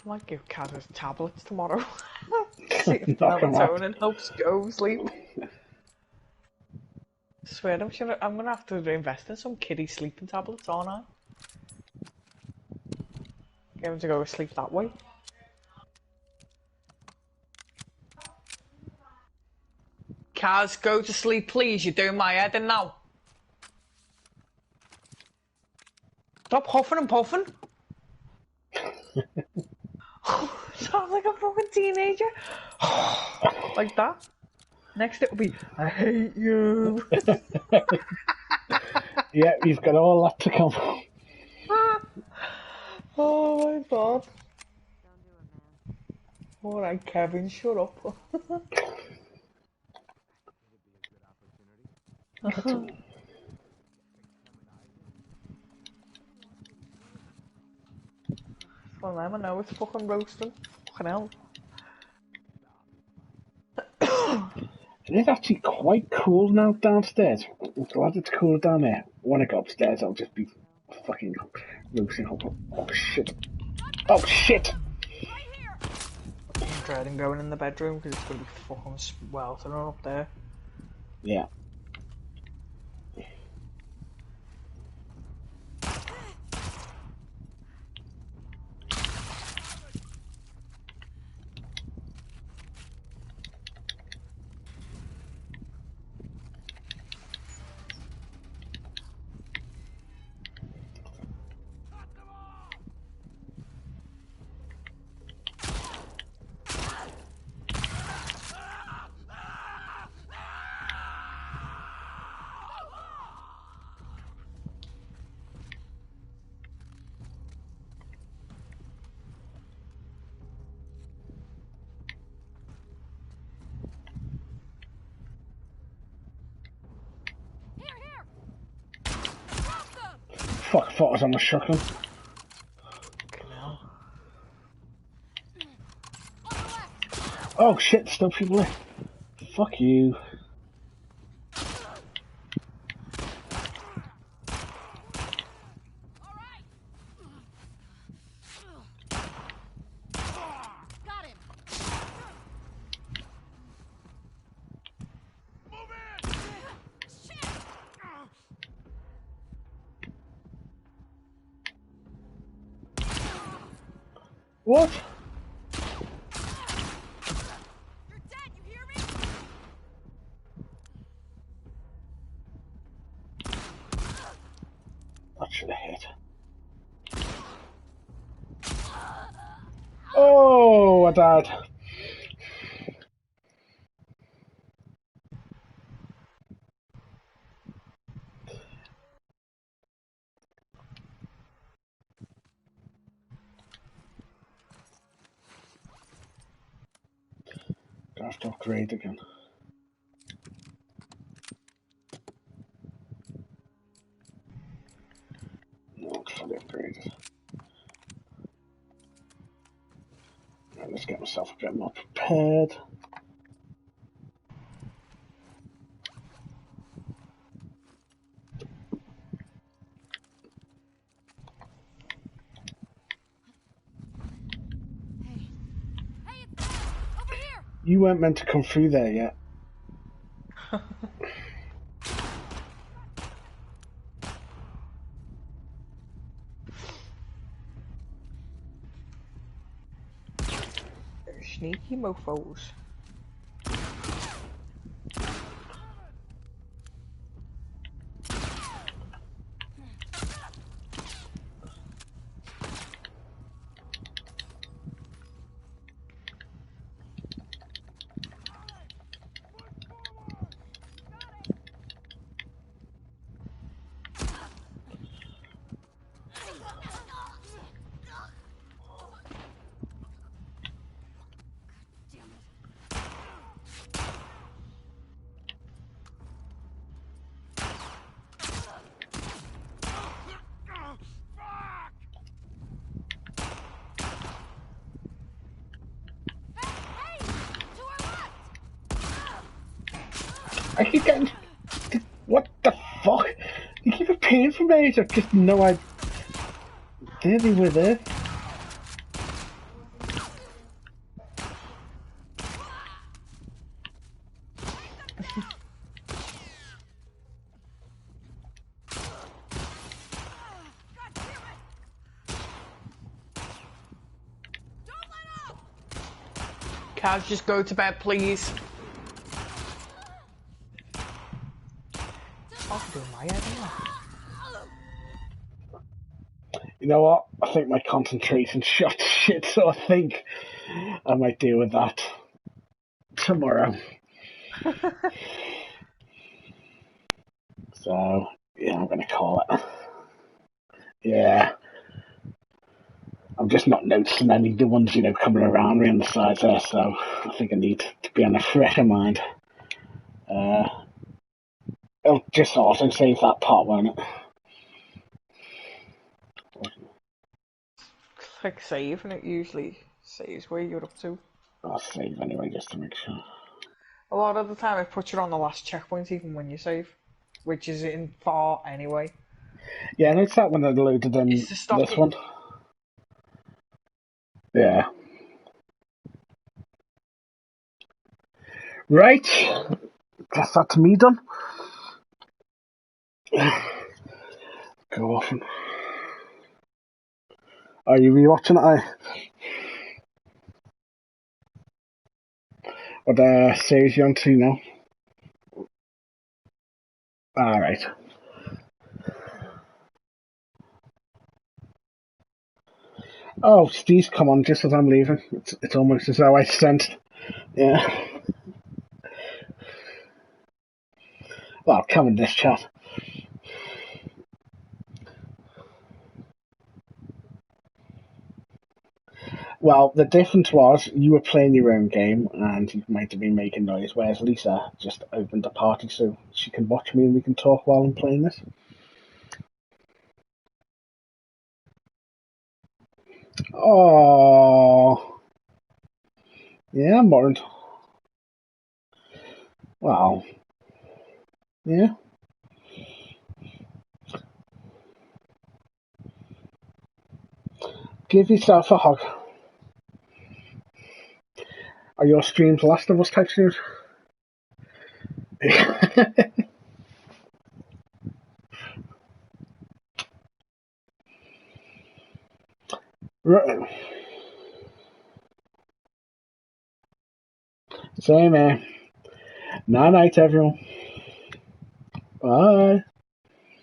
I might give Kaz tablets tomorrow. See if melatonin helps go sleep. Swear, I'm gonna have to invest in some kiddie sleeping tablets, aren't I? Get him to go to sleep that way. Kaz, go to sleep, please. You're doing my head in now. Stop huffing and puffing. Sounds like a fucking teenager. Like that. Next it'll be, I hate you. Yeah, you've got all that to come. Oh my god. Alright, Kevin, shut up. Well, I know it's fucking roasting. Fucking hell. It is actually quite cool now downstairs. I'm glad it's cool down there. When I go upstairs, I'll just be fucking roasting up. Oh shit. Oh shit! I'm dreading going in the bedroom because it's going to be fucking sweltering up there. Yeah. Fuck, I thought I was on the shotgun. Oh shit, still people there. Fuck you. What? You're dead, you hear me? That should have hit. Oh, I died. Gonna have to upgrade again. No, it's fully upgraded. Right, let's get myself a bit more prepared. Hey, it's them! Over here! You weren't meant to come through there yet. Sneaky mofos. I keep getting... What the fuck? You keep appearing for me, I just no idea. There they were there. Kaz, just go to bed, please. I'm doing my head now. You know what? I think my concentration shot to shit, so I think I might deal with that tomorrow. So, yeah, I'm gonna call it. Yeah. I'm just not noticing any of the ones, coming around me on the sides there, so I think I need to be on a fresher mind. It'll just auto save that part, won't it? Click save and it usually saves where you're up to. I'll save anyway, just to make sure. A lot of the time it puts you on the last checkpoint even when you save, which is in far anyway. Yeah, and it's that one that loaded in this one. Yeah. Right. Guess that's me done. Go off. Are you rewatching it? What series you on to now? Alright. Oh, Steve's come on just as I'm leaving. It's almost as though I sensed. Yeah. Well, come in this chat. Well, the difference was you were playing your own game and you might have been making noise, whereas Lisa just opened a party so she can watch me and we can talk while I'm playing this. Oh, yeah, I'm worried. Wow. Yeah. Give yourself a hug. Are your streams Last of Us type streams? Right. Same, man. Night, everyone. Bye.